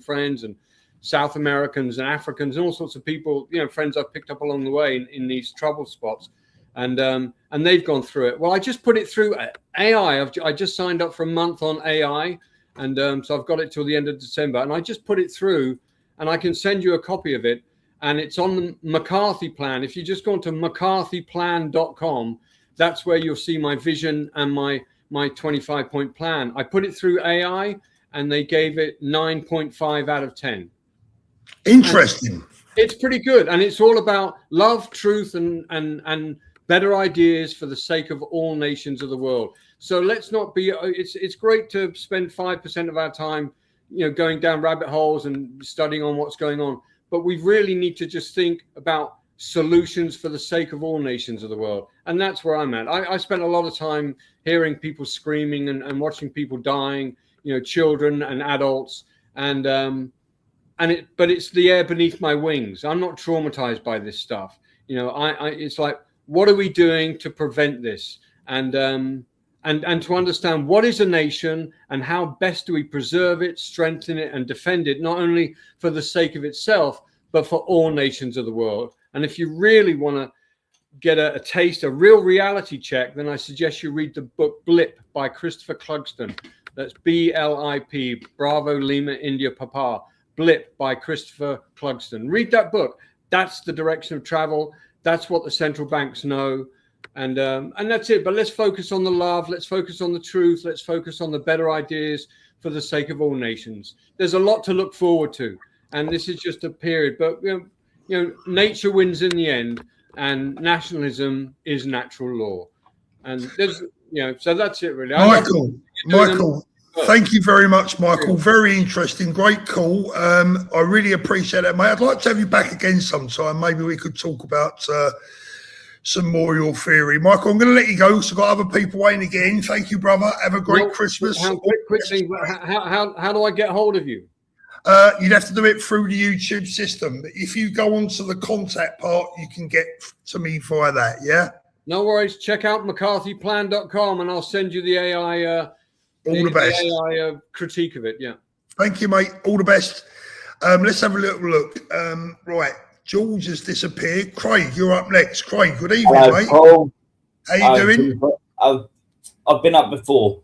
friends and South Americans and Africans and all sorts of people, friends I've picked up along the way in these trouble spots. And they've gone through it. Well, I just put it through AI. I just signed up for a month on AI. And so I've got it till the end of December. And I just put it through, and I can send you a copy of it. And it's on the McCarthy plan. If you just go to mccarthyplan.com, that's where you'll see my vision and my 25-point plan. I put it through AI, and they gave it 9.5 out of 10. Interesting. And it's pretty good. And it's all about love, truth, and better ideas for the sake of all nations of the world. So let's not be, it's great to spend 5% of our time, going down rabbit holes and studying on what's going on. But we really need to just think about solutions for the sake of all nations of the world. And that's where I'm at. I spent a lot of time hearing people screaming and watching people dying, children and adults. But it's the air beneath my wings. I'm not traumatized by this stuff. It's like, what are we doing to prevent this? And to understand what is a nation and how best do we preserve it, strengthen it, and defend it, not only for the sake of itself, but for all nations of the world. And if you really want to get a taste, a real reality check, then I suggest you read the book Blip by Christopher Clugston. That's B-L-I-P, Bravo, Lima, India, Papa. Blip by Christopher Clugston. Read that book. That's the direction of travel. That's what the central banks know. And that's it. But let's focus on the love. Let's focus on the truth. Let's focus on the better ideas for the sake of all nations. There's a lot to look forward to. And this is just a period. But, nature wins in the end. And nationalism is natural law. And there's, so that's it, really. Michael, thank you very much, Michael. Very interesting. Great call. I really appreciate it, mate. I'd like to have you back again sometime. Maybe we could talk about some more of your theory. Michael, I'm going to let you go because I've got other people waiting again. Thank you, brother. Have a great Christmas. Quick thing, how do I get hold of you? You'd have to do it through the YouTube system. If you go onto the contact part, you can get to me via that, yeah? No worries. Check out mccarthyplan.com and I'll send you the AI all the best. AI critique of it, yeah. Thank you, mate. All the best. Let's have a little look. Right. George has disappeared. Craig, you're up next. Craig, good evening, mate. Paul. How you doing? I've been up before.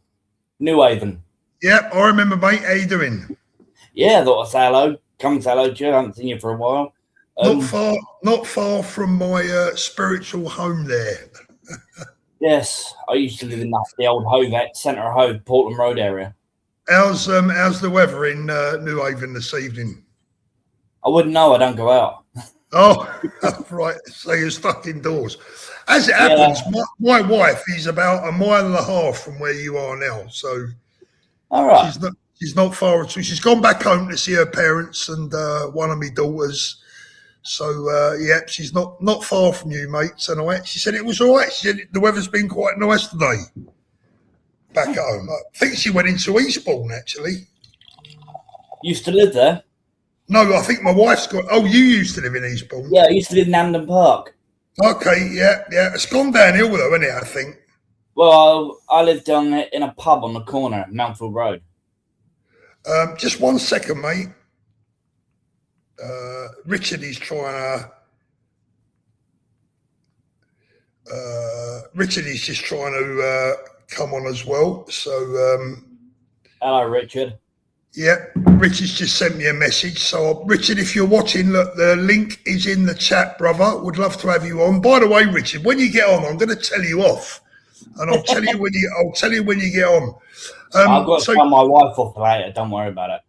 New Haven. Yeah, I remember, mate. How you doing? Yeah, I thought I'd say hello. Come say hello to you. I haven't seen you for a while. Not far from my spiritual home there. Yes, I used to live in the old Hove, centre of Hove, Portland Road area. How's the weather in New Haven this evening? I wouldn't know. I don't go out. Oh, right. So you're stuck indoors. As it happens, my wife is about 1.5 miles from where you are now. So all right. She's not far at all. She's gone back home to see her parents and one of my daughters. So, she's not far from you, mate, tonight. She said it was all right. She said the weather's been quite nice today back at home. I think she went into Eastbourne, actually. Used to live there? No, I think my wife's got... Oh, you used to live in Eastbourne? Yeah, I used to live in Hampden Park. Okay, yeah. It's gone downhill, though, isn't it, I think? Well, I lived down there in a pub on the corner at Mountfield Road. Just 1 second, mate. Richard is just trying to come on as well. So, hello, Richard. Yeah, Richard's just sent me a message. So, Richard, if you're watching, look, the link is in the chat, brother. Would love to have you on. By the way, Richard, when you get on, I'm going to tell you off, and I'll tell you when you get on. I've got to tell my wife off later. Don't worry about it.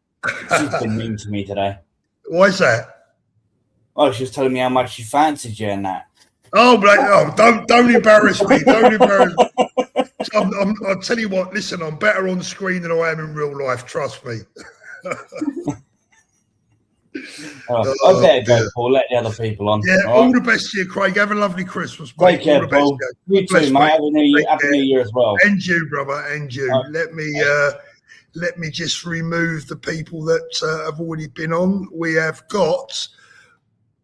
She's been mean to me today. Why is that? Oh, she was telling me how much she fancied you and that. Oh, don't embarrass me. Don't embarrass me. I'll tell you what, listen, I'm better on screen than I am in real life, trust me. I better go, Paul. Let the other people on. Yeah, all the best to you, Craig. Have a lovely Christmas, mate. Take care, Paul. You too, mate. Happy New Year as well. And you, brother, and you. Let me just remove the people that have already been on. We have got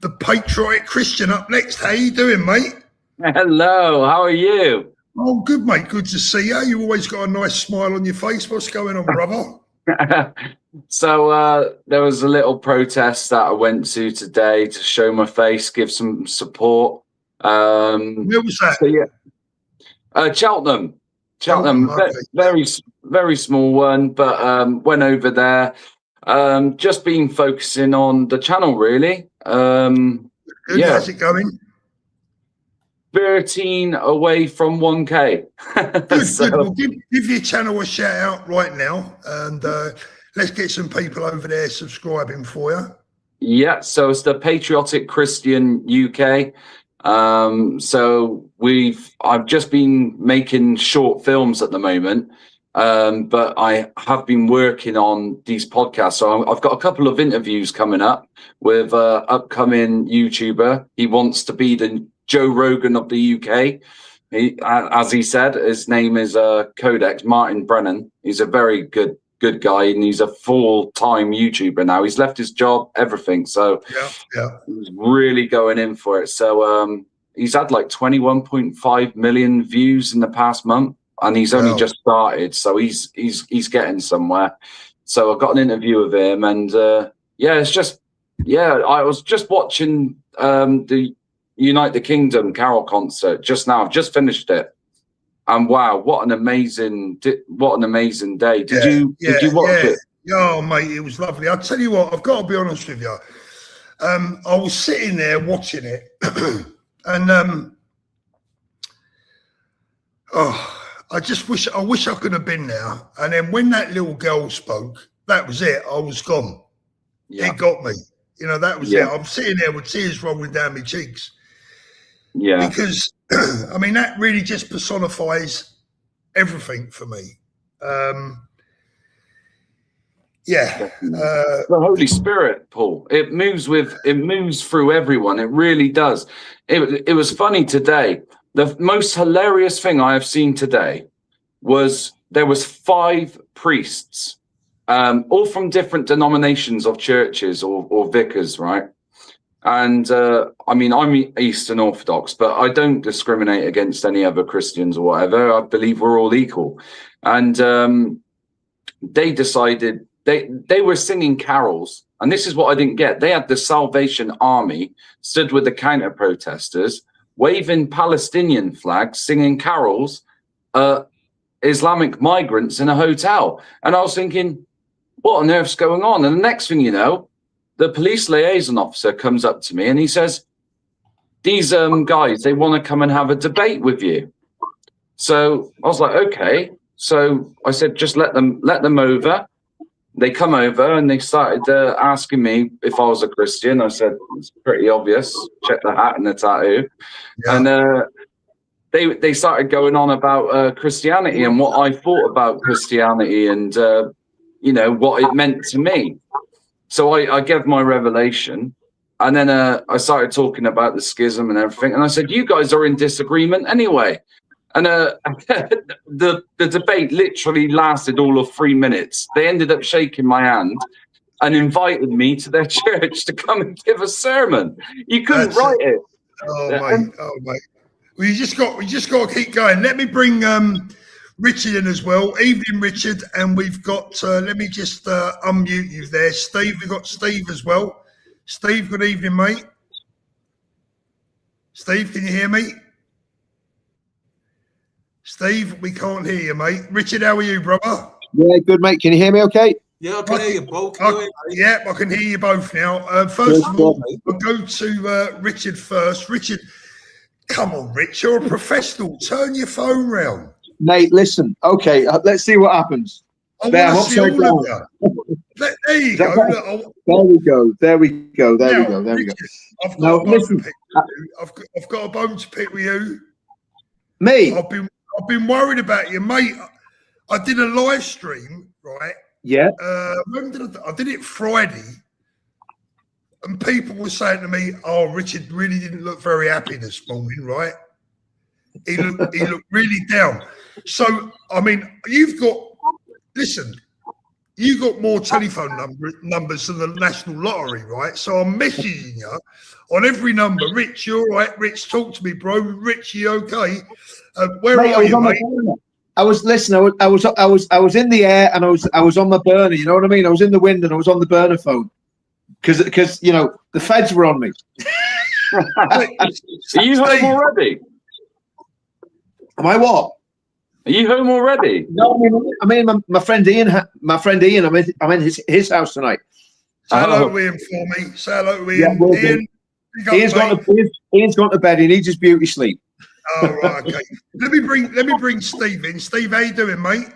the Patriotic Christian up next. How you doing, mate? Hello, how are you? Oh, good, mate. Good to see you. You always got a nice smile on your face. What's going on, brother? So there was a little protest that I went to today to show my face, give some support. Where was that? So yeah, Cheltenham. Okay. Very small one, but went over there. Just been focusing on the channel, really. Good. Yeah. How's it going? 13 away from 1K. Good, So, good. Well, give your channel a shout out right now, and let's get some people over there subscribing for you. yeah, so it's the Patriotic Christian UK. So I've just been making short films at the moment, but I have been working on these podcasts. So I've got a couple of interviews coming up with an upcoming YouTuber. He wants to be the Joe Rogan of the UK. As he said, his name is Codex Martin Brennan. He's a very good guy, and he's a full-time YouTuber now. He's left his job, everything. So he's really going in for it. So he's had like 21.5 million views in the past month, and he's only just started. So he's getting somewhere. So I got an interview with him, and it's just I was just watching the Unite the Kingdom Carol concert just now. I've just finished it, and wow, what an amazing day! Did you watch it? Oh, mate, it was lovely. I'll tell you what, I've got to be honest with you. I was sitting there watching it, and I wish I could have been there. And then when that little girl spoke, that was it. I was gone. Yeah. It got me. You know, that was it. I'm sitting there with tears rolling down my cheeks. Yeah, because I mean that really just personifies everything for me. The Holy Spirit, Paul. It moves through everyone. It really does. It was funny today. The most hilarious thing I have seen today was there was 5 priests, all from different denominations of churches or vicars, right? And I mean, I'm Eastern Orthodox, but I don't discriminate against any other Christians or whatever. I believe we're all equal. And they decided they were singing carols. And this is what I didn't get. They had the Salvation Army stood with the counter protesters, waving Palestinian flags, singing carols, Islamic migrants in a hotel. And I was thinking, what on earth's going on? And the next thing you know, the police liaison officer comes up to me and he says, these guys, they want to come and have a debate with you. So I was like, okay. So I said, just let them over. They come over and they started asking me if I was a Christian. I said, it's pretty obvious. Check the hat and the tattoo. Yeah. And they started going on about Christianity and what I thought about Christianity and, what it meant to me. So I gave my revelation, and then I started talking about the schism and everything. And I said, you guys are in disagreement anyway. And the debate literally lasted all of 3 minutes. They ended up shaking my hand and invited me to their church to come and give a sermon. You couldn't write it. Oh, mate. Well, you just got to keep going. Let me bring Richard in as well. Evening, Richard. And we've got, let me just unmute you there. Steve, we've got Steve as well. Steve, good evening, mate. Steve, can you hear me? Steve, we can't hear you, mate. Richard, how are you, brother? Yeah, good, mate. Can you hear me okay? Yeah, I can hear you, Paul. Yeah, I can hear you both now. First of all, I'll go to Richard first. Richard, come on, Rich. You're a professional. Turn your phone round. Mate, listen. Okay, let's see what happens. There you go. Look, there we go. Richard, I've got a bone to pick with you. Me? I've been worried about you, mate. I did a live stream, right? Yeah. When did I did it Friday, and people were saying to me, "Oh, Richard really didn't look very happy this morning, right? He looked really down." So, I mean, you've got more telephone numbers than the National Lottery, right? So I'm messaging you on every number. Rich, you all right? Rich, talk to me, bro. Rich, you okay? Where are you, mate? I was in the air and I was on my burner. You know what I mean? I was in the wind and I was on the burner phone because the feds were on me. Are you home already? Am I what? Are you home already? No, I mean my friend Ian. I'm in his house tonight. Say hello to Ian for me. Say hello to Ian. Yeah, Ian's gone to bed. He needs his beauty sleep. Oh, right, okay. Let me bring Steve in. Steve, how you doing, mate?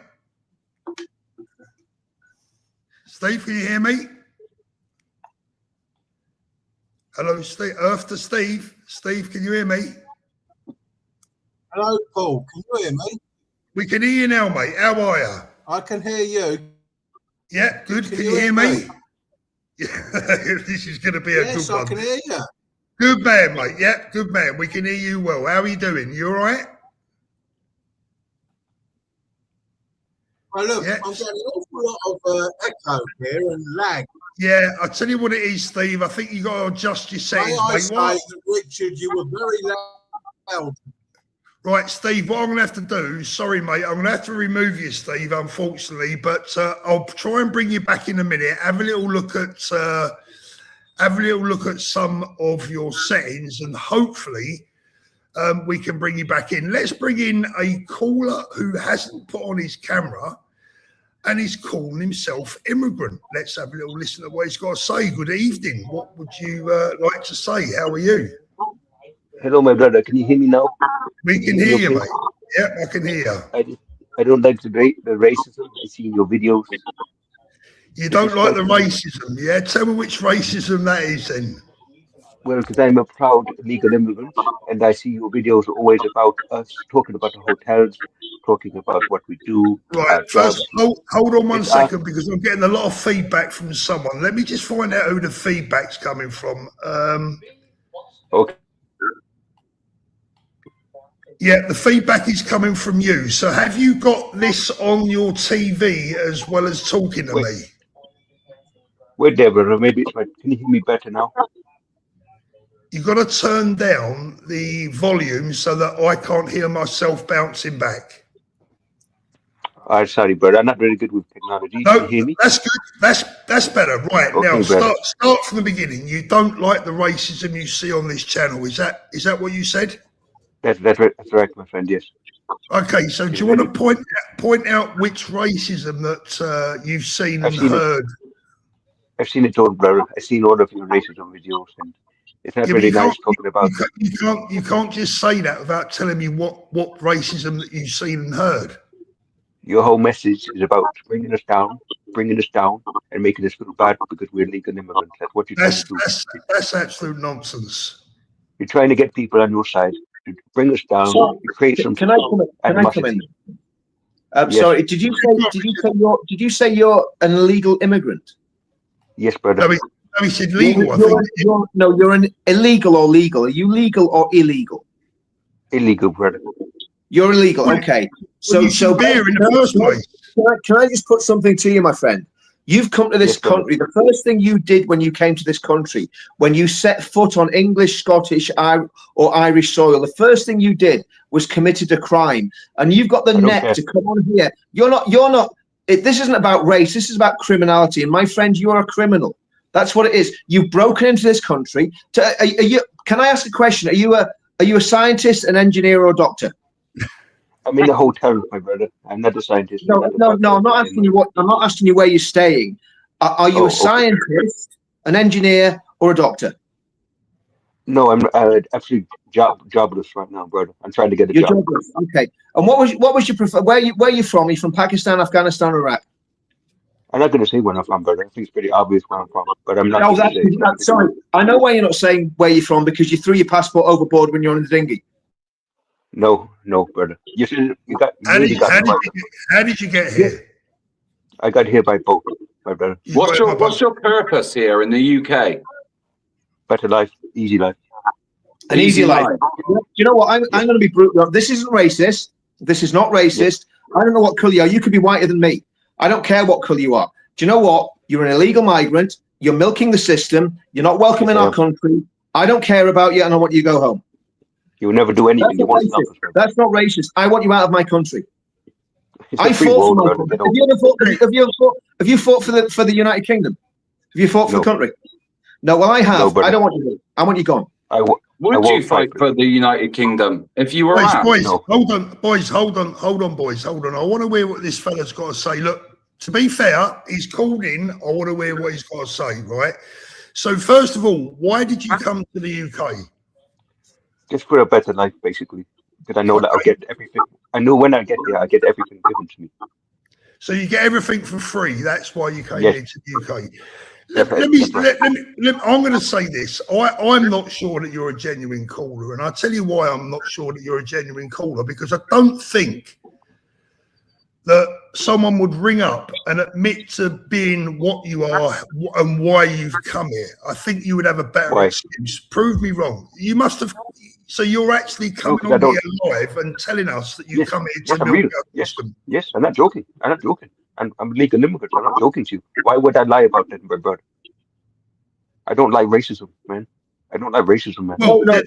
Steve, can you hear me? Hello, Steve. Earth to Steve. Steve, can you hear me? Hello, Paul. Can you hear me? We can hear you now, mate. How are you? I can hear you. Yeah, good. Can you hear me? Yeah, this is going to be a good one. Yes, I can hear you. Good man, mate. Yeah, good man. We can hear you well. How are you doing? You all right? Well, look, I'm getting an awful lot of echo here and lag. Yeah, I'll tell you what it is, Steve. I think you got to adjust your settings, May I mate. say What? that, Richard, you were very loud. Right, Steve, what I'm going to have to do, sorry, mate, I'm going to have to remove you, Steve, unfortunately, but I'll try and bring you back in a minute. Have a little look at some of your settings, and hopefully we can bring you back in. Let's bring in a caller who hasn't put on his camera and he's calling himself Immigrant. Let's have a little listen to what he's got to say. Good evening. What would you like to say? How are you? Hello, my brother. Can you hear me now? We can hear you, mate. Yep, I can hear you. I don't like the racism I see in your videos. You don't like the racism, yeah? Tell me which racism that is then. Well, because I'm a proud legal immigrant, and I see your videos always about us talking about the hotels, talking about what we do. Right, first, hold on one second, because I'm getting a lot of feedback from someone. Let me just find out who the feedback's coming from. Okay. Yeah, the feedback is coming from you. So have you got this on your TV as well as talking to me? Wait there, brother. Maybe it's right. Can you hear me better now? You've got to turn down the volume so that I can't hear myself bouncing back. Sorry, brother. I'm not very good with technology. No, can you hear me? That's good. That's better. Right, okay, now brother. start from the beginning. You don't like the racism you see on this channel. Is that what you said? That's right. That's right, my friend. Yes. Okay, so do you want to point out which racism that you've seen and heard? I've seen it all, brother. I've seen all of your racism videos, and it's not really nice talking about. You can't just say that without telling me what racism that you've seen and heard. Your whole message is about bringing us down, and making us feel bad because we're legal immigrants. That's what you're trying to do. That's absolute nonsense. You're trying to get people on your side to bring us down. So, create some. Can I come in? Yes. Sorry, did you say you're an illegal immigrant? Yes, brother. No, he said legal. You're an illegal or legal. Are you legal or illegal? Illegal, brother. You're illegal. Okay. So beer in the first place. Can I just put something to you, my friend? You've come to this country. The first thing you did when you came to this country, when you set foot on English, Scottish, or Irish soil, the first thing you did was committed a crime. And you've got the neck to come on here. You're not. This isn't about race. This is about criminality. And my friend, you're a criminal. That's what it is. You've broken into this country. Can I ask a question? Are you a scientist, an engineer, or a doctor? I'm in a hotel, my brother. I'm not a scientist. No. I'm not asking you I'm not asking you where you're staying. Are you a scientist, an engineer, or a doctor? No, I'm absolutely jobless right now, brother. I'm trying to get a job. You're jobless. Okay. And what was your prefer? Where you from? Are you from Pakistan, Afghanistan, or Iraq? I'm not going to say where I'm from, brother. I think it's pretty obvious where I'm from, but I'm not. No, sorry. I know why you're not saying where you're from because you threw your passport overboard when you're on the dinghy. No, brother. How did you get here? I got here by boat, my brother. What's your purpose here in the UK? Better life, easy life. An easy life. You know what? I'm going to be brutal. This isn't racist. This is not racist. I don't know what colour you are. You could be whiter than me. I don't care what colour you are. Do you know what? You're an illegal migrant. You're milking the system. You're not welcome in our country. I don't care about you, and I want you to go home. You will never do anything you want. That's not racist. I want you out of my country. I fought for my country. Have you fought for the United Kingdom? Have you fought for the country? No, well, I have. No, I don't want you. I want you gone. Would you fight for the United Kingdom if you were asked? Boys, hold on, boys. I want to hear what this fella's got to say. Look, to be fair, he's called in. I want to hear what he's got to say, right? So, first of all, why did you come to the UK? Just for a better life, basically. Because I know that I'll get everything. I know when I get there, I get everything given to me. So you get everything for free. That's why you came into the UK. I'm going to say this. I'm not sure that you're a genuine caller, and I'll tell you why I'm not sure that you're a genuine caller, because I don't think that someone would ring up and admit to being what you are and why you've come here. I think you would have a better excuse. Prove me wrong. You must have. So you're actually coming on here live and telling us that you come here to milk our system. Yes, I'm not joking. I'm a legal immigrant. I'm not joking to you. Why would I lie about that, my brother? I don't like racism, man. I don't like racism, man. Let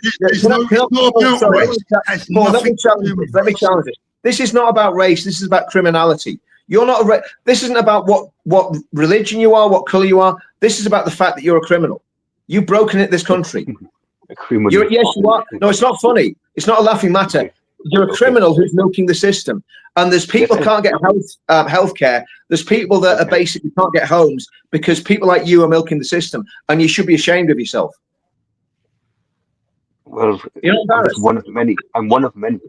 me challenge it. This is not about race. This is about criminality. You're not this isn't about what religion you are, what color you are. This is about the fact that you're a criminal. You've broken this country. A criminal. Yes, you are. No, it's not funny. It's not a laughing matter. You're a criminal who's milking the system. And there's people can't get health care. There's people that are basically can't get homes because people like you are milking the system. And you should be ashamed of yourself. Well, you're not embarrassed. I'm one of many. I'm one of many.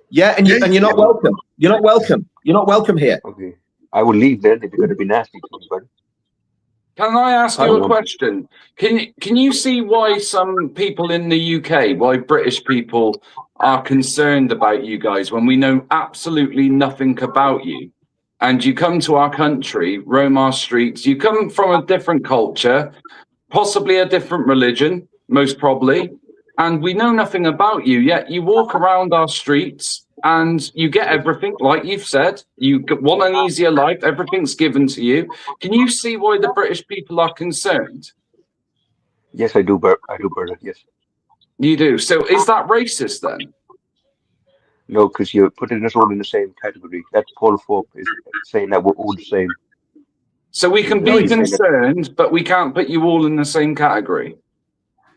Yeah, and you're not welcome. You're not welcome. You're not welcome here. Okay. I will leave then if you're going to be nasty to me, buddy. Can I ask you a question? Can you see why some people in the UK, why British people are concerned about you guys when we know absolutely nothing about you? And you come to our country, roam our streets, you come from a different culture, possibly a different religion, most probably, and we know nothing about you, yet you walk around our streets and you get everything, like you've said. You want an easier life, everything's given to you. Can you see why the British people are concerned? Yes, I do, brother. Yes. You do. So is that racist then? No, because you're putting us all in the same category. That Paul Thorpe is saying that we're all the same. So we can be concerned, but we can't put you all in the same category.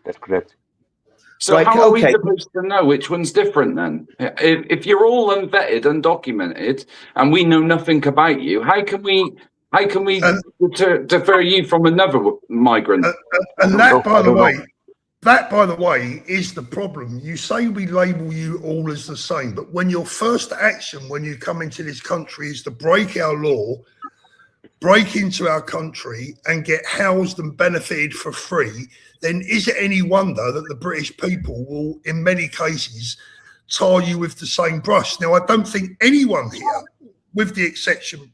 That's correct. So how are we supposed to know which one's different then? If you're all unvetted, undocumented, and we know nothing about you, how can we defer you from another migrant? And that, by the way, is the problem. You say we label you all as the same, but when your first action when you come into this country is to break our law, break into our country and get housed and benefited for free, then is it any wonder that the British people will, in many cases, tar you with the same brush? Now, I don't think anyone here, with the exception,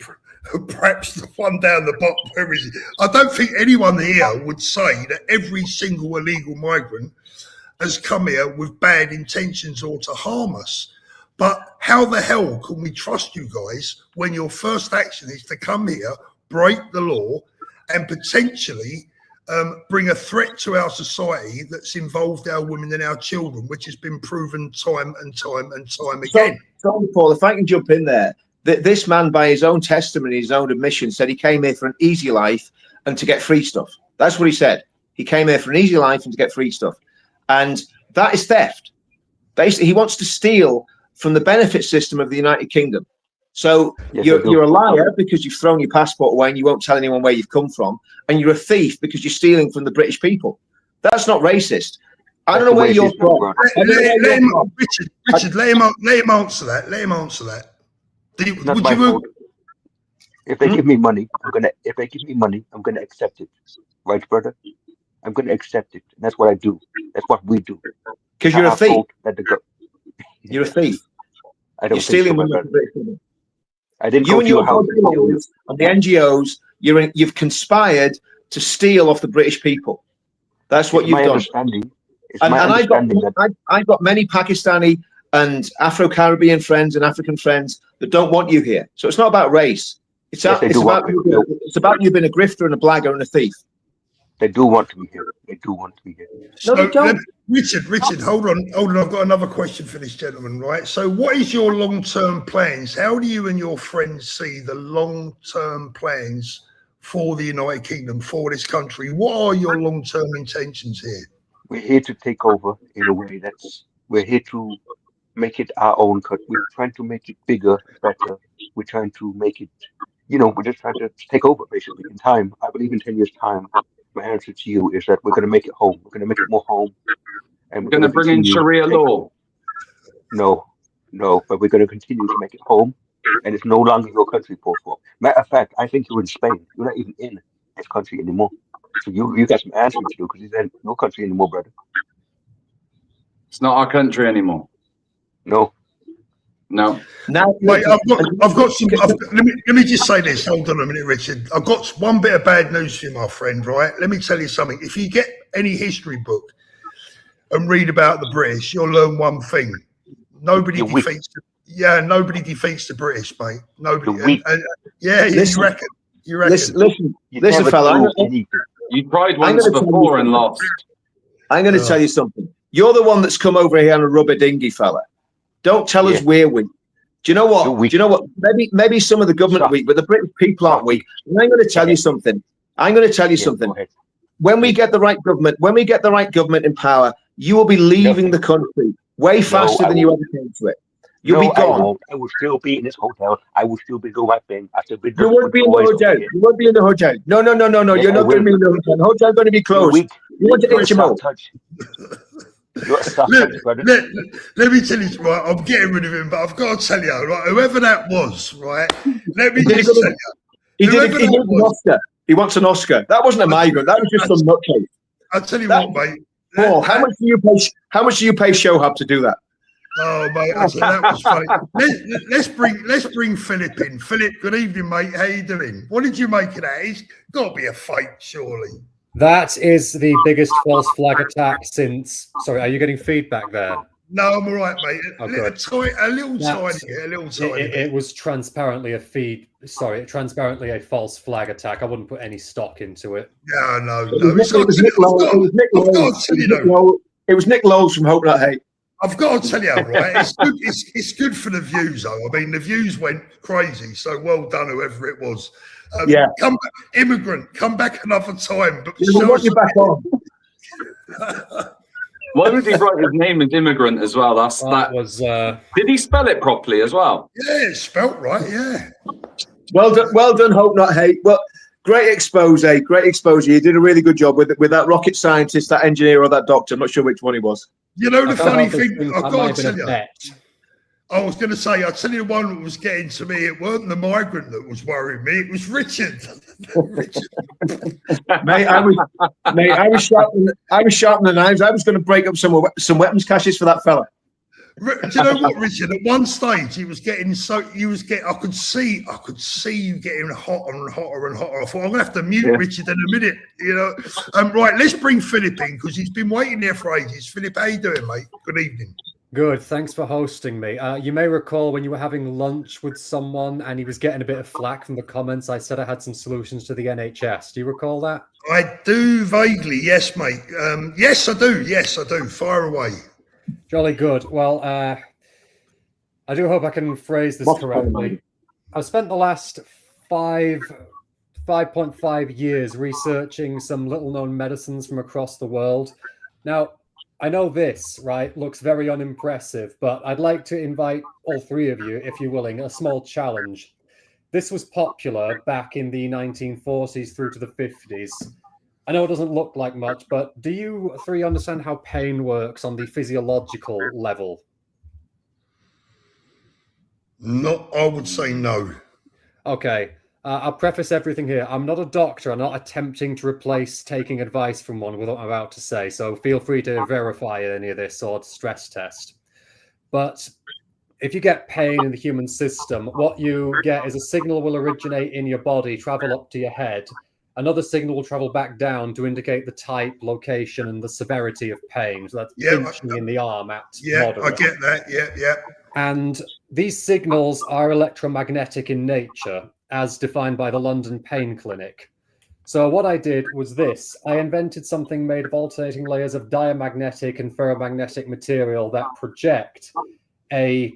perhaps the one down the bottom, where is it? I don't think anyone here would say that every single illegal migrant has come here with bad intentions or to harm us. But how the hell can we trust you guys when your first action is to come here, break the law, and potentially bring a threat to our society that's involved our women and our children, which has been proven time and time again? So, Paul, if I can jump in there, this man, by his own testimony, his own admission, said he came here for an easy life and to get free stuff. That's what he said. He came here for an easy life and to get free stuff. And that is theft. Basically, he wants to steal from the benefit system of the United Kingdom. So you're a liar because you've thrown your passport away and you won't tell anyone where you've come from. And you're a thief because you're stealing from the British people. That's not racist. I don't know where you're from. Richard, let him answer that. Let him answer that. If they give me money, I'm gonna accept it. Right, brother? I'm gonna accept it. And that's what I do. That's what we do. Because you're a thief. You're a thief. You're stealing from the British people. I didn't you and your NGOs and the NGOs, you've conspired to steal off the British people. That's what you've done. I've got many Pakistani and Afro-Caribbean friends and African friends that don't want you here. So it's not about race. It's about you being a grifter and a blagger and a thief. They do want to be here. They do want to be here. So, Richard, hold on. I've got another question for this gentleman, right? So, what is your long-term plans? How do you and your friends see the long-term plans for the United Kingdom, for this country? What are your long-term intentions here? We're here to take over in a way we're here to make it our own country. We're trying to make it bigger, better. We're trying to make it, we're just trying to take over basically in time. I believe in 10 years' time, my answer to you is that we're going to make it home. We're going to make it more home. And we're going to bring in Sharia law. No, but we're going to continue to make it home. And it's no longer your country, Paul Thorpe. Matter of fact, I think you're in Spain. You're not even in this country anymore. So you got some answering to do because he's in no country anymore, brother. It's not our country anymore. No. Now, wait, I've got some. Let me just say this. Hold on a minute, Richard. I've got one bit of bad news for you, my friend. Right? Let me tell you something. If you get any history book and read about the British, you'll learn one thing: nobody defeats the British, mate. Nobody. Yeah, you reckon? You reckon? Listen, fella. You tried once before and lost. I'm going to tell you something. You're the one that's come over here on a rubber dinghy, fella. Don't tell us we're weak. Do you know what? Do you know what? Maybe some of the government are weak, but the British people aren't weak. And I'm going to tell you something. When we get the right government in power, you will be leaving the country way faster than you ever came to it. You'll be gone. I will still be in this hotel. I will still be doing my thing. You won't be in the hotel. You won't be in the hotel. No. Yes, you're not going to be in the hotel. The hotel's going to be closed. You want to HMO. Let me tell you, right, I'm getting rid of him, but I've got to tell you, right, whoever that was, right, let me just tell you. He did an Oscar. He wants an Oscar. That wasn't a migrant. That was just some nutcase. I'll tell you what, mate. Paul, how much do you pay Showhub to do that? Oh, mate, that was funny. Let's bring Philip in. Philip, good evening, mate. How you doing? What did you make of that? It's got to be a fake, surely. That is the biggest false flag attack since. Sorry, are you getting feedback there? No, I'm all right, mate. A little tiny. It was transparently transparently a false flag attack. I wouldn't put any stock into it. Yeah, no. It was Nick Lowes from Hope Not Hate. I've got to tell you, right? It's good for the views, though. I mean, the views went crazy. So well done, whoever it was. Come back, immigrant. Come back another time. But want you back on. Why did he write his name as immigrant as well? That was. Did he spell it properly as well? Yeah, it's spelt right. Yeah. Well done. Hope Not Hate. Well, great expose. You did a really good job with that rocket scientist, that engineer, or that doctor. I'm not sure which one he was. You know the funny thing, I've got to tell you. I was going to say, I'll tell you the one that was getting to me. It wasn't the migrant that was worrying me. It was Richard. Mate, I was sharpening the knives. I was going to break up some weapons caches for that fella. Do you know what, Richard? At one stage, he was getting I could see you getting hotter and hotter and hotter. I thought, I'm going to have to mute Richard in a minute, Right, let's bring Philip in because he's been waiting there for ages. Philip, how you doing, mate? Good evening. Good, thanks for hosting me. You may recall when you were having lunch with someone and he was getting a bit of flack from the comments, I said I had some solutions to the NHS. Do you recall that? I do vaguely, yes, mate. Yes, I do. Fire away. Jolly good. Well, I do hope I can phrase this correctly. I've spent the last 5.5 years researching some little-known medicines from across the world. Now, I know this, right, looks very unimpressive, but I'd like to invite all three of you, if you're willing, a small challenge. This was popular back in the 1940s through to the 50s. I know it doesn't look like much, but do you three understand how pain works on the physiological level? No, I would say no. Okay. I'll preface everything here. I'm not a doctor. I'm not attempting to replace taking advice from one with what I'm about to say. So feel free to verify any of this or stress test. But if you get pain in the human system, what you get is a signal will originate in your body, travel up to your head. Another signal will travel back down to indicate the type, location, and the severity of pain. So that's pinching in the arm at moderate. I get that. Yeah. And these signals are electromagnetic in nature, as defined by the London Pain Clinic. So what I did was this. I invented something made of alternating layers of diamagnetic and ferromagnetic material that project a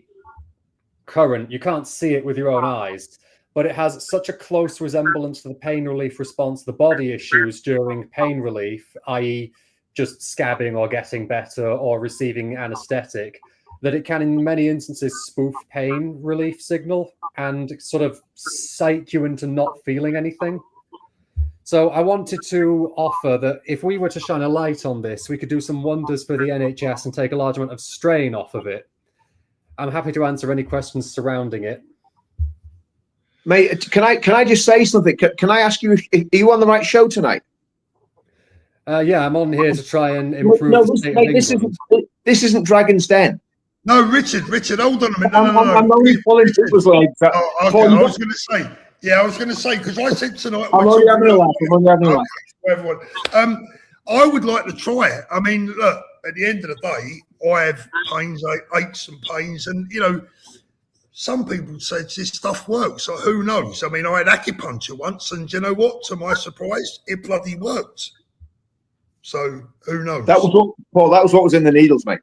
current. You can't see it with your own eyes, but it has such a close resemblance to the pain relief response to the body issues during pain relief, i.e. just scabbing or getting better or receiving anesthetic, that it can in many instances spoof pain relief signal and sort of psych you into not feeling anything. So I wanted to offer that if we were to shine a light on this, we could do some wonders for the NHS and take a large amount of strain off of it. I'm happy to answer any questions surrounding it. Mate, can I just say something? Can I ask you, are you on the right show tonight? Yeah, I'm on here to try and improve the state of England. This isn't Dragon's Den. No, Richard, hold on a minute. I'm only pulling people's legs. I was going to say, because I said tonight. I'm only having a laugh. Everyone. I would like to try it. I mean, look, at the end of the day, I have pains, aches and pains, and, you know, some people say this stuff works. So who knows? I mean, I had acupuncture once, and you know what? To my surprise, it bloody worked. So who knows? That was what was in the needles, mate.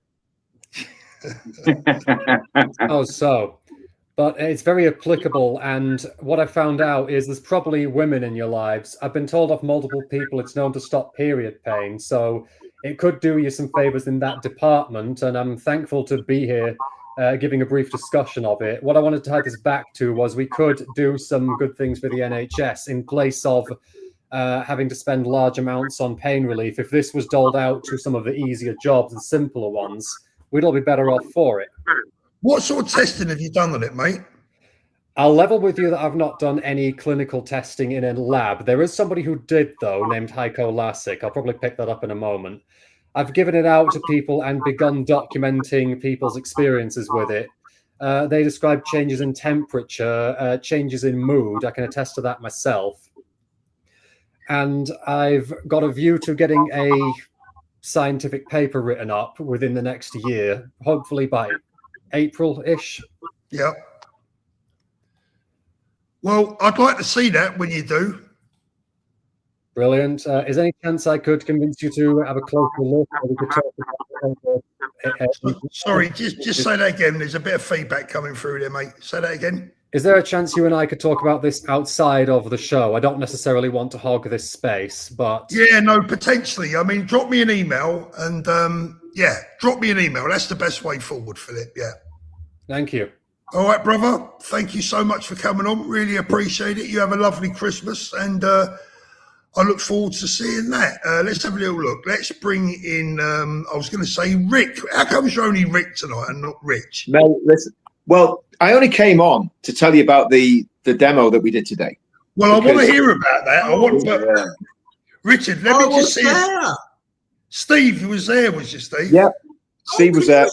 But it's very applicable, and what I found out is there's probably women in your lives. I've been told off multiple people it's known to stop period pain, so it could do you some favors in that department, and I'm thankful to be here giving a brief discussion of it. What I wanted to tie this back to was we could do some good things for the NHS in place of having to spend large amounts on pain relief. If this was doled out to some of the easier jobs and simpler ones, we'd all be better off for it. What sort of testing have you done on it, mate? I'll level with you that I've not done any clinical testing in a lab. There is somebody who did, though, named Heiko Lasic. I'll probably pick that up in a moment. I've given it out to people and begun documenting people's experiences with it. They describe changes in temperature, changes in mood. I can attest to that myself. And I've got a view to getting a scientific paper written up within the next year, hopefully by April-ish. Yep. Well, I'd like to see that when you do. Brilliant. Is there any chance I could convince you to have a closer look? Or we could talk about Sorry, just say that again. There's a bit of feedback coming through there, mate. Say that again. Is there a chance you and I could talk about this outside of the show? I don't necessarily want to hog this space, but... Yeah, no, potentially. I mean, drop me an email and, drop me an email. That's the best way forward, Philip. Yeah. Thank you. All right, brother. Thank you so much for coming on. Really appreciate it. You have a lovely Christmas, and I look forward to seeing that. Let's have a little look. Let's bring in, I was going to say Rick. How come you're only Rick tonight and not Rich? No, listen. Well, I only came on to tell you about the demo that we did today. Well, I want to hear about that. Richard, let me just see. Steve, you was there, was you, Steve? Yeah, Steve was there.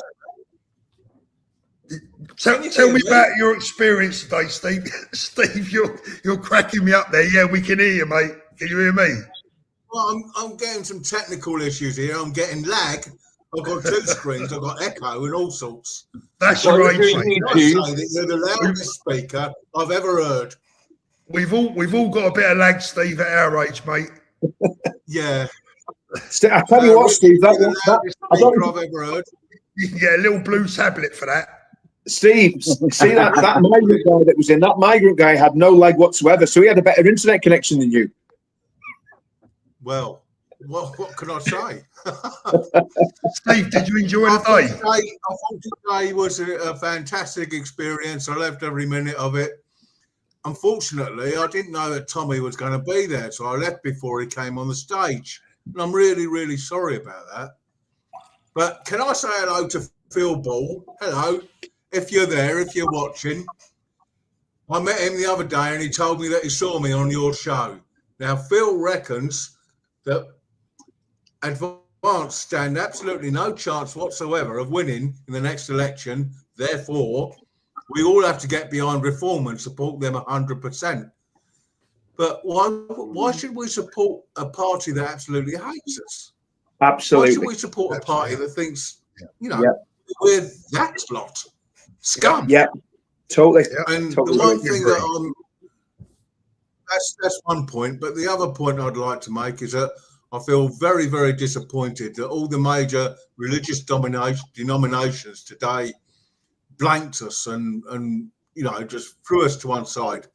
Tell me about your experience today, Steve. Steve, you're cracking me up there. Yeah, we can hear you, mate. Can you hear me? Well, I'm getting some technical issues here. I'm getting lag. I've got two screens. I've got echo and all sorts. That's right, mate. You're the loudest speaker I've ever heard. We've all got a bit of lag, Steve, at our age, mate. Yeah. I tell you what, Steve, I've ever heard. You can get a little blue tablet for that. Steve, see that migrant guy that was in? That migrant guy had no lag whatsoever, so he had a better internet connection than you. Well, what can I say? Steve, did you enjoy the day? I thought today was a fantastic experience. I loved every minute of it. Unfortunately, I didn't know that Tommy was going to be there, so I left before he came on the stage. And I'm really, really sorry about that. But can I say hello to Phil Ball? Hello. If you're there, if you're watching. I met him the other day and he told me that he saw me on your show. Now, Phil reckons that Advance stand absolutely no chance whatsoever of winning in the next election. Therefore, we all have to get behind reform and support them 100%. But why should we support a party that absolutely hates us? Absolutely. Why should we support a party that thinks, we're that lot? Scum. Yeah, totally. And totally. the one thing that That's one point. But the other point I'd like to make is that I feel very, very disappointed that all the major religious denominations today blanked us and just threw us to one side.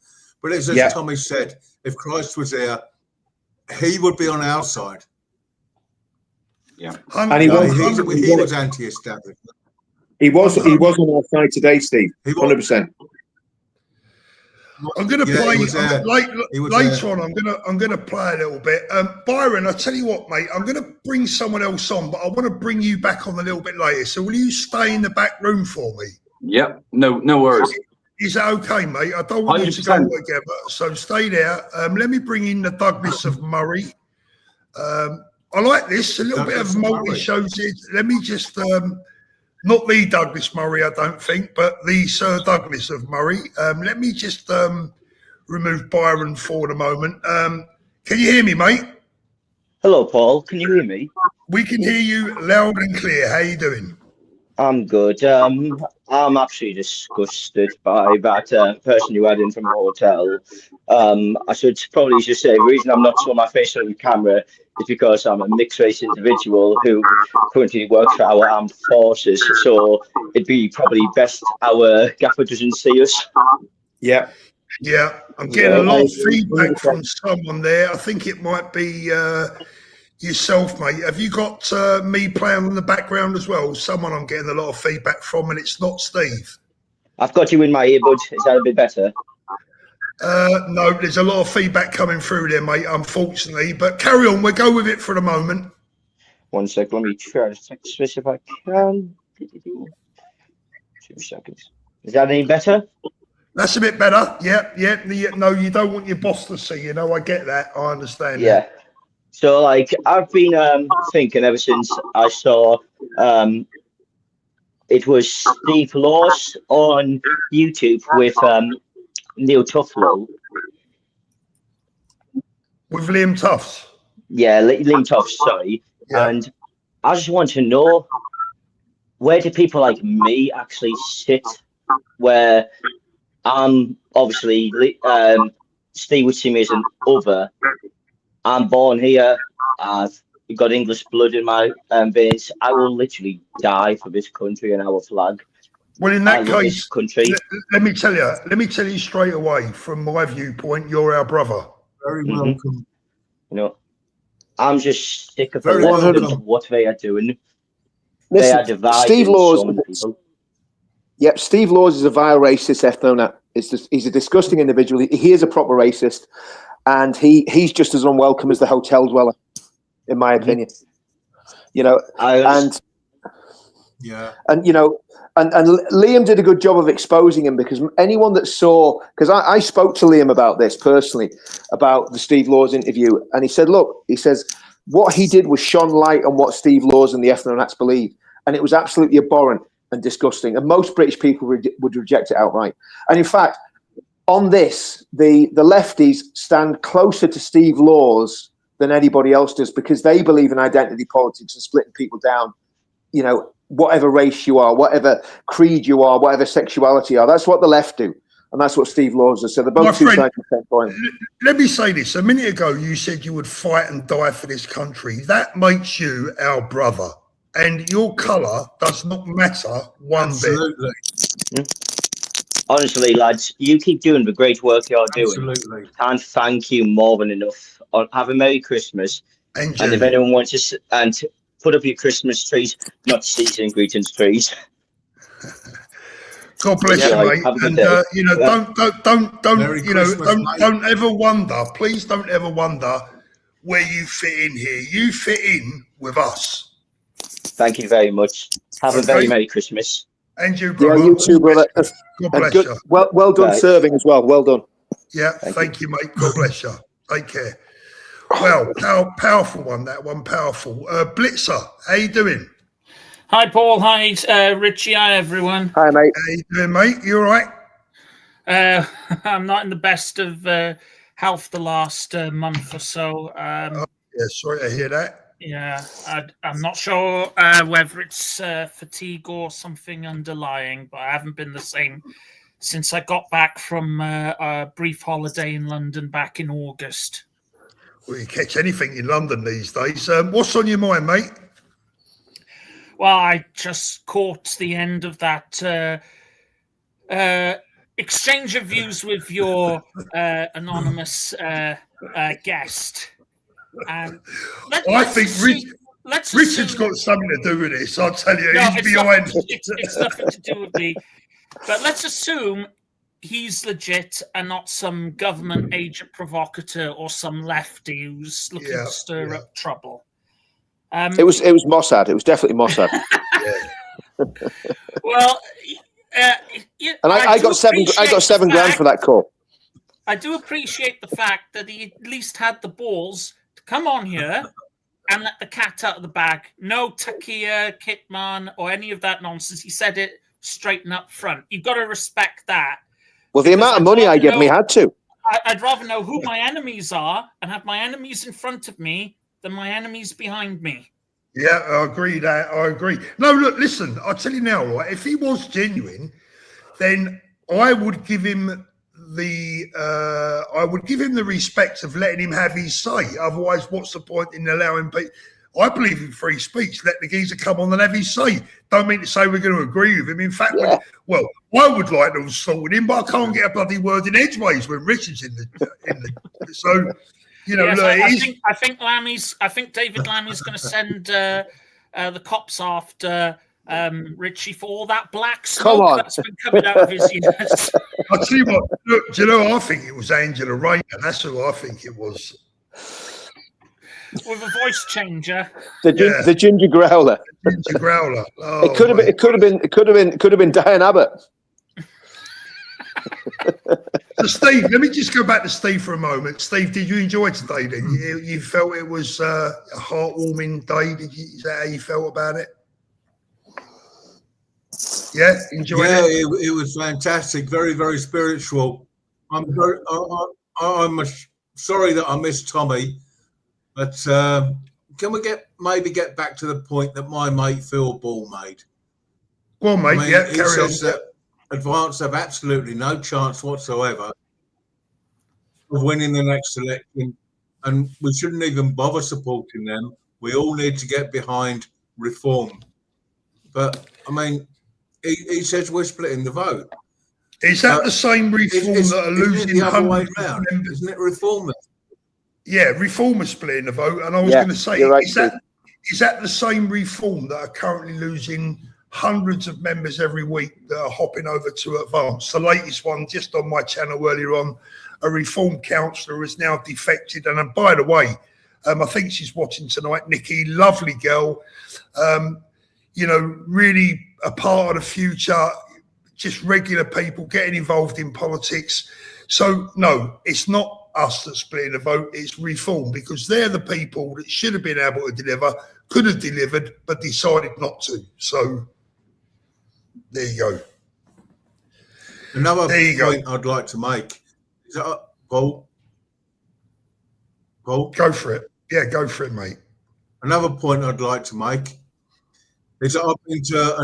But as Tommy said, if Christ was there, he would be on our side. Yeah, and he was anti-establishment. He was on our side today, Steve. 100%. I'm going to play later on. I'm going to play a little bit. Byron, I tell you what, mate. I'm going to bring someone else on, but I want to bring you back on a little bit later. So will you stay in the back room for me? Yep. No worries. Is that okay, mate? I don't want 100%. You to go together. So stay there. Let me bring in the Douglas of Murray. I like this. A little Douglas bit of multi-shows. Let me just. Not the Douglas Murray, I don't think, but the Sir Douglas of Murray. Let me just remove Byron for the moment. Can you hear me, mate? Hello, Paul. Can you hear me? We can hear you loud and clear. How you doing? I'm good. I'm absolutely disgusted by that person you had in from the hotel. I should probably just say the reason I'm not showing my face on the camera is because I'm a mixed race individual who currently works for our armed forces. So it'd be probably best our gaffer doesn't see us. Yeah. Yeah, I'm getting a lot of feedback from someone there. I think it might be yourself, mate. Have you got me playing in the background as well? Someone I'm getting a lot of feedback from, and it's not Steve. I've got you in my earbud. Is that a bit better? No, there's a lot of feedback coming through there, mate, unfortunately. But carry on. We'll go with it for the moment. 1 sec. Let me try to text this if I can. 2 seconds. Is that any better? That's a bit better. Yeah. No, you don't want your boss to see. I get that. I understand. Yeah. That. So, like, I've been thinking ever since I saw it was Steve Laws on YouTube with Neil Tuflow. With Liam Tufts? Yeah, Liam Tufts, sorry. Yeah. And I just want to know, where do people like me actually sit? Where obviously Steve would see me as an other. I'm born here. I've got English blood in my veins. I will literally die for this country and our flag. Well, in that case, let me tell you straight away, from my viewpoint, you're our brother. Very welcome. I'm just sick of what they are doing. Listen, they are dividing Steve Laws. so many people. Yep, Steve Laws is a vile racist ethno-nat. He's a disgusting individual. He is a proper racist, and he's just as unwelcome as the hotel dweller, in my opinion. And Liam did a good job of exposing him, because anyone that saw, because I spoke to Liam about this personally, about the Steve Laws interview, and he said, look, he says, what he did was shone light on what Steve Laws and the ethno-nats believe, and it was absolutely abhorrent and disgusting, and most British people would reject it outright. And in fact, on this, the lefties stand closer to Steve Laws than anybody else does, because they believe in identity politics and splitting people down, whatever race you are, whatever creed you are, whatever sexuality you are. That's what the left do. And that's what Steve Laws does. So they're both two sides of the same coin. Let me say this. A minute ago, you said you would fight and die for this country. That makes you our brother. And your colour does not matter one Absolutely. bit. Honestly, lads, you keep doing the great work you're doing. Absolutely. Can't thank you more than enough. Have a Merry Christmas. And if anyone wants to put up your Christmas trees, not season greetings trees. God bless you, mate. And don't ever wonder. Please don't ever wonder where you fit in here. You fit in with us. Thank you very much. Have a very Merry Christmas. And you, brother. Yeah, you too, brother. God bless you. Well done serving as well. Well done. Yeah, thank you, mate. God bless you. Take care. Well, powerful one, that one, powerful. Blitzer, how you doing? Hi, Paul. Hi, Richie. Hi, everyone. Hi, mate. How you doing, mate? You all right? I'm not in the best of health the last month or so. Yeah, sorry to hear that. Yeah, I'm not sure whether it's fatigue or something underlying, but I haven't been the same since I got back from a brief holiday in London back in August. Well, you catch anything in London these days. What's on your mind, mate? Well, I just caught the end of that exchange of views with your anonymous guest. And I think Richard's got something to do with this. I'll tell you, no, he's behind. It's nothing to do with me. But let's assume he's legit and not some government agent provocateur or some lefty who's looking to stir up trouble. It was Mossad. It was definitely Mossad. Well, and I got seven grand for that call. I do appreciate the fact that he at least had the balls to come on here and let the cat out of the bag. No Takia, Kitman, or any of that nonsense. He said it straight and up front. You've got to respect that. Well, the amount of money I gave me had to. I'd rather know who my enemies are and have my enemies in front of me than my enemies behind me. Yeah, I agree. No, look, listen, I'll tell you now, right? If he was genuine, then I would give him the respect of letting him have his say. Otherwise, what's the point in allowing people? I believe in free speech. Let the geezer come on and have his say. Don't mean to say we're going to agree with him. In fact, I would like to assault with him, but I can't get a bloody word in edgeways when Richard's in the. So, you know, yes, I think David Lammy's going to send the cops after Richie for all that black smoke that's been coming out of his ears. I'll tell you what. Look, do you know? I think it was Angela Rayner. That's who I think it was. With a voice changer, the ginger growler. Ginger growler. Oh, it could have been Diane Abbott. So Steve, let me just go back to Steve for a moment. Steve, did you enjoy today? Then you felt it was a heartwarming day. Is that how you felt about it? Yeah, enjoyed it. It was fantastic. Very, very spiritual. I'm sorry that I missed Tommy. But can we maybe get back to the point that my mate Phil Ball made? Well, mate, he carry says on. that Advance have absolutely no chance whatsoever of winning the next election, and we shouldn't even bother supporting them. We all need to get behind reform. But, I mean, he says we're splitting the vote. Is that the same reform that are losing the other way hundreds around? of members? Isn't it reform? Yeah, reform is splitting the vote. And I was going to say, is that the same reform that are currently losing hundreds of members every week that are hopping over to Advance? The latest one, just on my channel earlier on, a reform councillor has now defected. And by the way, I think she's watching tonight, Nikki, lovely girl, you know, really a part of the future, just regular people getting involved in politics. So, no, it's not us that's splitting the vote, it's reform, because they're the people that should have been able to deliver, could have delivered, but decided not to. So, there you go. Another point I'd like to make is that, Paul? Go for it. Yeah, go for it, mate. Another point I'd like to make is that I've been to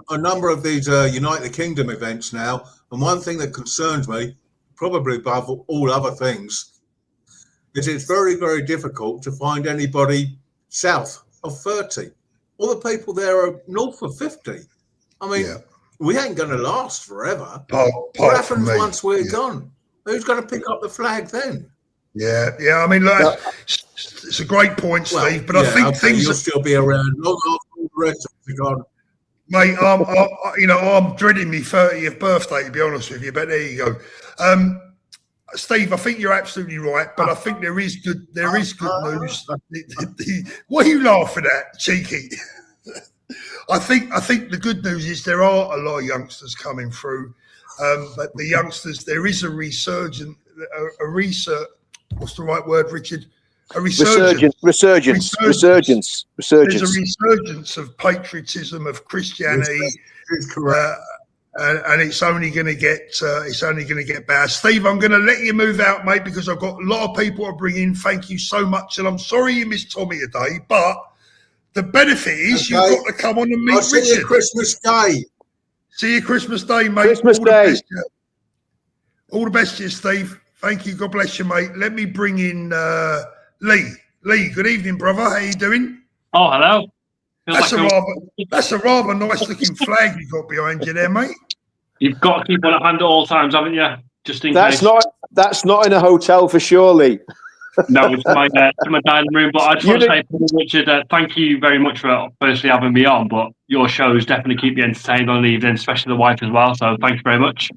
a number of these United Kingdom events now, and one thing that concerns me, probably above all other things, is it's very, very difficult to find anybody south of 30. All the people there are north of 50. I mean, we ain't going to last forever. What happens once we're gone? Who's going to pick up the flag then? Yeah. I mean, look, it's a great point, Steve. But I think things you'll still be around long after all the rest of us are gone. Mate, I'm dreading my 30th birthday, to be honest with you. But there you go. Steve, I think you're absolutely right, but I think there is good news. What are you laughing at, cheeky? I think the good news is there are a lot of youngsters coming through, but the youngsters, there is a resurgence. What's the right word, Richard? A resurgence. Resurgence. There's a resurgence of patriotism, of Christianity. And it's only going to get better. Steve, I'm going to let you move out, mate, because I've got a lot of people to bring in. Thank you so much, and I'm sorry you missed Tommy today, but the benefit is you've got to come on and meet Richard. See you Christmas Day. See you Christmas Day, mate. Christmas Day. All the best to you, Steve. Thank you. God bless you, mate. Let me bring in Lee. Lee, good evening, brother. How you doing? Oh, hello. That's a rather nice looking flag you've got behind you there, mate. You've got to keep one at hand at all times, haven't you? Just in That's case. That's not in a hotel for sure, Lee. No, it's my dining room. But I just want to say, Richard, thank you very much for firstly having me on. But your shows definitely keep me entertained on the evening, especially the wife as well. So thank you very much.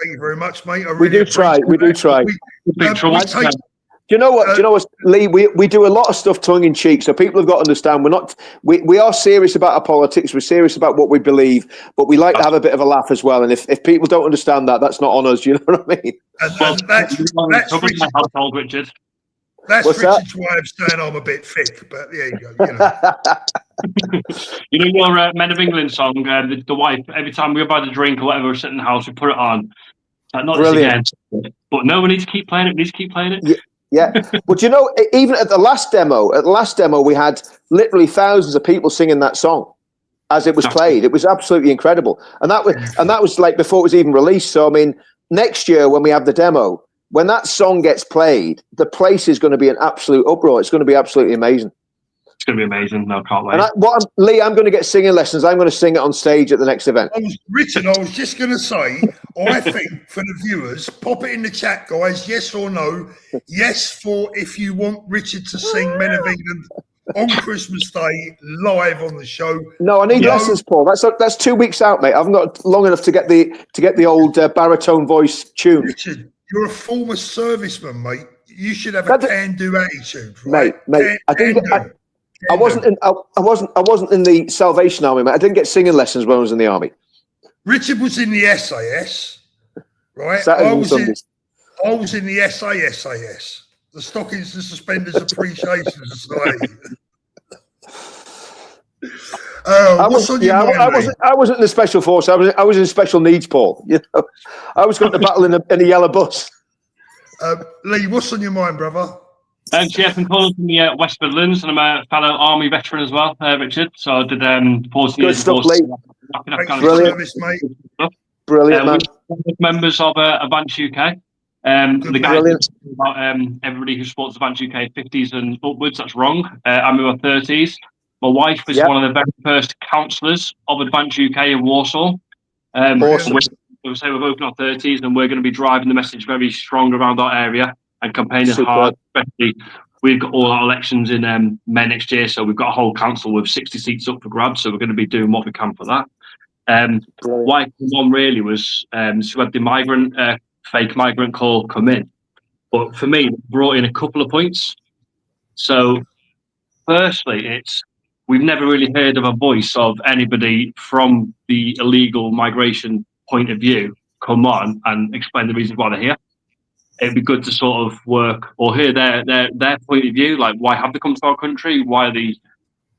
Thank you very much, mate. I We really do try. We do try. Do you know what? Do you know what, Lee? We do a lot of stuff tongue in cheek, so people have got to understand we're not. We are serious about our politics. We're serious about what we believe, but we like to have a bit of a laugh as well. And if people don't understand that, that's not on us. You know what I mean? Well, that's Richard. Household, Richard. That's What's Richard's way of saying I'm a bit thick, but there you go. You know. You know your Men of England song, the wife. Every time we go by the drink or whatever, we're sitting in the house, we put it on. Not Brilliant. This again, but no, we need to keep playing it. We need to keep playing it. Yeah, but you know, even at the last demo, we had literally thousands of people singing that song as it was played. It was absolutely incredible, and that was like before it was even released. So I mean, next year when we have the demo, when that song gets played, the place is going to be an absolute uproar. It's going to be absolutely amazing. It's going to be amazing. No, can't wait. And Lee, I'm going to get singing lessons. I'm going to sing it on stage at the next event. Richard, I was just going to say, I think for the viewers, pop it in the chat, guys. Yes or no? Yes, for if you want Richard to sing Men of England on Christmas Day live on the show. No, I need lessons, Paul. That's 2 weeks out, mate. I've not long enough to get the old baritone voice tune. Richard, you're a former serviceman, mate. You should have a can-do attitude, right? Mate. I wasn't in the Salvation Army, mate. I didn't get singing lessons when I was in the army. Richard was in the SAS, right? Saturday I was in the SAS, the Stockings and Suspenders Appreciation Society. I wasn't in the special force. I was in special needs, Paul. You know, I was going to battle in a yellow bus. Lee, what's on your mind, brother? Jeff, I'm calling from the West Midlands, and I'm a fellow Army veteran as well, Richard. So I did 14 years stuff, Lee. Brilliant, mate. Brilliant, man. We're members of Advance UK. The guys about everybody who supports Advance UK 50s and upwards, that's wrong. I'm in my 30s. My wife is one of the very first counsellors of Advance UK in Warsaw. Awesome. We're both in our 30s, and we're going to be driving the message very strong around our area and campaigning hard. Especially, we've got all our elections in May next year, so we've got a whole council with 60 seats up for grabs. So we're going to be doing what we can for that. Why I came on really was so we had the fake migrant call come in, but for me, it brought in a couple of points. So, firstly, we've never really heard of a voice of anybody from the illegal migration point of view come on and explain the reasons why they're here. It'd be good to sort of work or hear their point of view, like why have they come to our country? Why are they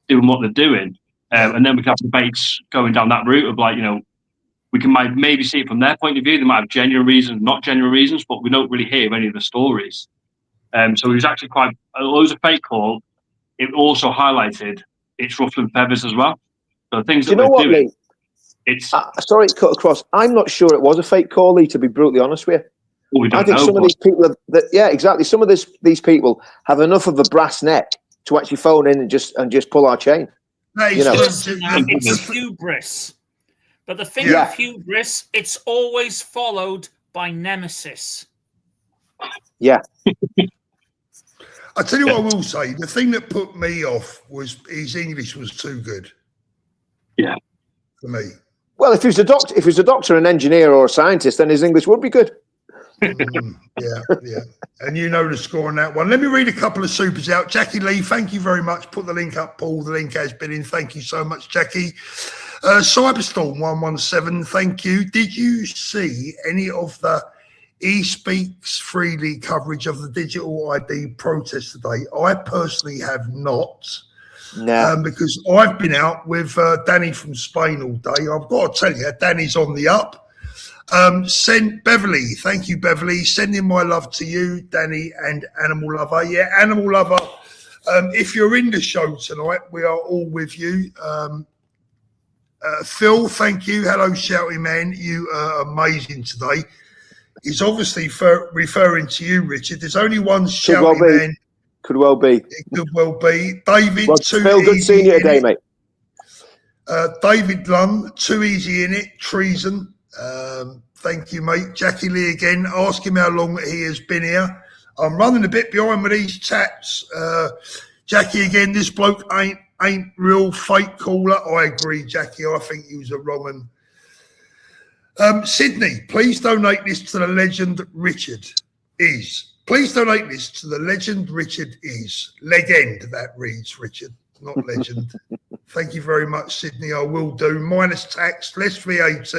doing what they're doing? And then we can have debates going down that route of like, you know, we can maybe see it from their point of view. They might have genuine reasons, not genuine reasons, but we don't really hear any of the stories. So it was actually quite, although it was a fake call, it also highlighted its ruffle and feathers as well. So things that we're doing. Lee? Sorry to cut across. I'm not sure it was a fake call, Lee, to be brutally honest with you. I think some of these people exactly. Some of these people have enough of a brass neck to actually phone in and just pull our chain. You know, it's hubris. But the thing with hubris, it's always followed by nemesis. Yeah. I tell you what I will say. The thing that put me off was his English was too good. Yeah. For me. Well, if he was a doctor, an engineer, or a scientist, then his English would be good. Yeah. And you know the score on that one. Let me read a couple of supers out. Jackie Lee, thank you very much. Put the link up, Paul. The link has been in. Thank you so much, Jackie. Cyberstorm 117, thank you. Did you see any of the eSpeaks Freely coverage of the digital ID protest today? I personally have not. No. Because I've been out with Danny from Spain all day. I've got to tell you, Danny's on the up. Send Beverly, thank you, Beverly. Sending my love to you, Danny, and Animal Lover. Yeah, Animal Lover. If you're in the show tonight, we are all with you. Phil, thank you. Hello, Shouty Man. You are amazing today. is obviously referring to you, Richard. There's only one shouty well man. Could well be. It could well be. David, well, Phil, good seeing you today, mate. David Lund, too easy in it. Treason. Thank you, mate. Jackie Lee again. Ask him how long he has been here. I'm running a bit behind with these chats. Jackie again. This bloke ain't real, fake caller. I agree, Jackie. I think he was a wrong one. Sydney, please donate this to the legend Richard is. Please donate this to the legend Richard is. Legend, that reads, Richard, not legend. Thank you very much, Sydney. I will do. Minus tax, less VAT,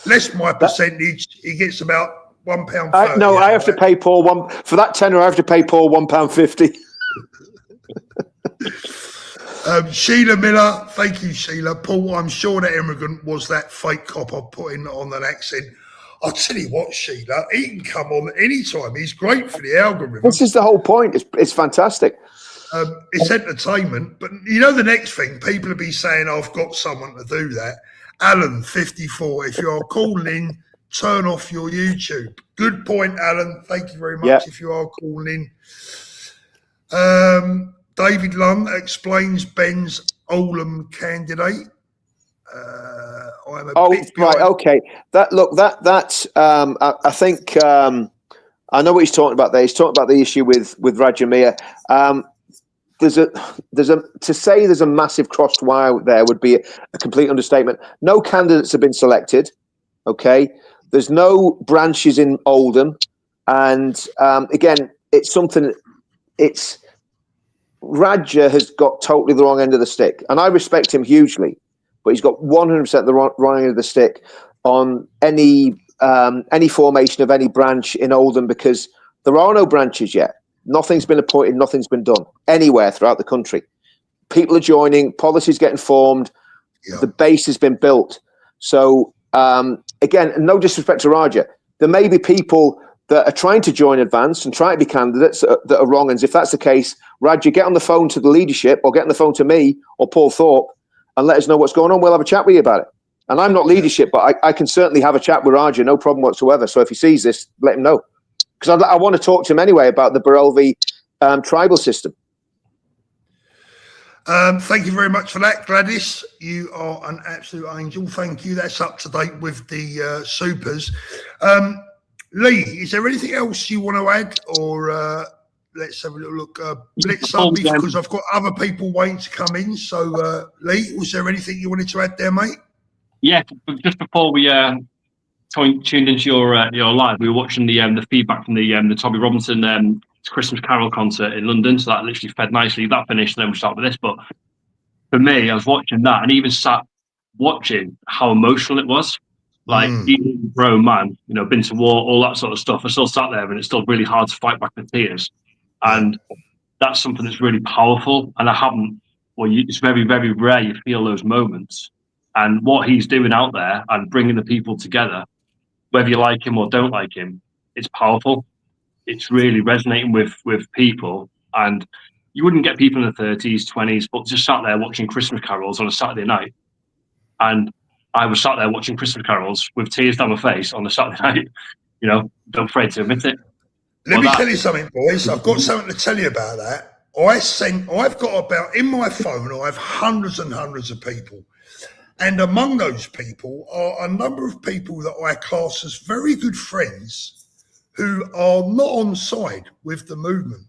less my percentage. He gets about £1.30. No, I have to pay Paul for that tenner. I have to pay Paul £1.50. Sheila Miller, thank you, Sheila. Paul, I'm sure that immigrant was that fake cop I put in on an accent. I'll tell you what, Sheila, he can come on anytime. He's great for the algorithm. This is the whole point. It's fantastic. It's entertainment. But you know the next thing, people will be saying, I've got someone to do that. Alan, 54, if you're calling in, turn off your YouTube. Good point, Alan. Thank you very much if you are calling in. David Lund explains Ben's Oldham candidate. I'm a bit right, okay. That's I think I know what he's talking about there. He's talking about the issue with Raja Mir. There's a to say there's a massive crossed wire there would be a complete understatement. No candidates have been selected. Okay, there's no branches in Oldham, and again, it's something. It's Raja has got totally the wrong end of the stick, and I respect him hugely, but he's got 100% the wrong end of the stick on any formation of any branch in Oldham, because there are no branches yet. Nothing's been appointed, nothing's been done anywhere throughout the country. People are joining, policies getting formed, the base has been built. So again, no disrespect to Raja, there may be people that are trying to join Advance and try to be candidates that are wrong. And if that's the case, Raja, get on the phone to the leadership or get on the phone to me or Paul Thorpe and let us know what's going on. We'll have a chat with you about it. And I'm not leadership, but I can certainly have a chat with Raja, no problem whatsoever. So if he sees this, let him know. Because I want to talk to him anyway about the Barelvi tribal system. Thank you very much for that, Gladys. You are an absolute angel. Thank you. That's up to date with the supers. Lee, is there anything else you want to add, or let's have a little look? Blitz up, because I've got other people waiting to come in. So, Lee, was there anything you wanted to add there, mate? Yeah, just before we tuned into your live, we were watching the feedback from the Tommy Robinson Christmas Carol concert in London. So that literally fed nicely. That finished, and then we start with this. But for me, I was watching that, and even sat watching how emotional it was. Like, even a grown man, you know, been to war, all that sort of stuff. I still sat there, and it's still really hard to fight back the tears. And that's something that's really powerful. And I haven't. Well, it's very, very rare you feel those moments. And what he's doing out there and bringing the people together, whether you like him or don't like him, it's powerful. It's really resonating with people. And you wouldn't get people in the 30s, 20s, but just sat there watching Christmas carols on a Saturday night. And I was sat there watching Christmas carols with tears down my face on a Saturday night. You know, don't afraid to admit it. Let me tell you something, boys. I've got something to tell you about that. I've got about, in my phone, I have hundreds and hundreds of people. And among those people are a number of people that I class as very good friends who are not on side with the movement.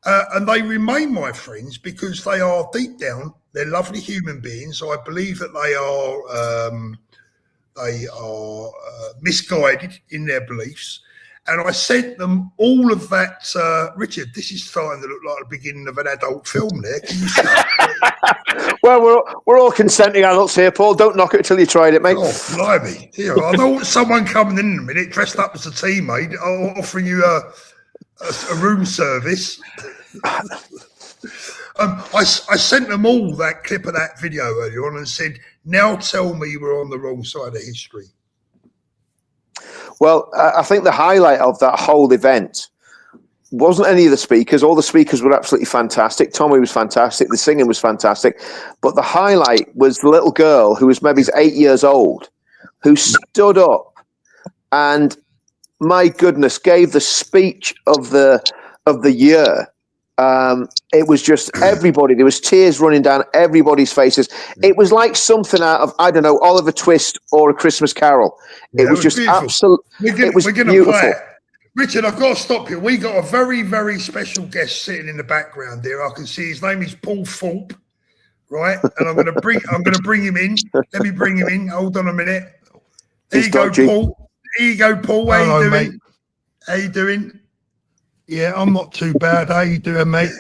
And they remain my friends because they are deep down, they're lovely human beings. I believe that they are misguided in their beliefs. And I sent them all of that. Richard, this is starting to look like the beginning of an adult film there. Can you see? Well, we're all consenting adults here, Paul. Don't knock it until you tried it, mate. Oh, blimey. Here, I know someone coming in a minute dressed up as a teammate offering you a room service. I sent them all that clip of that video earlier on and said, now tell me we're on the wrong side of history. Well, I think the highlight of that whole event wasn't any of the speakers. All the speakers were absolutely fantastic. Tommy was fantastic. The singing was fantastic. But the highlight was the little girl who was maybe 8 years old, who stood up and my goodness, gave the speech of the year. It was just everybody. There was tears running down everybody's faces. It was like something out of, I don't know, Oliver Twist or A Christmas Carol. Yeah, it was just absolutely. We're going to play it. Richard, I've got to stop you. We got a very, very special guest sitting in the background there. I can see his name is Paul Thorpe, right? And I'm going to bring him in. Let me bring him in. Hold on a minute. There you go, Paul. Here you go, Paul. How you doing? Mate. How you doing? Yeah, I'm not too bad. How you doing, mate?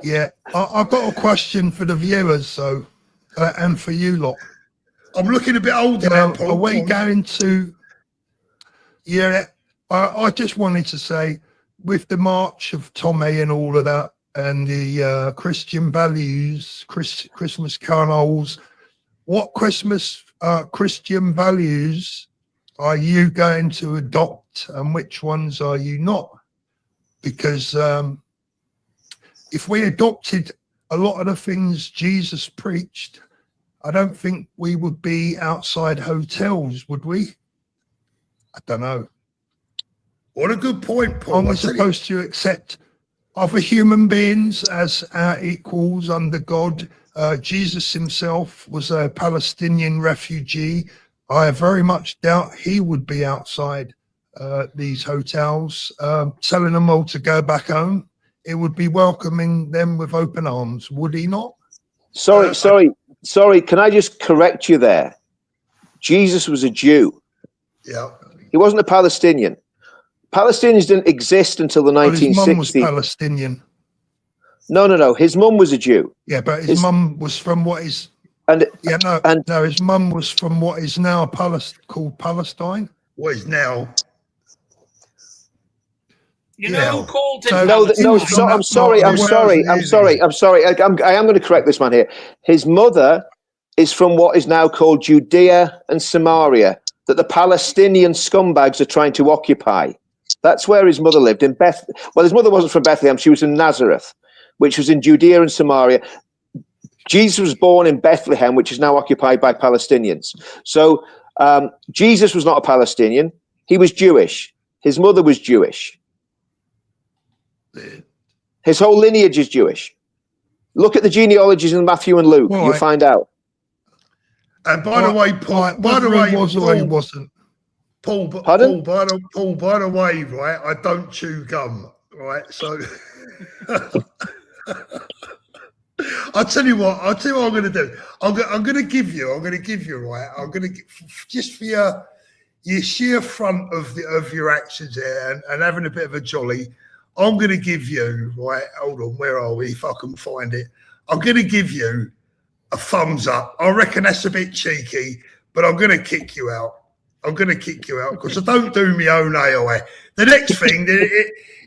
Yeah, I've got a question for the viewers, so and for you lot. I'm looking a bit older now, Paul. Are we going to? Yeah, I just wanted to say, with the march of Tommy and all of that, and the Christian values, Christmas carols, what Christian values are you going to adopt, and which ones are you not? Because if we adopted a lot of the things Jesus preached, I don't think we would be outside hotels, would we? I don't know. What a good point, Paul. Are we supposed to accept other human beings as our equals under God? Jesus himself was a Palestinian refugee. I very much doubt he would be outside these hotels, telling them all to go back home. It would be welcoming them with open arms, would he not? Sorry, can I just correct you there? Jesus was a Jew. Yeah. He wasn't a Palestinian. Palestinians didn't exist until the 1960s. His mum was Palestinian. No. His mum was a Jew. Yeah, but his mum was from what is... No, his mum was from what is now called Palestine. What is now... You know who called him? I'm sorry. I am going to correct this man here. His mother is from what is now called Judea and Samaria, that the Palestinian scumbags are trying to occupy. That's where his mother lived, in Well, his mother wasn't from Bethlehem. She was in Nazareth, which was in Judea and Samaria. Jesus was born in Bethlehem, which is now occupied by Palestinians. So Jesus was not a Palestinian. He was Jewish. His mother was Jewish. His whole lineage is Jewish. Look at the genealogies in Matthew and Luke. You'll find out. And by the way, Paul, by the way, Paul, by the way, right, I don't chew gum, right? So I'll tell you what I'm going to do. I'm going to give you, right? I'm going to just for your sheer front of your actions there and having a bit of a jolly. I'm going to give you, right, hold on, where are we, if I can find it? I'm going to give you a thumbs up. I reckon that's a bit cheeky, but I'm going to kick you out. Because I don't do my own AOA. The next thing,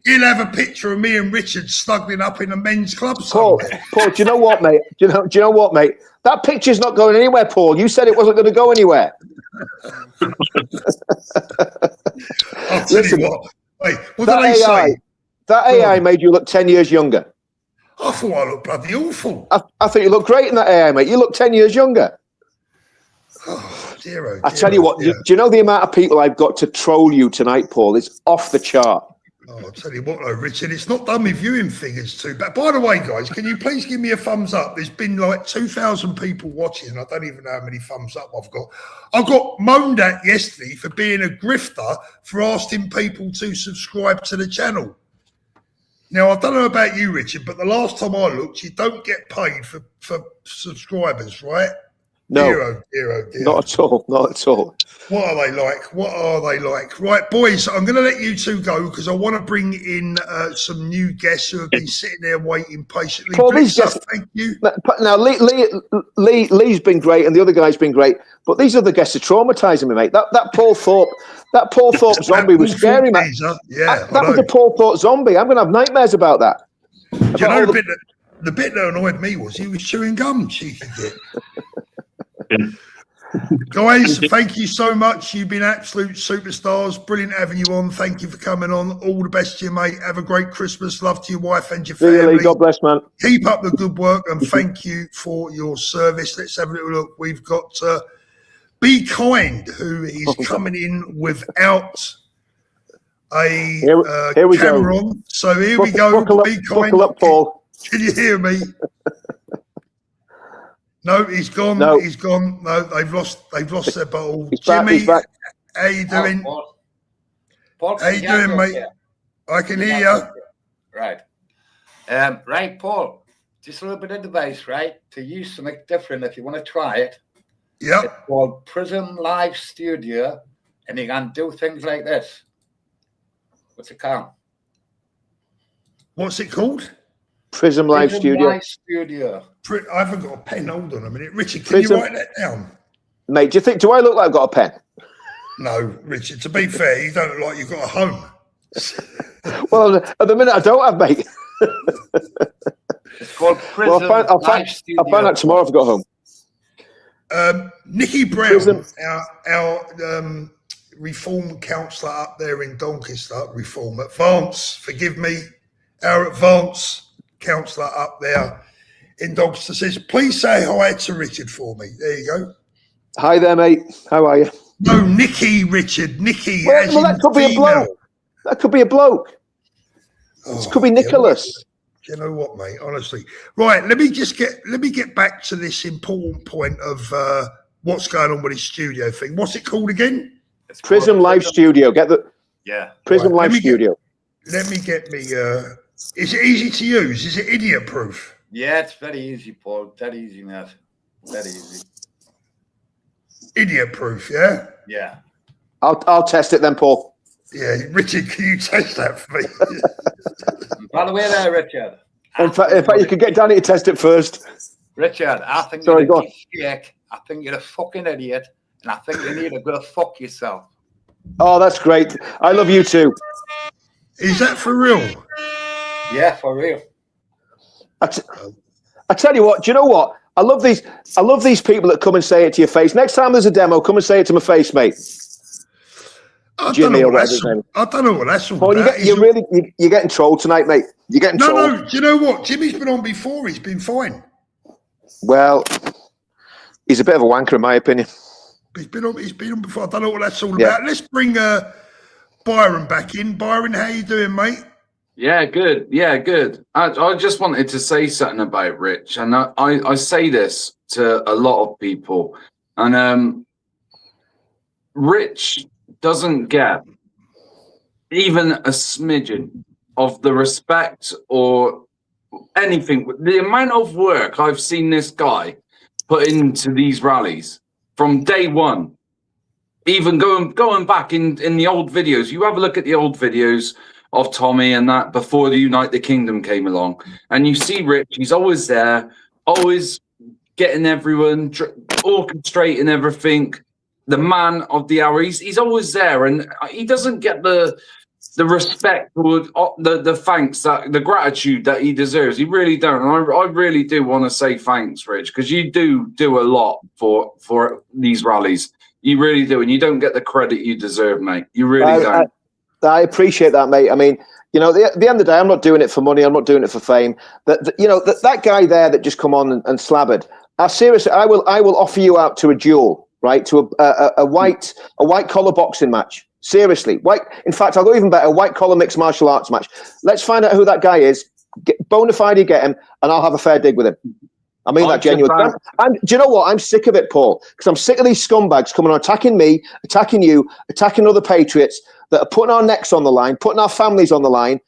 he'll have a picture of me and Richard snuggling up in a men's club somewhere. Paul, do you know what, mate? Do you know what, mate? That picture's not going anywhere, Paul. You said it wasn't going to go anywhere. I'll tell you what. Wait, what did I say? That AI made you look 10 years younger. I thought I looked bloody awful. I thought you looked great in that AI, mate. You look 10 years younger. Oh, dear. I tell you what, do you know the amount of people I've got to troll you tonight, Paul? It's off the chart. Oh, I'll tell you what, though, Richard, it's not done with viewing figures too bad. By the way, guys, can you please give me a thumbs up? There's been like 2,000 people watching, and I don't even know how many thumbs up I've got. I got moaned at yesterday for being a grifter for asking people to subscribe to the channel. Now, I don't know about you, Richard, but the last time I looked, you don't get paid for subscribers, right? No, dear. Not at all. What are they like? Right, boys, I'm going to let you two go because I want to bring in some new guests who have been sitting there waiting patiently. Paul, these guests, thank you. Now, Lee's been great and the other guy's been great, but these other guests are traumatising me, mate. That Paul Thorpe zombie was scary, man. Yeah, that was a Paul Thorpe zombie. I'm going to have nightmares about that. Do you know the bit that annoyed me was he was chewing gum, cheeky git. Guys, thank you so much. You've been absolute superstars. Brilliant having you on. Thank you for coming on. All the best to you, mate. Have a great Christmas. Love to your wife and your family. Really, God bless, man. Keep up the good work and thank you for your service. Let's have a little look. We've got Be Kind, who is coming in without a here we camera go. on. So here we go. Buckle up, Be Kind. buckle up, Paul. Can you hear me? No, he's gone. No. He's gone. No, they've lost their bottle. He's back, Jimmy, he's back. how you doing? Paul, How you doing, mate? I can hear you. Right. Right, Paul, just a little bit of advice, right? To use something different if you want to try it. Yep. It's called Prism Live Studio, and you can do things like this. What's it called? What's it called? Prism Live Studio. Live Studio. I haven't got a pen. Hold on a minute. Richard, can Prism. you write that down? Mate, do I look like I've got a pen? No, Richard, to be fair, you don't look like you've got a home. Well, at the minute I don't have, mate. It's called Prism I'll Live Studio. find out tomorrow if I've got home. Nikki Brown, Prism. our reform councillor up there in Doncaster, reform advance, forgive me, our advance councillor up there in Doncaster says, please say hi to Richard for me. There you go. Hi there, mate. How are you? No, Nikki, Richard. Nikki. Well, that could be a bloke. That could be a bloke. It could be Nicholas. You know what, mate? Honestly, right. Let me get back to this important point of what's going on with his studio thing. What's it called again? It's Prism called Live Studio. Get the Prism Right, Live Studio. Let me get me. Is it easy to use? Is it idiot proof? Yeah, it's very easy, Paul. Very easy, Nat. Very easy. Idiot proof, yeah. Yeah. I'll test it then, Paul. Yeah, Richard, can you test that for me? By the way, there, Richard. In fact, you could get Danny to test it first. Richard, I think Sorry, you're go a dick. I think you're a fucking idiot, and I think you need to go fuck yourself. Oh, that's great. I love you too. Is that for real? Yeah, for real. I tell you what. Do you know what? I love these people that come and say it to your face. Next time there's a demo, come and say it to my face, mate. Jimmy or whatever his name is. I don't know what that's all Paul, about. you're getting trolled tonight, mate. You're getting trolled. No, do you know what? Jimmy's been on before. He's been fine. Well, he's a bit of a wanker, in my opinion. He's been on before. I don't know what that's all about. Let's bring Byron back in. Byron, how you doing, mate? Yeah, good. Yeah, good. I just wanted to say something about Rich, and I say this to a lot of people, and Rich doesn't get even a smidgen of the respect or anything. The amount of work I've seen this guy put into these rallies from day one, even going back in the old videos. You have a look at the old videos of Tommy and that before the Unite the Kingdom came along, and you see Rich, he's always there, always getting everyone, orchestrating everything, the man of the hour. He's always there, and he doesn't get the respect or the thanks, the gratitude that he deserves. He really don't. And I really do want to say thanks, Rich, because you do a lot for these rallies. You really do, and you don't get the credit you deserve, mate. You really don't. I appreciate that, mate. I mean, you know, at the end of the day, I'm not doing it for money. I'm not doing it for fame. That guy there that just come on and slabbered. Seriously, I will offer you out to a duel, right? To a white collar boxing match. Seriously, in fact, I'll go even better. A white collar mixed martial arts match. Let's find out who that guy is. Bona fide, get him, and I'll have a fair dig with him. I mean that genuinely. Do you know what? I'm sick of it, Paul, because I'm sick of these scumbags coming on, attacking me, attacking you, attacking other patriots that are putting our necks on the line, putting our families on the line,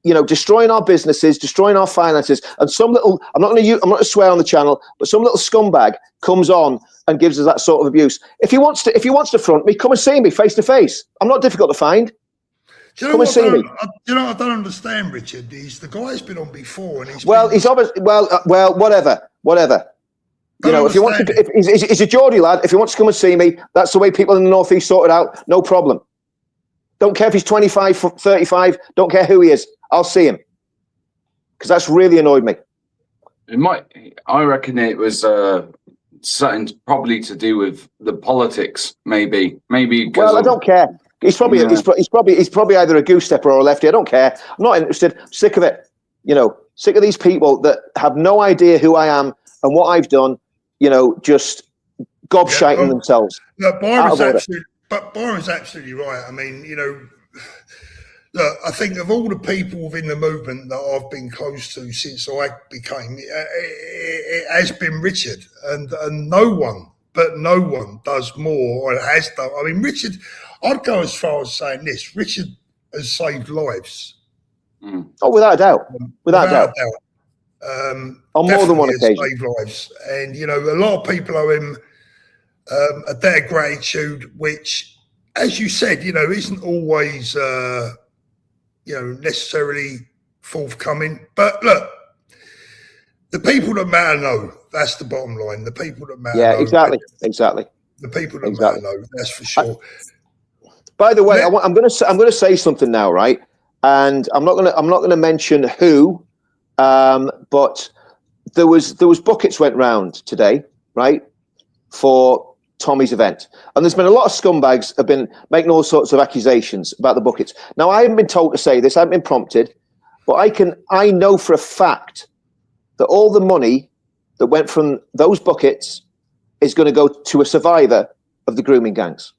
you know, destroying our businesses, destroying our finances. And some little, I'm not going to swear on the channel, but some little scumbag comes on and gives us that sort of abuse. If he wants to front me, come and see me face to face. I'm not difficult to find. Come and see me. I don't understand, Richard. The guy's been on before, and he's obviously whatever. You know, if he wants to, if he's a Geordie lad. If he wants to come and see me, that's the way people in the Northeast sort it out. No problem. Don't care if he's 25, 35. Don't care who he is. I'll see him, because that's really annoyed me. I reckon it was something probably to do with the politics. Maybe. Well, I don't care. He's probably either a goose stepper or a lefty. I don't care. I'm not interested. I'm sick of it. You know, sick of these people that have no idea who I am and what I've done. You know, just gobshiting themselves. No, Byron's absolutely right. I mean, you know, look, I think of all the people within the movement that I've been close to since I became, it has been Richard, and no one does more or has done. I mean, Richard, I'd go as far as saying this: Richard has saved lives. Oh, without a doubt, without a doubt. On more than one occasion, saved lives, and you know, a lot of people owe him a debt of gratitude, which, as you said, you know, isn't always, you know, necessarily forthcoming. But look, the people that matter know. That's the bottom line. The people that matter. Yeah, know. exactly. The people that matter know. That's for sure. By the way, I'm going to say something now, right? And I'm not going to mention who, but there was buckets went round today, right, for Tommy's event, and there's been a lot of scumbags have been making all sorts of accusations about the buckets. Now, I haven't been told to say this, I haven't been prompted, but I know for a fact that all the money that went from those buckets is going to go to a survivor of the grooming gangs.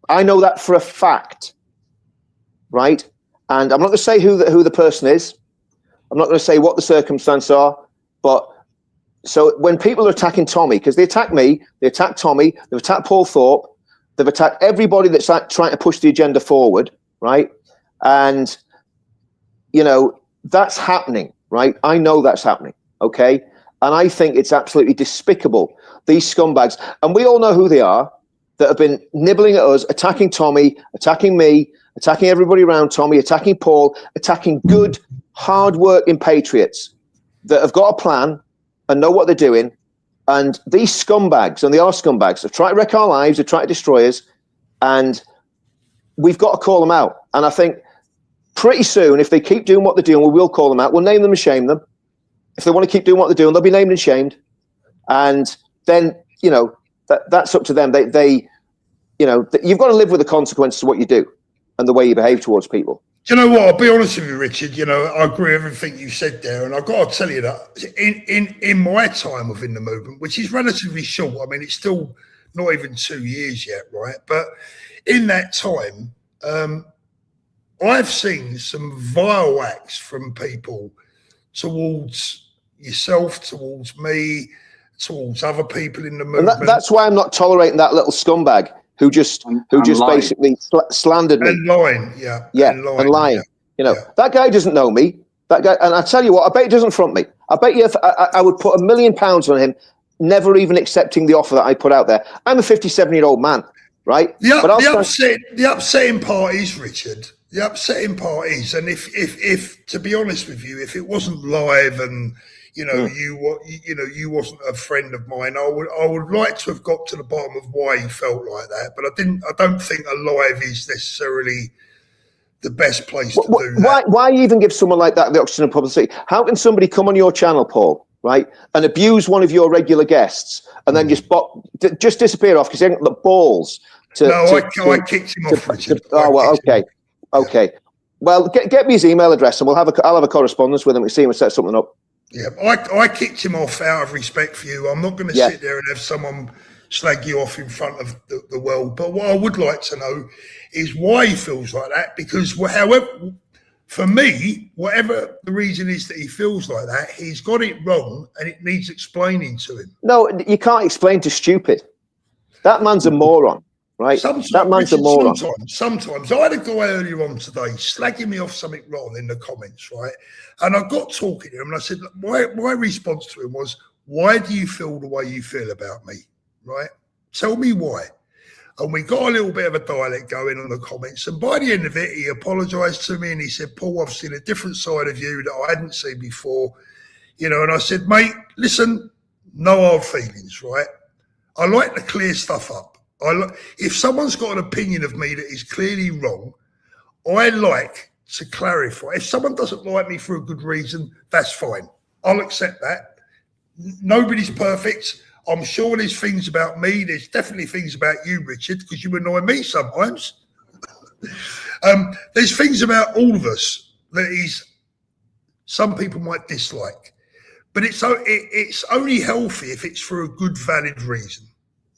I know that for a fact, right? And I'm not going to say who the person is. I'm not going to say what the circumstances are. But so when people are attacking Tommy, because they attack me, they attack Tommy, they've attacked Paul Thorpe, they've attacked everybody that's trying to push the agenda forward, right? And, you know, that's happening, right? I know that's happening, okay? And I think it's absolutely despicable, these scumbags. And we all know who they are, that have been nibbling at us, attacking Tommy, attacking me, attacking everybody around Tommy, attacking Paul, attacking good, hard-working patriots that have got a plan and know what they're doing. And these scumbags, and they are scumbags, have tried to wreck our lives, they've tried to destroy us, and we've got to call them out. And I think pretty soon, if they keep doing what they're doing, we will call them out. We'll name them and shame them. If they want to keep doing what they're doing, they'll be named and shamed. And then, you know, that's up to them. They you know, you've got to live with the consequences of what you do and the way you behave towards people. Do you know what? I'll be honest with you, Richard. You know, I agree with everything you said there, and I've got to tell you that in my time within the movement, which is relatively short, I mean, it's still not even 2 years yet, right? But in that time, I've seen some vile acts from people towards yourself, towards me, towards other people in the movement. And that's why I'm not tolerating that little scumbag who just basically slandered me. And lying, and lying. Yeah. You know, that guy doesn't know me. That guy, and I tell you what, I bet he doesn't front me. I bet you if I would put £1 million on him, never even accepting the offer that I put out there. I'm a 57-year-old man, right? The upsetting part is, Richard. The upsetting part is, and if to be honest with you, if it wasn't live and you know you wasn't a friend of mine, I would like to have got to the bottom of why you felt like that, but I didn't. I don't think a live is necessarily the best place to do that. Why even give someone like that the oxygen of publicity? How can somebody come on your channel, Paul, right, and abuse one of your regular guests and then just disappear off because he hasn't got the balls to? I kicked him off, Richard. Okay. Well, get me his email address and I'll have a correspondence with him and see him and set something up. Yeah, I kicked him off out of respect for you. I'm not going to sit there and have someone slag you off in front of the world. But what I would like to know is why he feels like that. Because however, for me, whatever the reason is that he feels like that, he's got it wrong and it needs explaining to him. No, you can't explain to stupid. That man's a moron. Right, that man's a moron. Sometimes I had a guy earlier on today slagging me off something wrong in the comments, right? And I got talking to him and I said, my response to him was, why do you feel the way you feel about me, right? Tell me why. And we got a little bit of a dialect going on the comments. And by the end of it, he apologised to me and he said, Paul, I've seen a different side of you that I hadn't seen before. You know, and I said, mate, listen, no hard feelings, right? I like to clear stuff up. If someone's got an opinion of me that is clearly wrong, I like to clarify. If someone doesn't like me for a good reason, that's fine. I'll accept that. Nobody's perfect. I'm sure there's things about me. There's definitely things about you, Richard, because you annoy me sometimes. There's things about all of us that some people might dislike. But it's only healthy if it's for a good, valid reason.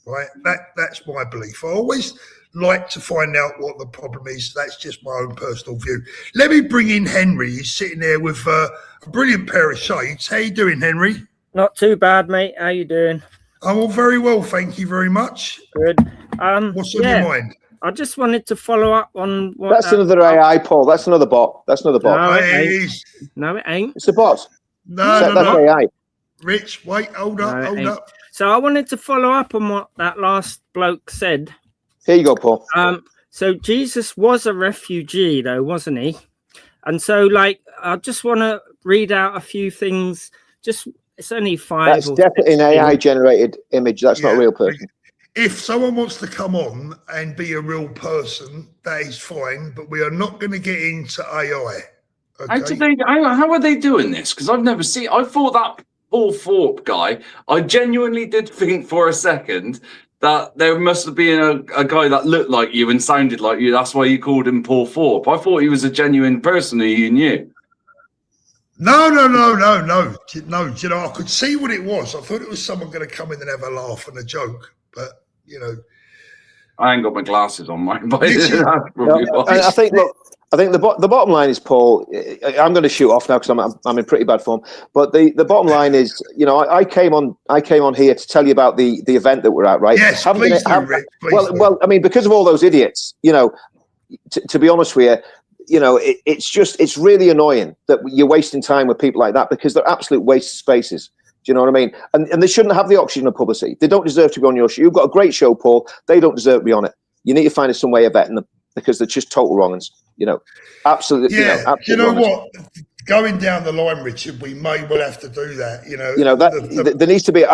right? That's my belief. I always like to find out what the problem is. That's just my own personal view. Let me bring in Henry. He's sitting there with a brilliant pair of shades. How you doing, Henry? Not too bad, mate. How you doing? I'm all very well, thank you very much. Good. What's on your mind? I just wanted to follow up on what. That's another AI, Paul. That's another bot. That's another bot. No, it ain't. No, it ain't. It's a bot. No. AI. Rich, wait, hold up. So I wanted to follow up on what that last bloke said. Here you go, Paul. So Jesus was a refugee, though, wasn't he? And so, like, I just want to read out a few things. It's only 5. That's definitely an AI-generated image. That's not a real person. If someone wants to come on and be a real person, that is fine. But we are not going to get into AI. Okay? How are they doing this? Because I've never seen. I thought that Paul Thorpe guy. I genuinely did think for a second that there must have been a guy that looked like you and sounded like you. That's why you called him Paul Thorpe. I thought he was a genuine person who you knew. No. You know, I could see what it was. I thought it was someone going to come in and have a laugh and a joke, but you know, I ain't got my glasses on, mate. But I think. Look, I think the bottom line is, Paul. I'm going to shoot off now because I'm in pretty bad form. But the bottom line is, you know, I came on here to tell you about the event that we're at, right? Yes, please do, Rick. Well, I mean, because of all those idiots, you know, to be honest with you. You know, it's really annoying that you're wasting time with people like that because they're absolute waste of spaces. Do you know what I mean? And they shouldn't have the oxygen of publicity. They don't deserve to be on your show. You've got a great show, Paul. They don't deserve to be on it. You need to find some way of vetting them because they're just total wrong-uns. You know, absolutely. Yeah. Absolutely you know wrong-uns. what? Going down the line, Richard, we may well have to do that. You know that there needs to be.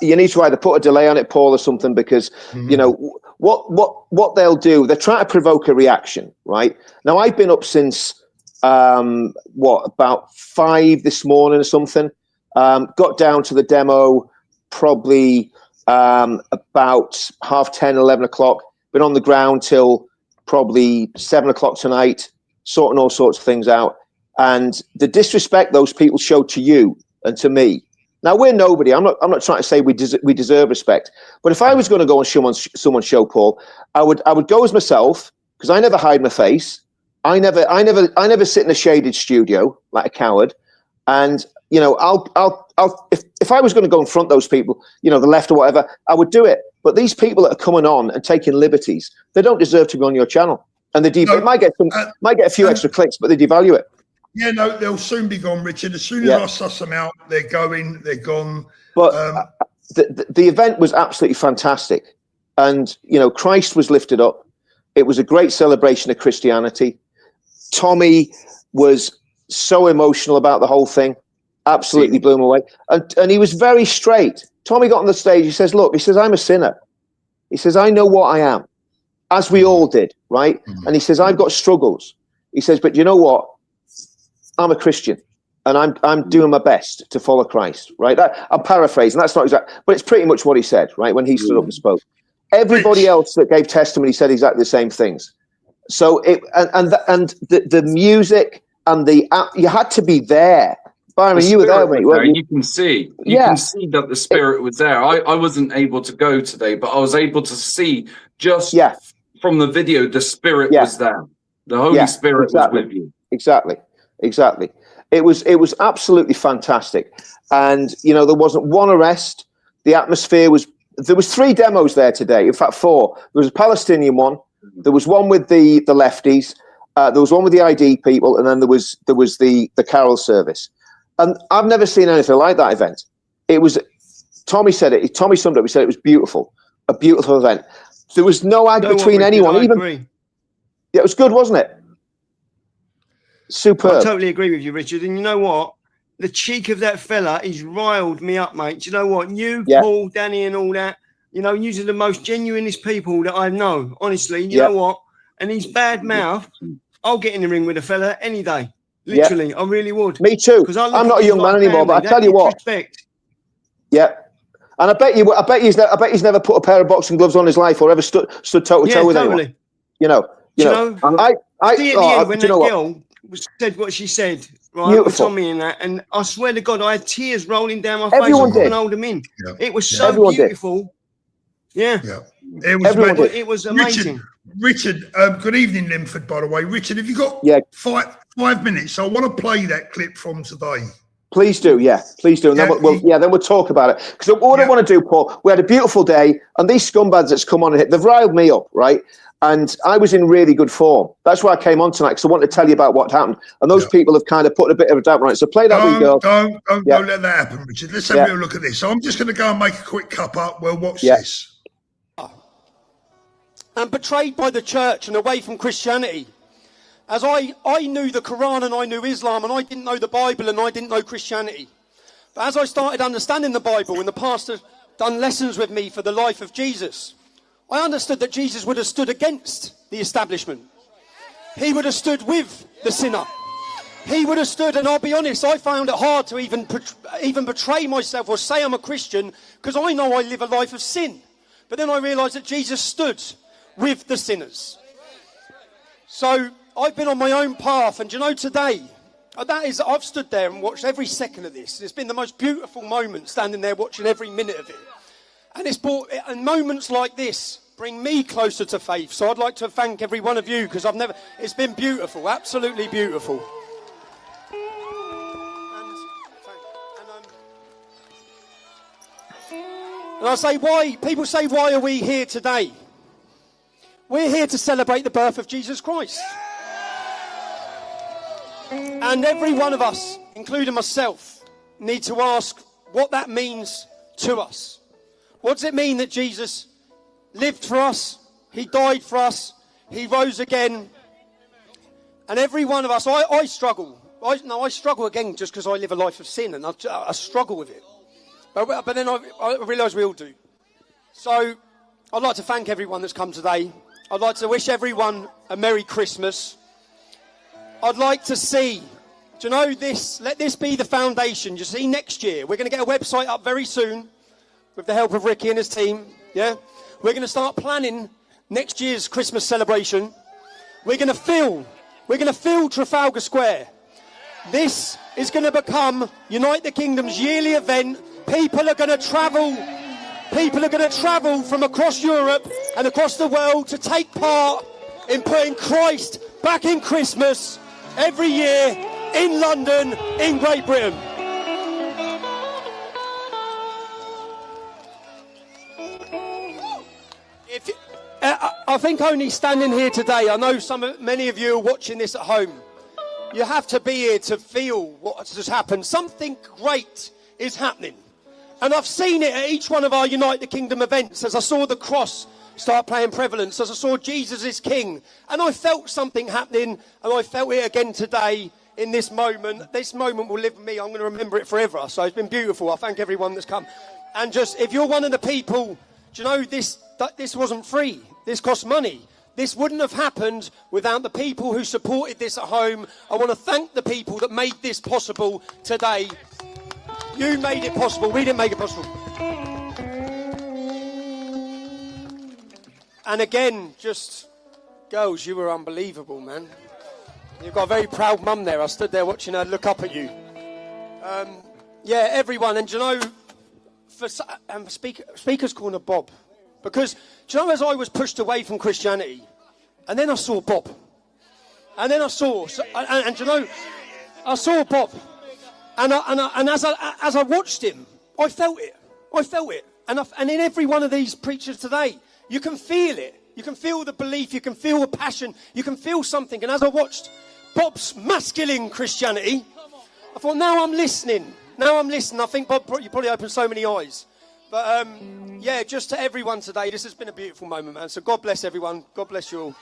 You need to either put a delay on it, Paul, or something, because you know what they'll do. They're trying to provoke a reaction, right? Now I've been up since about 5 this morning or something. Got down to the demo probably about 10:30, 11 o'clock. Been on the ground till probably 7 o'clock tonight, sorting all sorts of things out. And the disrespect those people showed to you and to me. Now we're nobody. I'm not trying to say we deserve respect. But if I was going to go on someone's show, Paul, I would go as myself because I never hide my face. I never sit in a shaded studio like a coward. And you know, if I was going to go and front those people, you know, the left or whatever, I would do it. But these people that are coming on and taking liberties, they don't deserve to be on your channel. And they might get a few extra clicks, but they devalue it. Yeah, no, they'll soon be gone, Richard. As soon as I suss them out, they're gone. But the event was absolutely fantastic. And, you know, Christ was lifted up. It was a great celebration of Christianity. Tommy was so emotional about the whole thing. Absolutely blew him away. And he was very straight. Tommy got on the stage. He says, look, I'm a sinner. He says, I know what I am, as we all did, right? Mm-hmm. And he says, I've got struggles. He says, but you know what? I'm a Christian and I'm doing my best to follow Christ, right? I'm paraphrasing. That's not exact, but it's pretty much what he said, right? When he stood up and spoke. Everybody else that gave testimony said exactly the same things. So the music and you had to be there. Byron, you were there, mate. You can see that the spirit was there. I wasn't able to go today, but I was able to see just from the video, the spirit was there. The Holy Spirit was with you. Exactly. It was absolutely fantastic. And, you know, there wasn't one arrest. The atmosphere there was 3 demos there today. In fact, 4. There was a Palestinian one. There was one with the lefties. There was one with the ID people. And then there was the carol service. And I've never seen anything like that event. It was, Tommy said it. Tommy summed it up. He said it was beautiful. A beautiful event. There was no ag between anyone. Yeah, it was good, wasn't it? Superb. I totally agree with you, Richard. And you know what? The cheek of that fella, he's riled me up, mate. Do you know what? You, Paul, Danny, and all that, you know, you are the most genuinest people that I know, honestly. You know what? And he's bad mouth. I'll get in the ring with a fella any day. Literally, I really would. Me too. Because I'm not a young man anymore, but I tell you what. Yeah. And I bet he's never put a pair of boxing gloves on his life or ever stood toe to toe with anyone. You know. See at the end when that girl said what she said, right? With Tommy and that, and I swear to God, I had tears rolling down my face. I couldn't hold them in. Yeah. It was so beautiful. Yeah. It was, Everyone did. It was amazing. Richard, good evening, Linford, by the way. Richard, have you got 5 minutes? I want to play that clip from today. Please do, please do. And then we'll talk about it. Because what I want to do, Paul, we had a beautiful day, and these scumbags that's come on and they've riled me up, right? And I was in really good form. That's why I came on tonight, because I wanted to tell you about what happened. And those people have kind of put a bit of a doubt on it. So play that wee girl. Don't let that happen, Richard. Let's have a little look at this. So I'm just going to go and make a quick cup up. Well, watch this. And betrayed by the church and away from Christianity. As I knew the Quran and I knew Islam, and I didn't know the Bible and I didn't know Christianity. But as I started understanding the Bible and the pastor done lessons with me for the life of Jesus, I understood that Jesus would have stood against the establishment. He would have stood with the sinner. He would have stood, and I'll be honest, I found it hard to even betray myself or say I'm a Christian, because I know I live a life of sin. But then I realised that Jesus stood with the sinners. So I've been on my own path, and you know, today, I've stood there and watched every second of this. It's been the most beautiful moment, standing there watching every minute of it. And moments like this bring me closer to faith. So I'd like to thank every one of you, because it's been beautiful, absolutely beautiful. And I say, why? People say, why are we here today? We're here to celebrate the birth of Jesus Christ. And every one of us, including myself, need to ask what that means to us. What does it mean that Jesus lived for us? He died for us. He rose again. And every one of us, I struggle. I struggle again just because I live a life of sin, and I struggle with it. But then I realise we all do. So I'd like to thank everyone that's come today. I'd like to wish everyone a Merry Christmas. I'd like to see, do you know this? Let this be the foundation. You see, next year, we're going to get a website up very soon with the help of Ricky and his team. Yeah? We're going to start planning next year's Christmas celebration. We're going to fill Trafalgar Square. This is going to become Unite the Kingdom's yearly event. People are going to travel from across Europe and across the world to take part in putting Christ back in Christmas every year in London, in Great Britain. I think only standing here today, I know many of you are watching this at home. You have to be here to feel what has happened. Something great is happening. And I've seen it at each one of our Unite the Kingdom events, as I saw the cross start playing prevalence, as I saw Jesus is King. And I felt something happening, and I felt it again today in this moment. This moment will live with me. I'm going to remember it forever. So it's been beautiful. I thank everyone that's come. And just, if you're one of the people, do you know, this wasn't free. This cost money. This wouldn't have happened without the people who supported this at home. I want to thank the people that made this possible today. You made it possible. We didn't make it possible. And again, just, girls, you were unbelievable, man. You've got a very proud mum there. I stood there watching her look up at you. Yeah, everyone. And do you know, for Speaker's Corner Bob, because do you know, as I was pushed away from Christianity, and then I saw Bob, and then I saw, and do you know, I saw Bob, and as I watched him, I felt it, and in every one of these preachers today, you can feel it, you can feel the belief, you can feel the passion, you can feel something. And as I watched Bob's masculine Christianity, I thought, now I'm listening. I think Bob, you probably opened so many eyes. But yeah, just to everyone today, this has been a beautiful moment, man. So God bless everyone. God bless you all.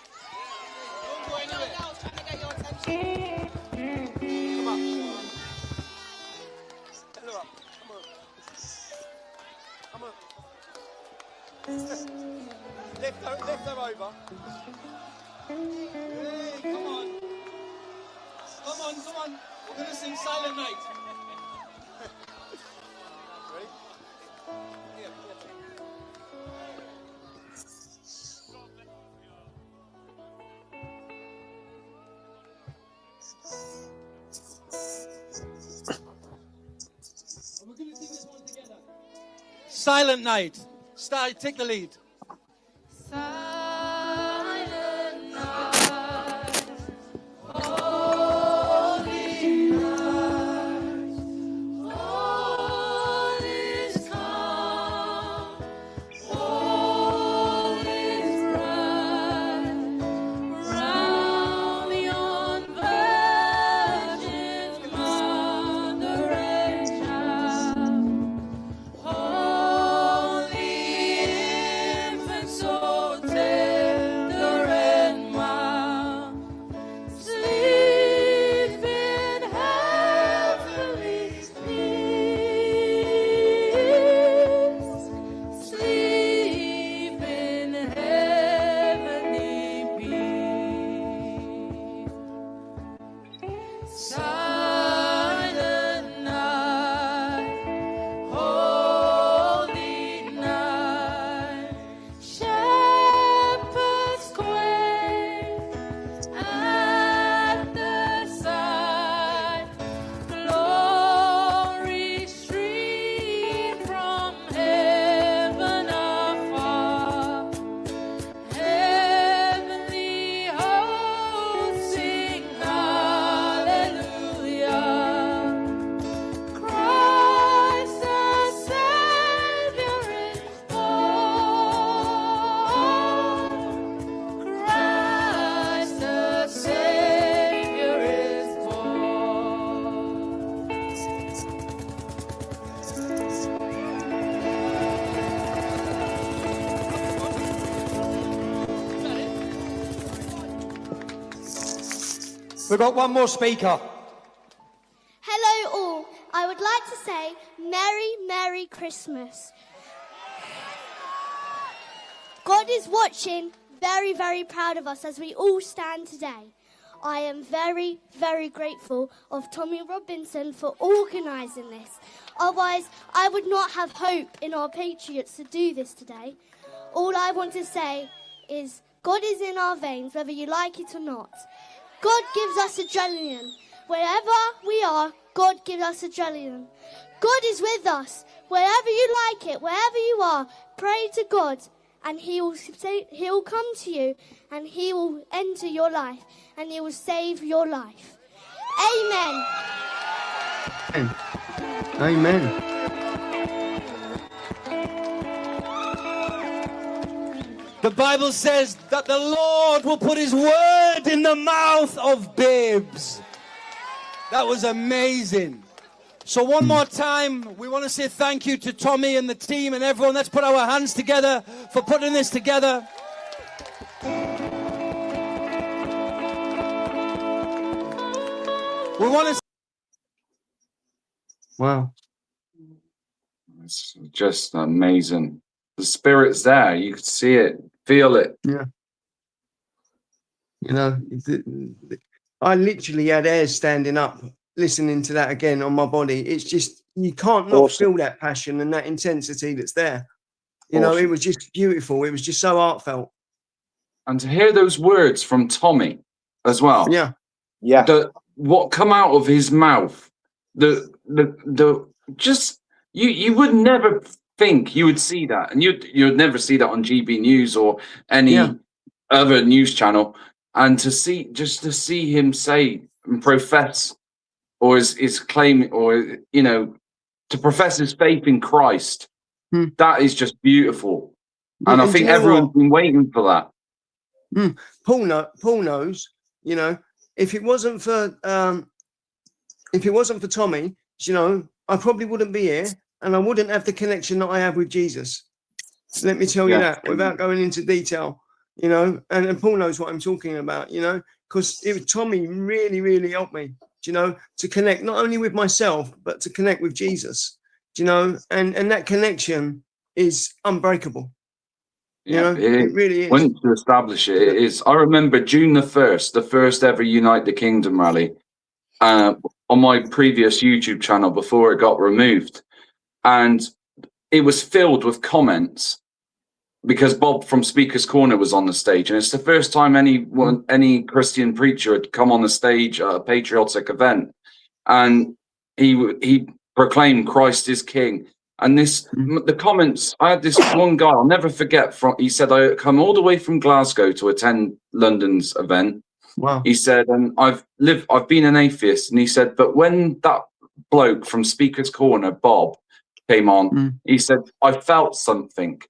Lift her over. Hey, come on. We're going to sing Silent Night. Ready? Here. We're going to sing this one together. Silent Night. Start, take the lead. Silent night, holy night, all is calm, all is bright, round yon virgin mother and child, holy infant, so tender and mild, sleep in heavenly peace, sleep in heavenly peace. Silent night, holy night, shepherds quake at the sight, glory stream from heaven afar, heavenly hosts sing hallelujah. Christ the Savior is born. Christ the Savior is born. We've got one more speaker. Hello all. I would like to say Merry, Merry Christmas. God is watching, very, very proud of us as we all stand today. I am very, very grateful of Tommy Robinson for organising this. Otherwise, I would not have hope in our Patriots to do this today. All I want to say is God is in our veins, whether you like it or not. God gives us adrenaline. Wherever we are, God gives us adrenaline. God is with us. Wherever you like it, wherever you are, pray to God and He will come to you and He will enter your life and He will save your life. Amen. Amen. The Bible says that the Lord will put His word in the mouth of babes. That was amazing. So one more time, we want to say thank you to Tommy and the team and everyone. Let's put our hands together for putting this together. We want to... Wow. It's just amazing. The spirit's there. You could see it, feel it. Yeah. You know, I literally had hairs standing up listening to that again on my body. It's just, you can't not feel that passion and that intensity that's there. You know, it was just beautiful. It was just so heartfelt. And to hear those words from Tommy as well. Yeah. What come out of his mouth, just you would never think you would see that, and you'd never see that on GB News or any other news channel. And to see him say and profess, or his claim, or to profess his faith in Christ, that is just beautiful. And I think everyone's been waiting for that. Paul knows, you know, if it wasn't for Tommy, you know, I probably wouldn't be here and I wouldn't have the connection that I have with Jesus. Let me tell you that without going into detail, you know, and Paul knows what I'm talking about, you know, because Tommy really, really helped me, you know, to connect not only with myself, but to connect with Jesus, you know, and that connection is unbreakable. You know, it really is. Once to establish it, it is. I remember June the 1st, the first ever Unite the Kingdom rally, on my previous YouTube channel before it got removed. And it was filled with comments because Bob from Speaker's Corner was on the stage. And it's the first time any Christian preacher had come on the stage at a patriotic event. And he proclaimed Christ is King. And the comments, I had this one guy I'll never forget. He said, I come all the way from Glasgow to attend London's event. Wow. He said, and I've been an atheist. And he said, but when that bloke from Speaker's Corner, Bob, came on, he said, I felt something.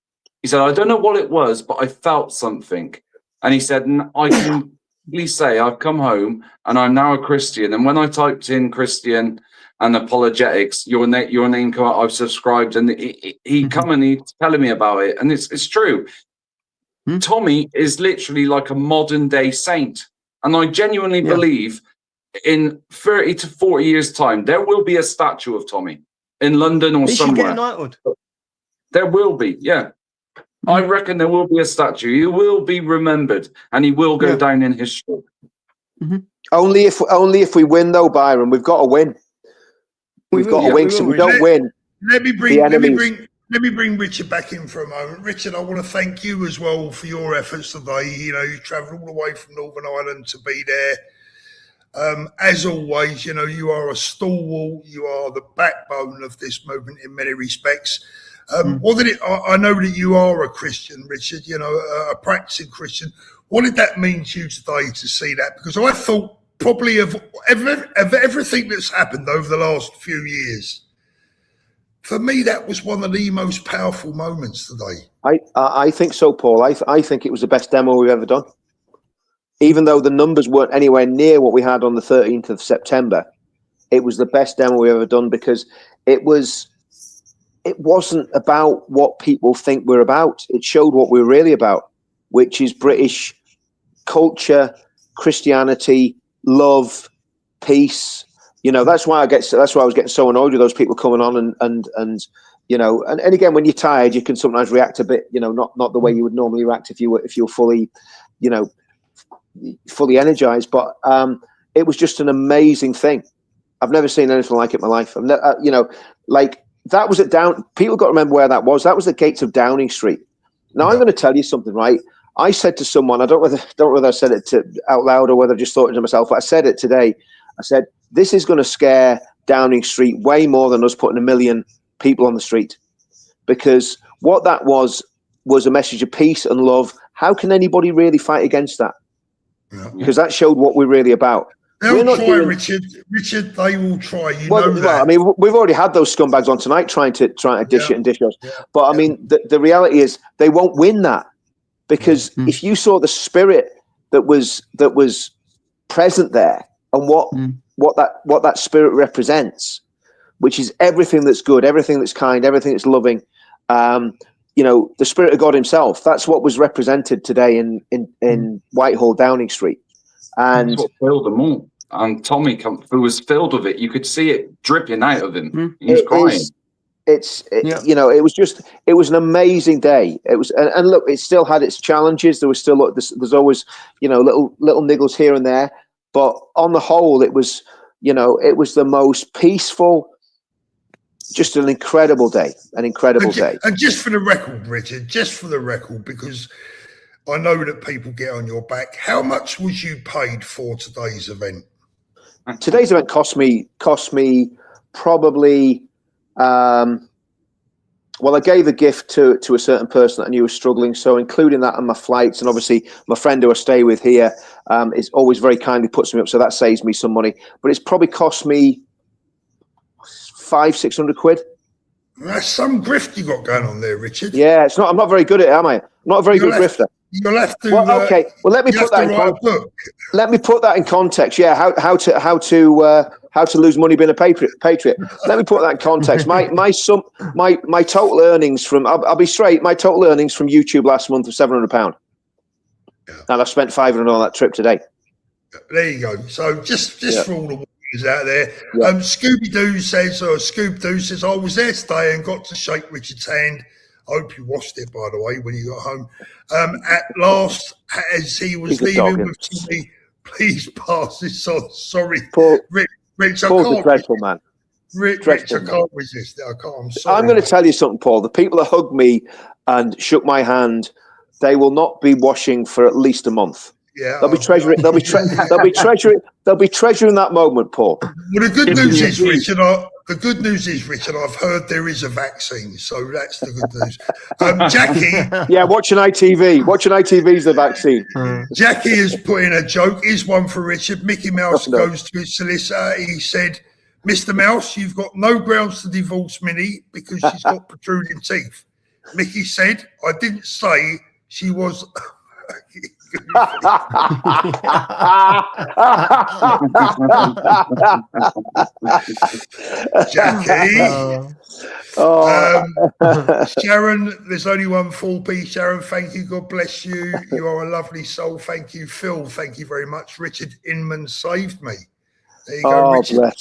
He said, I don't know what it was, but I felt something. And he said, I can really say I've come home and I'm now a Christian. And when I typed in Christian and apologetics, your name come up, I've subscribed, and he come and he's telling me about it. And it's true. Tommy is literally like a modern day saint. And I genuinely believe in 30 to 40 years' time, there will be a statue of Tommy in London or somewhere. There will be, yeah. I reckon there will be a statue. He will be remembered, and he will go down in history. Only if we win, though, Byron. We've got to win. We've got to win. So we don't win. Let me bring Richard back in for a moment. Richard, I want to thank you as well for your efforts today. You know, you travelled all the way from Northern Ireland to be there. As always, you know, you are a stalwart. You are the backbone of this movement in many respects. I know that you are a Christian, Richard, you know, a practicing Christian. What did that mean to you today to see that? Because I thought probably of everything that's happened over the last few years, for me, that was one of the most powerful moments today. I think so, Paul. I think it was the best demo we've ever done. Even though the numbers weren't anywhere near what we had on the 13th of September, it was the best demo we've ever done because it wasn't about what people think we're about. It showed what we're really about, which is British culture, Christianity, love, peace. You know, that's why I was getting so annoyed with those people coming on and you know, and again, when you're tired, you can sometimes react a bit, you know, not the way you would normally react if you're fully, you know, fully energized. But it was just an amazing thing. I've never seen anything like it in my life. I've never, you know, like. That was at people got to remember where that was. That was the gates of Downing Street. Now I'm going to tell you something, right? I said to someone, I don't know whether I said it out loud or whether I just thought it to myself, but I said it today. I said, this is going to scare Downing Street way more than us putting 1 million people on the street. Because what that was a message of peace and love. How can anybody really fight against that? Because that showed what we're really about. They'll try, Richard. Richard, they will try. You know that. Well, I mean, we've already had those scumbags on tonight trying to dish it and dish us. Yeah. But I mean, the reality is they won't win that because if you saw the spirit that was present there and what that spirit represents, which is everything that's good, everything that's kind, everything that's loving. You know, the Spirit of God Himself. That's what was represented today in Whitehall, Downing Street. And that's what filled them all. And Tommy, who was filled with it, you could see it dripping out of him. He was crying. You know, it was an amazing day. It was, and look, it still had its challenges. There was still, there's always, you know, little niggles here and there. But on the whole, it was, you know, it was the most peaceful, just an incredible day, day. And just for the record, Richard, because I know that people get on your back. How much was you paid for today's event? Today's event cost me probably. Well, I gave a gift to a certain person that I knew was struggling, so including that and my flights, and obviously my friend who I stay with here is always very kindly puts me up, so that saves me some money. But it's probably cost me £500-600 quid. That's some grift you got going on there, Richard. Yeah, it's not. I'm not very good at it, am I? I'm not a very good grifter. You'll have to. Well, okay. Well, let me put that in context. Let me put that in context. Yeah, how to lose money being a patriot. Let me put that in context. My total earnings from I'll be straight. My total earnings from YouTube last month was £700, and I've spent £500 on that trip today. There you go. So just for all the warriors out there, Scooby-Doo says, I was there today and got to shake Richard's hand. I hope you washed it, by the way, when you got home. At last, as he was leaving with me, please pass this on. Sorry, Paul. Rich, I Paul's can't. a dreadful man. Rich, I can't resist it. I'm sorry. I'm going to tell you something, Paul. The people that hugged me and shook my hand, they will not be washing for at least a month. Yeah, they'll be treasuring. They'll be treasuring. They'll be treasuring that moment, Paul. Well, the good news is, Richard. Richard, I've heard there is a vaccine, so that's the good news. Jackie. Yeah, watching ITV. Watching ITV is the vaccine. Jackie has put in a joke. Here's one for Richard. Mickey Mouse goes to his solicitor. He said, "Mr. Mouse, you've got no grounds to divorce Minnie because she's got protruding teeth." Mickey said, "I didn't say she was." Jackie. Sharon, there's only one Thorpe. Sharon, thank you. God bless you. You are a lovely soul. Thank you. Phil, thank you very much. Richard Inman saved me. There you go, Richard.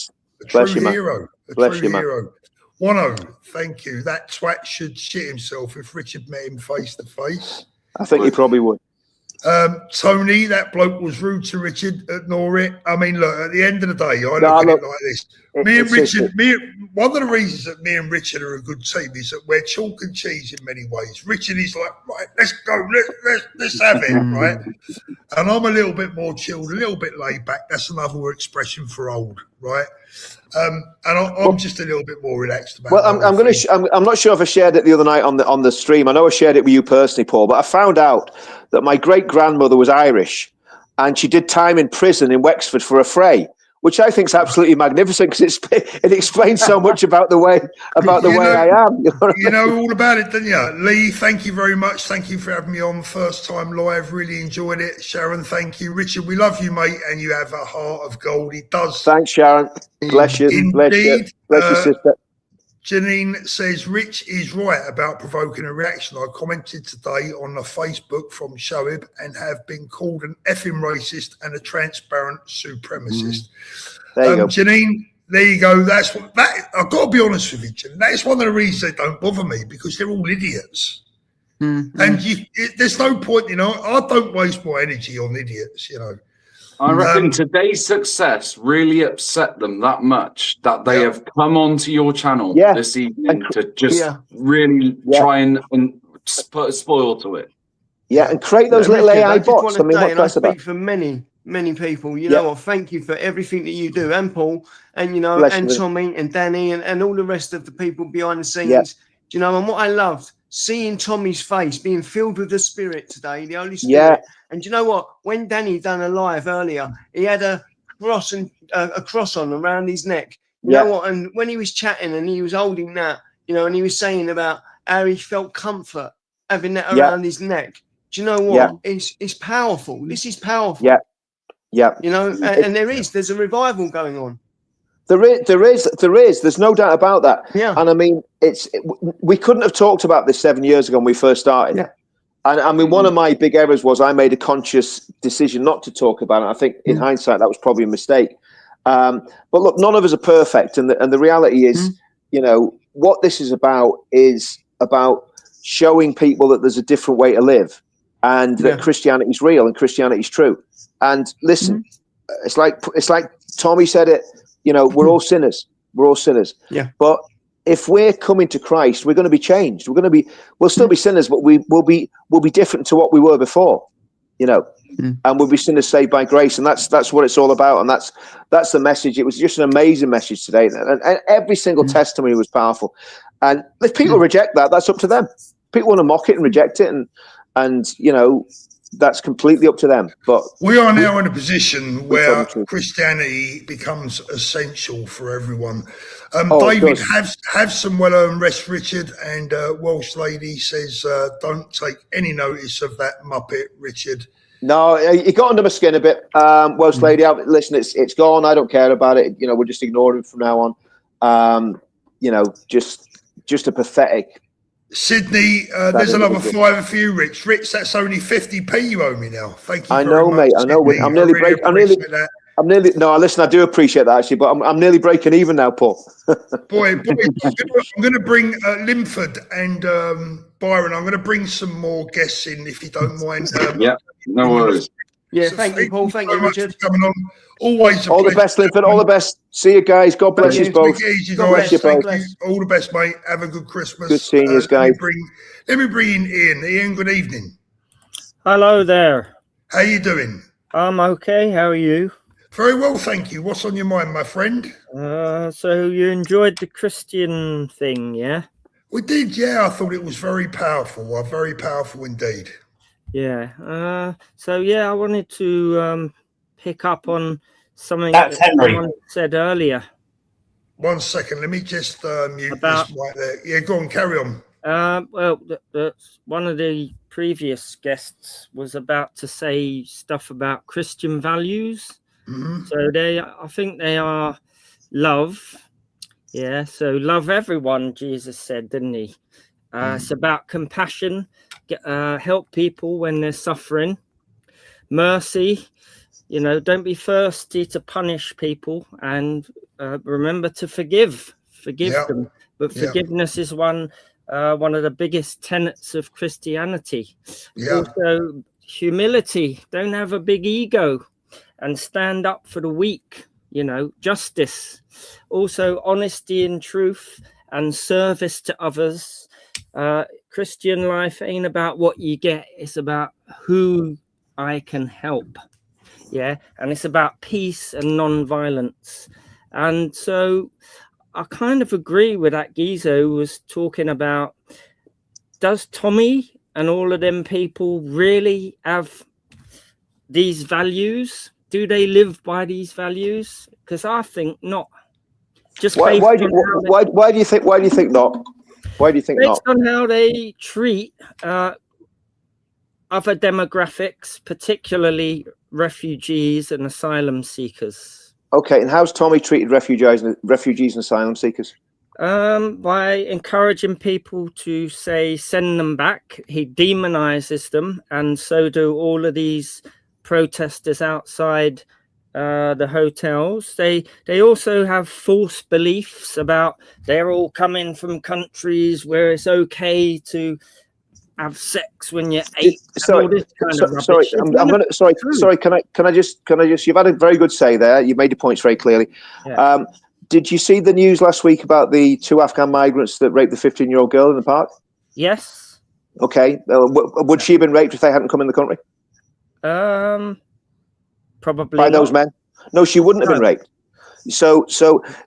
A true hero. A true hero. Wano, thank you. That twat should shit himself if Richard met him face to face. I think he probably would. Tony, that bloke was rude to Richard. Ignore it. I mean, look, at the end of the day, I look at it like this. One of the reasons that me and Richard are a good team is that we're chalk and cheese in many ways. Richard is like, right, let's go, let's have it, right? And I'm a little bit more chilled, a little bit laid back. That's another expression for old, right? And I'm just a little bit more relaxed about it. Well, I'm not sure if I shared it the other night on the stream. I know I shared it with you personally, Paul, but I found out that my great grandmother was Irish, and she did time in prison in Wexford for a fray, which I think is absolutely magnificent because it explains so much about the way I am. You know all about it, didn't you? Lee, thank you very much. Thank you for having me on first time live. Really enjoyed it. Sharon, thank you. Richard, we love you, mate, and you have a heart of gold. It does. Thanks, Sharon. Bless you. Indeed. Bless you. Bless you, sister. Janine says, Rich is right about provoking a reaction. I commented today on the Facebook from Shoaib and have been called an effing racist and a transparent supremacist. There you go. Janine, there you go. I've got to be honest with you, Janine. That's one of the reasons they don't bother me, because they're all idiots. And there's no point, I don't waste my energy on idiots, I reckon today's success really upset them that much that they have come onto your channel this evening to just really try and put a spoil to it. Yeah, and create those little AI bots. I speak for many people. You know what? Thank you for everything that you do, and Paul, and and Tommy, and Danny, and all the rest of the people behind the scenes. And what I loved, seeing Tommy's face being filled with the Spirit today, the Holy Spirit. And you know what? When Danny done a live earlier, he had a cross on around his neck. You know what? And when he was chatting and he was holding that, and he was saying about how he felt comfort having that around his neck. Do you know what? It's powerful. This is powerful. And there's a revival going on. There is. There's no doubt about that. Yeah. And I mean, we couldn't have talked about this 7 years ago when we first started. Yeah. And I mean, one of my big errors was I made a conscious decision not to talk about it. I think in hindsight, that was probably a mistake. But look, none of us are perfect. And the reality is, what this is about showing people that there's a different way to live and that Christianity is real and Christianity is true. And listen, it's like Tommy said it, we're all sinners. We're all sinners. Yeah. But if we're coming to Christ, we're going to be changed. We'll still be sinners, but we'll be different to what we were before, and we'll be sinners saved by grace. And that's what it's all about. And that's the message. It was just an amazing message today. And every single testimony was powerful. And if people reject that, that's up to them. People want to mock it and reject it. And that's completely up to them. But we are now in a position where Christianity becomes essential for everyone. David, have some well-earned rest, Richard. And Welsh lady says, don't take any notice of that Muppet, Richard. No, he got under my skin a bit. Welsh lady, listen, it's gone. I don't care about it. We'll just ignore it from now on. Just a pathetic. Sydney, there's another $5 for you, Rich. Rich, that's only 50p you owe me now. Thank you. I know, mate. I know. I'm nearly breaking. No, listen, I do appreciate that actually, but I'm nearly breaking even now, Paul. boy, I'm going to bring Linford and Byron. I'm going to bring some more guests in if you don't mind. No worries. Yeah, thank you, Paul. Thank you, Richard. For coming on. Always all the best, Linford. All the best. See you guys. God bless you both. God bless you both. All the best, mate. Have a good Christmas. Good seeing you guys. Let me bring in Ian. Ian, good evening. Hello there. How you doing? I'm okay. How are you? Very well, thank you. What's on your mind, my friend? So you enjoyed the Christian thing, yeah? We did, yeah. I thought it was very powerful. Very powerful indeed. Yeah. So yeah, I wanted to pick up on something That's that Henry. someone said earlier. 1 second, let me just mute About- this right there. Yeah, go on, carry on. Well, one of the previous guests was about to say stuff about Christian values. Mm-hmm. So I think they are love. Yeah. So love everyone, Jesus said, didn't he? It's about compassion, help people when they're suffering, mercy. Don't be thirsty to punish people, and remember to forgive them. But forgiveness is one of the biggest tenets of Christianity. Also, humility. Don't have a big ego, and stand up for the weak. Justice. Also, honesty and truth, and service to others. Christian life ain't about what you get; it's about who I can help. Yeah, and it's about peace and non-violence. And so I kind of agree with that geezer who was talking about, does Tommy and all of them people really have these values? Do they live by these values? Because I think not. Just why do you think not? Why do you think based not? on how they treat other demographics, particularly refugees and asylum seekers. Okay, and how's Tommy treated refugees and asylum seekers? By encouraging people to say send them back. He demonizes them, and so do all of these protesters outside the hotels. They also have false beliefs about they're all coming from countries where it's okay to have sex when you're 8. Sorry. Can I just? You've had a very good say there. You made your points very clearly. Yeah. Did you see the news last week about the 2 Afghan migrants that raped the 15-year-old girl in the park? Yes. Okay. Would she have been raped if they hadn't come in the country? Probably by those men. No, she wouldn't have been raped. So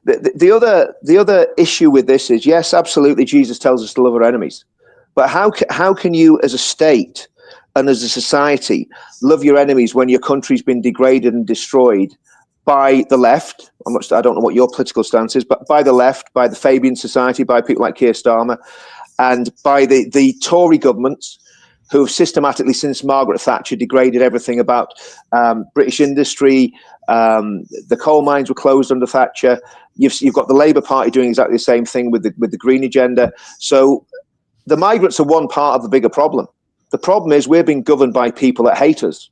the other issue with this is, yes, absolutely, Jesus tells us to love our enemies. But how can you, as a state and as a society, love your enemies when your country's been degraded and destroyed by the left? I don't know what your political stance is, but by the left, by the Fabian Society, by people like Keir Starmer, and by the Tory governments who have systematically, since Margaret Thatcher, degraded everything about British industry. The coal mines were closed under Thatcher. You've got the Labour Party doing exactly the same thing with the green agenda. So the migrants are one part of the bigger problem. The problem is we're being governed by people that hate us.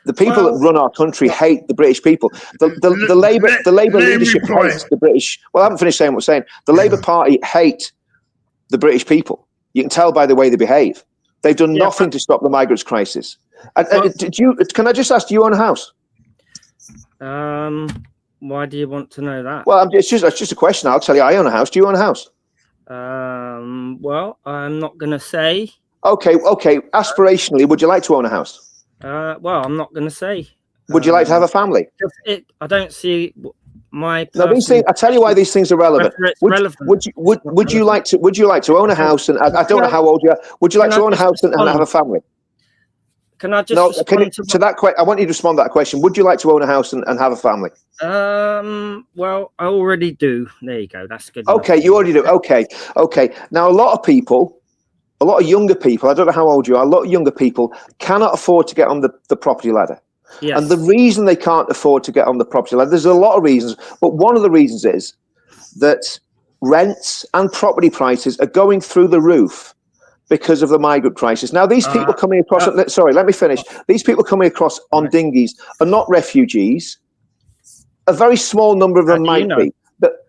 The people that run our country hate the British people. The Labour leadership hates the British. Well, I haven't finished saying what I'm saying. The Labour Party hate the British people. You can tell by the way they behave. They've done nothing to stop the migrants crisis. Can I just ask, do you own a house? Why do you want to know that? Well, it's just a question. I'll tell you, I own a house. Do you own a house? Well, I'm not going to say. Okay. Aspirationally, would you like to own a house? Well, I'm not going to say. Would you like to have a family? I don't see my. No, these things. I tell you why these things are relevant. Would you like to own a house? And I don't know how old you are. Would you like to own a house and have a family? Can I just respond to that question? I want you to respond to that question. Would you like to own a house and have a family? Well, I already do. There you go. That's good. Okay, you already do. Okay. Now, a lot of younger people, I don't know how old you are, a lot of younger people cannot afford to get on the property ladder. Yes. And the reason they can't afford to get on the property ladder, there's a lot of reasons, but one of the reasons is that rents and property prices are going through the roof because of the migrant crisis. Now, these people coming across, sorry, let me finish. These people coming across on dinghies are not refugees. A very small number of them might be.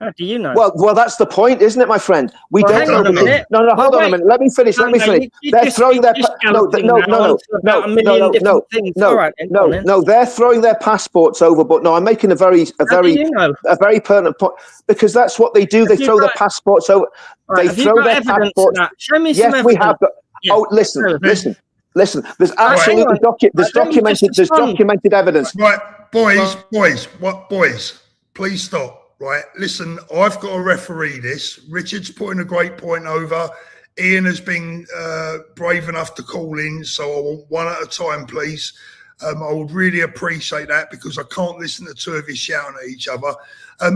How do you know? Well, that's the point, isn't it, my friend? We don't know. No, hold on a minute. Let me finish. They're throwing their they're throwing their passports over. But no, I'm making a very pertinent point, because that's what they do. They throw their passports over. They throw their passports. Show me yes, some evidence. we have. Oh, listen. Listen, there's absolutely documented evidence. Right, boys, please stop. Right, listen, I've got to referee this. Richard's putting a great point over. Ian has been brave enough to call in, so I want one at a time, please. I would really appreciate that because I can't listen to two of you shouting at each other.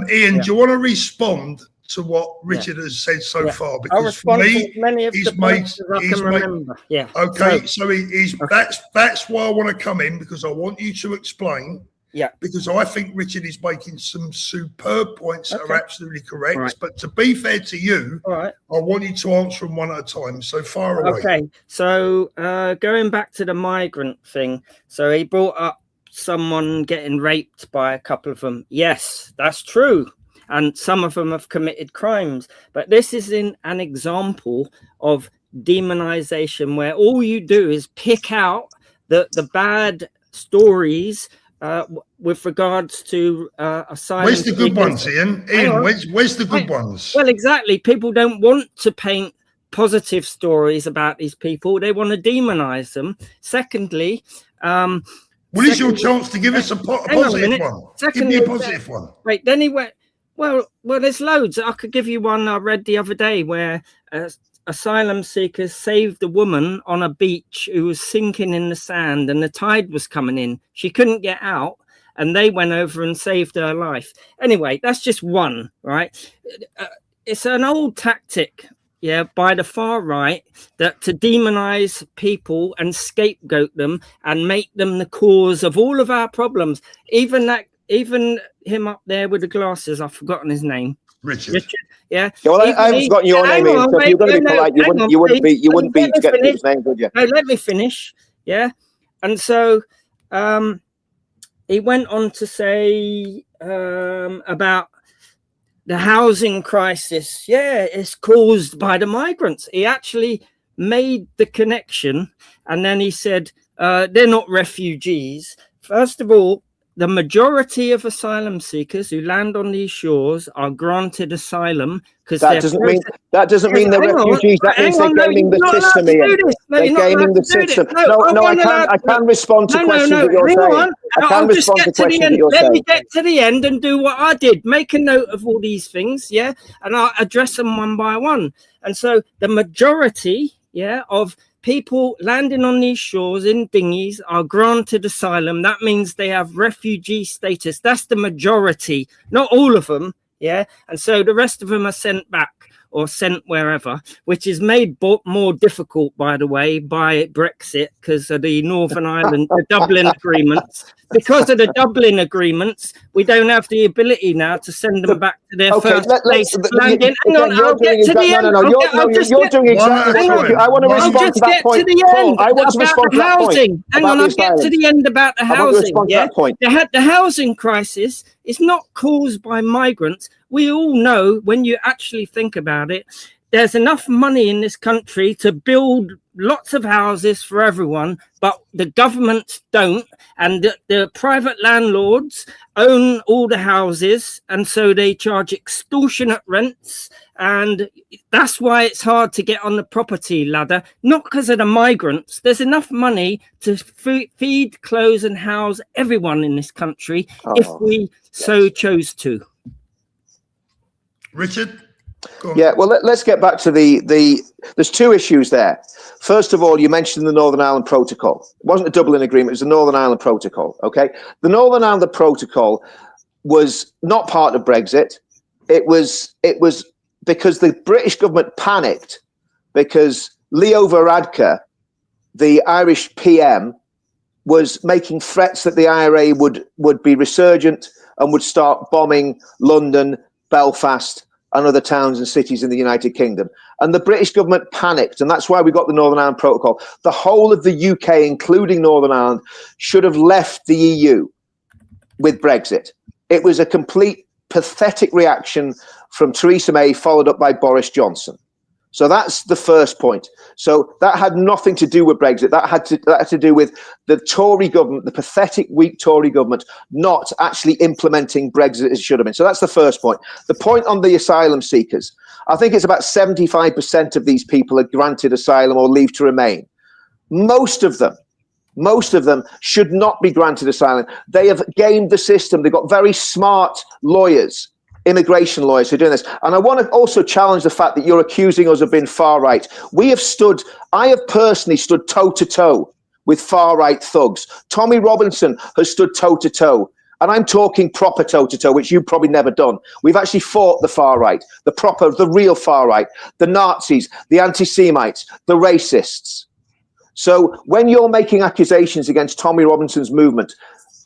Ian, do you want to respond to what Richard has said so far? Because for me, he's made. Yeah. Okay, so he's that's why I want to come in, because I want you to explain. Yeah. Because I think Richard is making some superb points that are absolutely correct. Right. But to be fair to you, I want you to answer them one at a time. So far away. Okay. So going back to the migrant thing. So he brought up someone getting raped by a couple of them. Yes, that's true. And some of them have committed crimes. But this is an example of demonization where all you do is pick out the bad stories with regards to asylum. Where's the good ones, Ian? Ian, where's the good ones? Well, exactly. People don't want to paint positive stories about these people. They want to demonize them. Secondly, well, it's your chance to give us a positive one. Give me a positive one. Right, then he went, well, there's loads. I could give you one I read the other day where asylum seekers saved a woman on a beach who was sinking in the sand and the tide was coming in. She couldn't get out and they went over and saved her life. Anyway, that's just one, right? It's an old tactic, by the far right, that to demonize people and scapegoat them and make them the cause of all of our problems. Even him up there with the glasses, I've forgotten his name. Richard. Yeah, well, I haven't forgotten your name, Ian, so if you're going to be polite, you wouldn't be forgetting his name, would you? No, let me finish. Yeah. And so he went on to say about the housing crisis. Yeah, it's caused by the migrants. He actually made the connection. And then he said, they're not refugees. First of all, the majority of asylum seekers who land on these shores are granted asylum because that doesn't mean they're refugees. That means they're gaming the system, Ian. They're gaming the system. No, I can respond to questions that you're saying. I can respond to questions that you're saying. Let me get to the end and do what I did. Make a note of all these things, and I'll address them one by one. And so the majority, of people landing on these shores in dinghies are granted asylum. That means they have refugee status. That's the majority, not all of them. And so the rest of them are sent back or sent wherever, which is made more difficult, by the way, by Brexit because of the Northern Ireland, the Dublin agreements. Because of the Dublin agreements, we don't have the ability now to send them back to their first place of landing. Hang on, I'll get to the end. You're doing exactly. I want to respond to that point. I want to respond to that point. Hang on, I'll get to the end about the housing. The housing crisis is not caused by migrants. We all know, when you actually think about it, there's enough money in this country to build lots of houses for everyone, but the governments don't, and the private landlords own all the houses, and so they charge extortionate rents, and that's why it's hard to get on the property ladder, not because of the migrants. There's enough money to feed, clothe, and house everyone in this country if we so chose to. Richard? Yeah, well, let's get back to there's two issues there. First of all, you mentioned the Northern Ireland Protocol. It wasn't a Dublin Agreement, it was the Northern Ireland Protocol, okay? The Northern Ireland Protocol was not part of Brexit. It was because the British government panicked because Leo Varadkar, the Irish PM, was making threats that the IRA would be resurgent and would start bombing London, Belfast, and other towns and cities in the United Kingdom. And the British government panicked, and that's why we got the Northern Ireland Protocol. The whole of the UK, including Northern Ireland, should have left the EU with Brexit. It was a complete pathetic reaction from Theresa May, followed up by Boris Johnson. So that's the first point. So that had nothing to do with Brexit. That had to do with the Tory government, the pathetic, weak Tory government, not actually implementing Brexit as it should have been. So that's the first point. The point on the asylum seekers, I think it's about 75% of these people are granted asylum or leave to remain. most of them should not be granted asylum. They have gamed the system. They've got very smart lawyers, immigration lawyers who are doing this. And I want to also challenge the fact that you're accusing us of being far right. I have personally stood toe to toe with far right thugs. Tommy Robinson has stood toe to toe. And I'm talking proper toe to toe, which you've probably never done. We've actually fought the far right, the real far right, the Nazis, the anti-Semites, the racists. So when you're making accusations against Tommy Robinson's movement,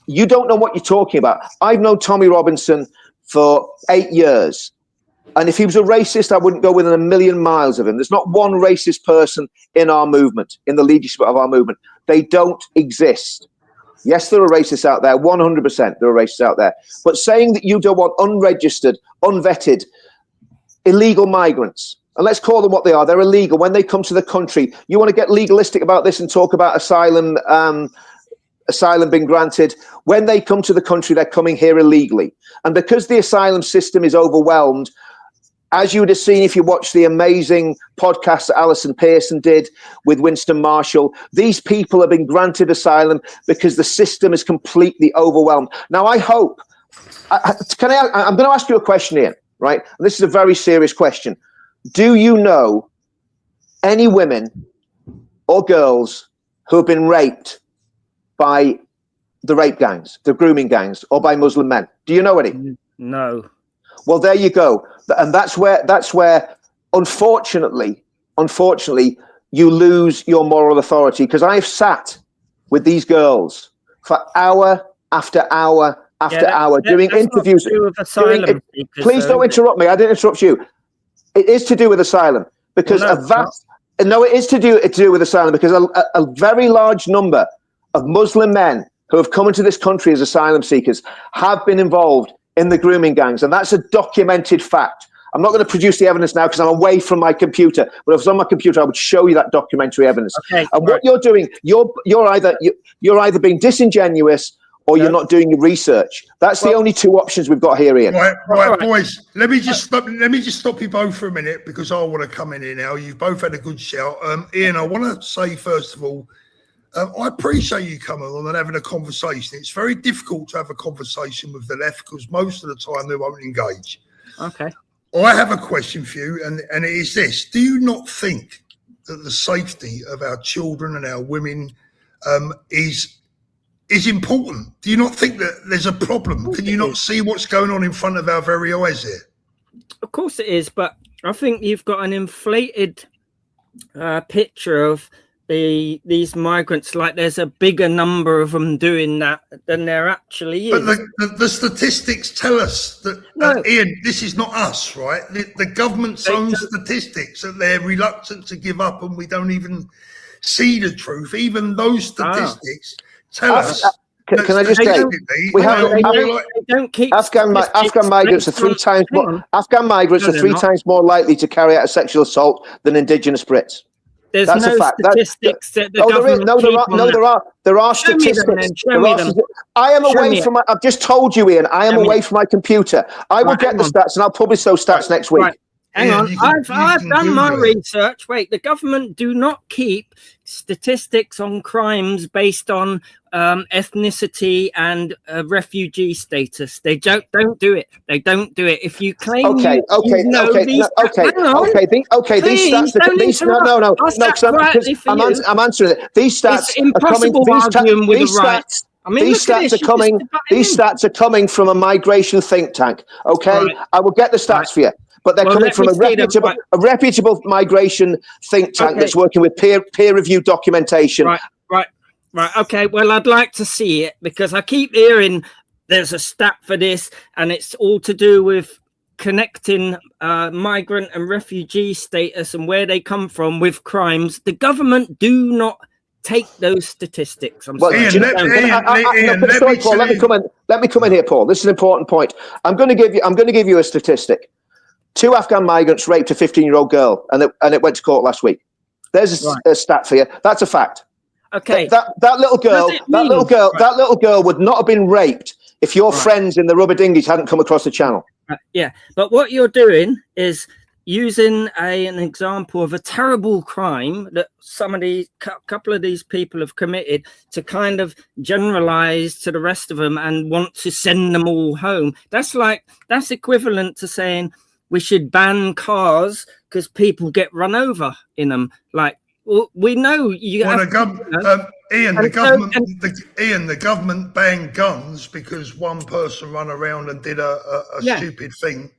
you don't know what you're talking about. I've known Tommy Robinson for 8 years. And if he was a racist, I wouldn't go within a million miles of him. There's not one racist person in our movement, in the leadership of our movement. They don't exist. Yes, there are racists out there, 100% there are racists out there. But saying that you don't want unregistered, unvetted, illegal migrants, and let's call them what they are, they're illegal. When they come to the country, you want to get legalistic about this and talk about asylum being granted. When they come to the country, they're coming here illegally. And because the asylum system is overwhelmed, as you would have seen if you watched the amazing podcast that Alison Pearson did with Winston Marshall, these people have been granted asylum because the system is completely overwhelmed. Now, I hope, I'm going to ask you a question, Ian, right? And this is a very serious question. Do you know any women or girls who have been raped by the rape gangs, the grooming gangs, or by Muslim men? Do you know any? No. Well, there you go. And that's where unfortunately, you lose your moral authority. Because I've sat with these girls for hour after hour after hour doing interviews. Please don't interrupt me. I didn't interrupt you. It is to do with asylum because it is to do with asylum because a very large number of Muslim men who have come into this country as asylum seekers have been involved in the grooming gangs, and that's a documented fact. I'm not going to produce the evidence now because I'm away from my computer, but if it was on my computer, I would show you that documentary evidence. Okay, and what you're doing, you're either being disingenuous or you're not doing your research. That's the only two options we've got here, Ian. Right, boys. Let me just stop you both for a minute because I want to come in here now. You've both had a good shout. Ian, I want to say first of all, I appreciate you coming on and having a conversation. It's very difficult to have a conversation with the left because most of the time they won't engage. Okay. I have a question for you, and it is this. Do you not think that the safety of our children and our women is important? Do you not think that there's a problem? Can you not see what's going on in front of our very eyes here? Of course it is, but I think you've got an inflated picture of these migrants, like there's a bigger number of them doing that than there actually is. But the statistics tell us that, Ian, this is not us, right? The government's own statistics that they're reluctant to give up, and we don't even see the truth. Even those statistics tell us. Can I just say, we don't keep Afghan migrants are three times more. Afghan migrants are three times more likely to carry out a sexual assault than indigenous Brits. There's That's no a fact. statistics that the government there are statistics. I am away from my. I've just told you, Ian. I am away from my computer. I will get the stats, and I'll publish those stats next week. Hang on, I've done my research. Wait, the government do not keep statistics on crimes based on ethnicity and refugee status. They don't do it. They don't do it. If you claim, These stats. I'm answering it. These stats are coming. These stats are coming from a migration think tank. Okay, I will get the stats for you. But they're coming from a reputable migration think tank that's working with peer-reviewed documentation. Right. Okay. Well, I'd like to see it because I keep hearing there's a stat for this, and it's all to do with connecting migrant and refugee status and where they come from with crimes. The government do not take those statistics. Let me come in here, Paul. This is an important point. I'm going to give you a statistic. 2 Afghan migrants raped a 15-year-old girl, and it went to court last week. There's a stat for you. That's a fact. Okay. That little girl would not have been raped if your friends in the rubber dinghies hadn't come across the channel. Yeah, but what you're doing is using an example of a terrible crime that couple of these people have committed to kind of generalize to the rest of them and want to send them all home. That's equivalent to saying we should ban cars because people get run over in them. Like, well, we know you. Well, Ian, the government banned guns because one person ran around and did a stupid thing.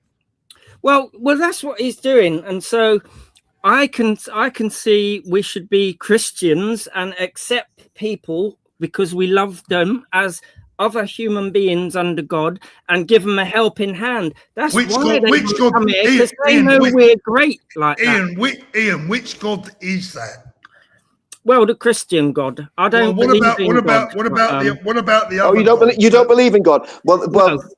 Well, that's what he's doing, and so I can see we should be Christians and accept people because we love them as other human beings under God and give them a helping hand. That's why they come here, because they know we're great like that. Ian, which God is that? Well, the Christian God. I don't believe in God. What about the other? Oh, you don't believe in God? Well,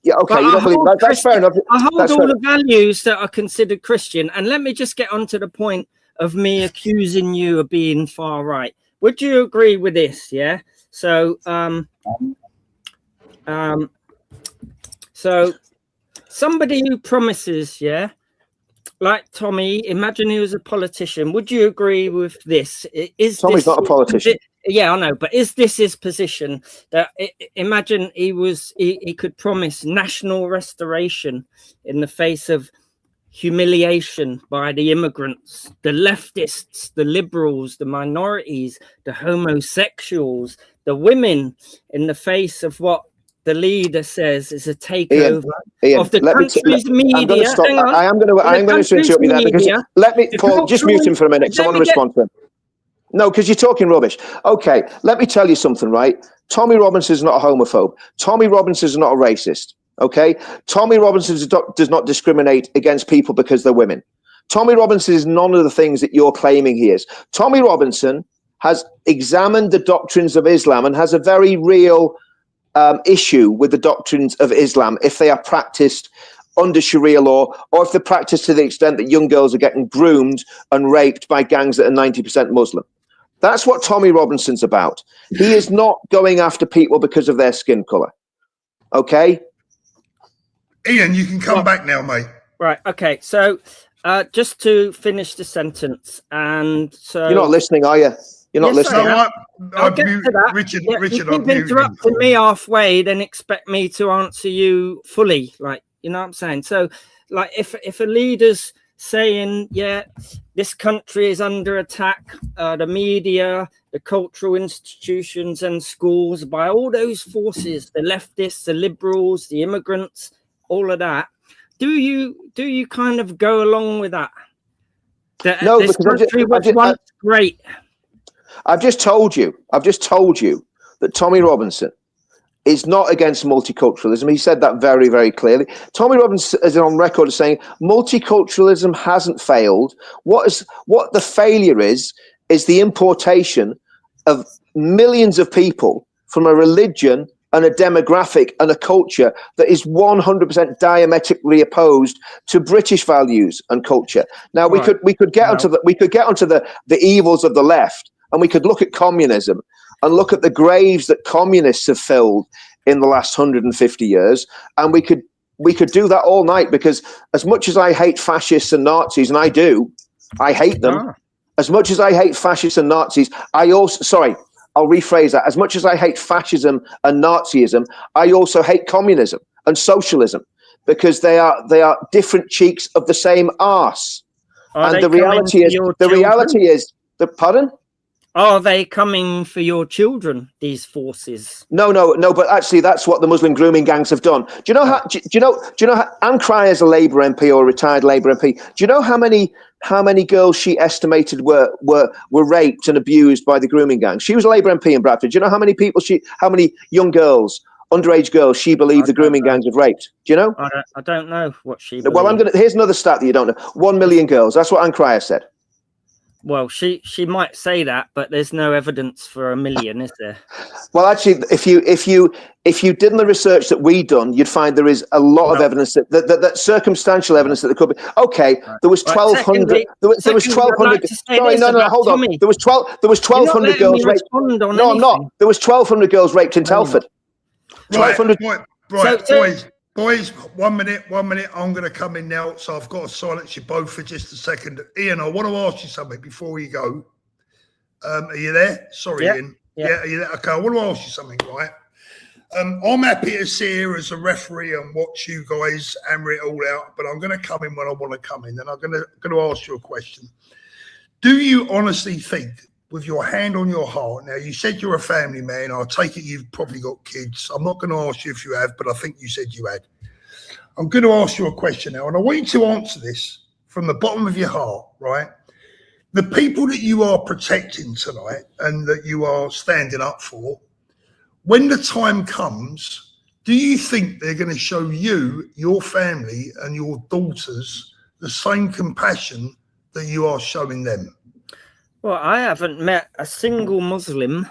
yeah, okay. You don't believe. That's fair enough. I hold all the values that are considered Christian, and let me just get on to the point of me accusing you of being far right. Would you agree with this? Yeah. So, so somebody who promises, yeah, like Tommy, imagine he was a politician. Would you agree with this? Tommy's not a politician. Yeah, I know, but is this his position? That imagine he could promise national restoration in the face of humiliation by the immigrants, the leftists, the liberals, the minorities, the homosexuals, the women, in the face of what the leader says is a takeover of the country's media. I am going to interrupt you there because let me, Paul, just mute him for a minute because I want to respond to him. No, because you're talking rubbish. Okay, let me tell you something, right? Tommy Robinson is not a homophobe. Tommy Robinson is not a racist. Okay, Tommy Robinson does not discriminate against people because they're women. Tommy Robinson is none of the things that you're claiming he is. Tommy Robinson has examined the doctrines of Islam and has a very real issue with the doctrines of Islam if they are practiced under Sharia law, or if they're practiced to the extent that young girls are getting groomed and raped by gangs that are 90% Muslim. That's what Tommy Robinson's about. He is not going after people because of their skin color. Okay? Ian, you can come back now, mate. Right. Okay. So just to finish the sentence, and so you're not listening, are you? You're not listening. I'll get to that. Richard, you keep interrupting me halfway, then expect me to answer you fully. Like, you know what I'm saying? So, like, if a leader's saying, yeah, this country is under attack, the media, the cultural institutions and schools, by all those forces, the leftists, the liberals, the immigrants, all of that, do you kind of go along with that? No, this country was once great. I've just told you that Tommy Robinson is not against multiculturalism. He said that very, very clearly. Tommy Robinson is on record as saying multiculturalism hasn't failed. What the failure is the importation of millions of people from a religion and a demographic and a culture that is 100% diametrically opposed to British values and culture. Now we could get onto the evils of the left, and we could look at communism and look at the graves that communists have filled in the last 150 years. And we could do that all night, because as much as I hate fascists and Nazis, and I hate them, as much as I hate fascists and Nazis, I'll rephrase that. As much as I hate fascism and Nazism, I also hate communism and socialism, because they are different cheeks of the same arse. And the reality is, pardon? Are they coming for your children, these forces? No, but actually that's what the Muslim grooming gangs have done. Do you know how Anne Cryer is a Labour MP or a retired Labour MP? Do you know how many girls she estimated were raped and abused by the grooming gang? She was a Labour MP in Bradford. Do you know how many young girls, underage girls, she believed the grooming gangs have raped? Do you know? I don't know what she believed. Well, here's another stat that you don't know. 1 million girls. That's what Anne Cryer said. Well, she might say that, but there's no evidence for 1 million, is there? Well, actually, if you did the research that we done, you'd find there is a lot of evidence that circumstantial evidence that there could be. Okay, there was 1,200. There was 1,200. Sorry, no, hold on. There was 1,200 girls raped. No, I'm not. There was 1,200 girls raped in Telford. 1,200. Right, boys. Boys, 1 minute. I'm going to come in now, so I've got to silence you both for just a second. Ian, I want to ask you something before you go. Are you there? Sorry, Ian. Yeah, are you there? Okay, I want to ask you something, right? I'm happy to sit here as a referee and watch you guys hammer it all out, but I'm going to come in when I want to come in, and I'm going to ask you a question. Do you honestly think, with your hand on your heart, now you said you're a family man, I take it you've probably got kids. I'm not going to ask you if you have, but I think you said you had. I'm going to ask you a question now, and I want you to answer this from the bottom of your heart, right? The people that you are protecting tonight and that you are standing up for, when the time comes, do you think they're going to show you, your family and your daughters the same compassion that you are showing them? Well, I haven't met a single Muslim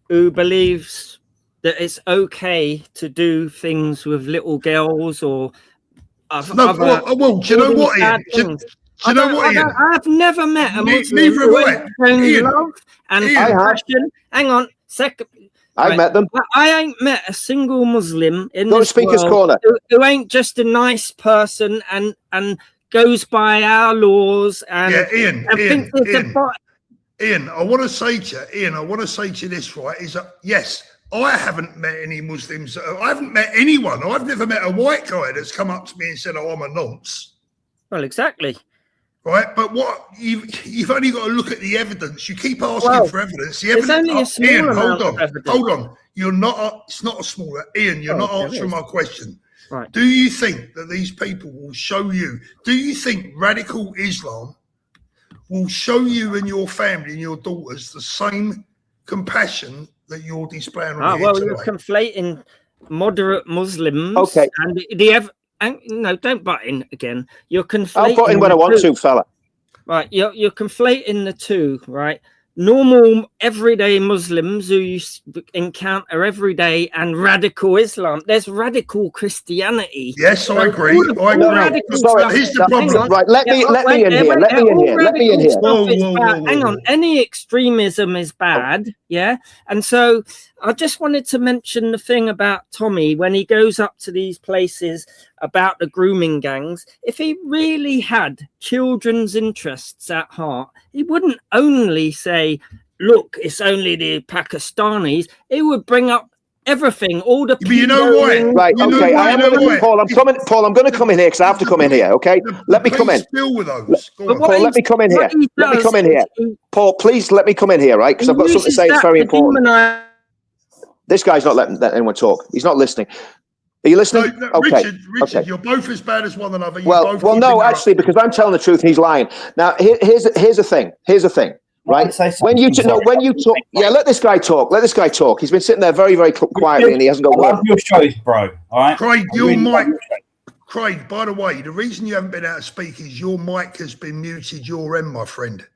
who believes that it's okay to do things with little girls or do you know what, Ian? Do you know what, Ian? I've never met a Muslim Neither who have I. has Ian, love and compassion. Hang on, second. I've met them. I ain't met a single Muslim in Go to this Speaker's world Corner. who ain't just a nice person and goes by our laws and Ian, thinks it's Ian, I want to say to you this, right, is that, yes, I haven't met any Muslims. I haven't met anyone. I've never met a white guy that's come up to me and said, oh, I'm a nonce. Well, exactly. Right, but what you've only got to look at the evidence. You keep asking for evidence. The evidence. Only a small Ian, amount of evidence. hold on. You're not. It's not a smaller. Ian, you're not answering my question. Right. Do you think that these people will show you? Do you think radical Islam will show you and your family and your daughters the same compassion that you're displaying on here well, tonight? you're conflating moderate Muslims. Okay. And no, don't butt in again. You're conflating. I'll butt in when I want to, fella. Right, you're conflating the two, right? Normal, everyday Muslims who you encounter every day and radical Islam. There's radical Christianity. Yes, I agree. Here's the problem. Right, let me in here. Hang on, any extremism is bad, yeah? And so I just wanted to mention the thing about Tommy when he goes up to these places about the grooming gangs. If he really had children's interests at heart, he wouldn't only say, look, it's only the Pakistanis. He would bring up everything, all the people. You know why? Right, okay. Paul, I'm going to come in here because I have to come in here, okay? Let me come in. Still with those. Paul, let me come in here. Let me come in here. Paul, please let me come in here, right? Because I've got something to say. It's very important. This guy's not letting anyone talk. He's not listening. Are you listening? No, okay. Richard, you're both as bad as one another. Well, no, actually, because I'm telling the truth and he's lying. Now, here's the thing. Right? When you talk, let this guy talk. Let this guy talk. He's been sitting there very, very quietly, and he hasn't got love your shows, bro. All right, Craig, your mic. Craig, by the way, the reason you haven't been able to speak is your mic has been muted your end, my friend.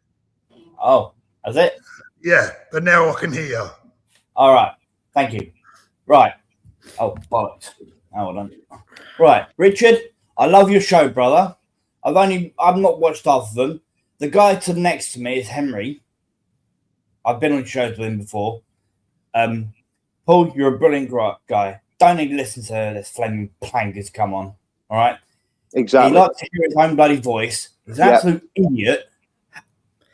Oh, has it? Yeah, but now I can hear you. All right, thank you. Right. Oh, bollocks. Hold on. Right, Richard, I love your show, brother. I've not watched half of them. The guy to the next to me is Henry. I've been on shows with him before. Paul, you're a brilliant guy. Don't need to listen to this flaming plankers come on. All right? Exactly. He likes to hear his own bloody voice. He's an absolute idiot.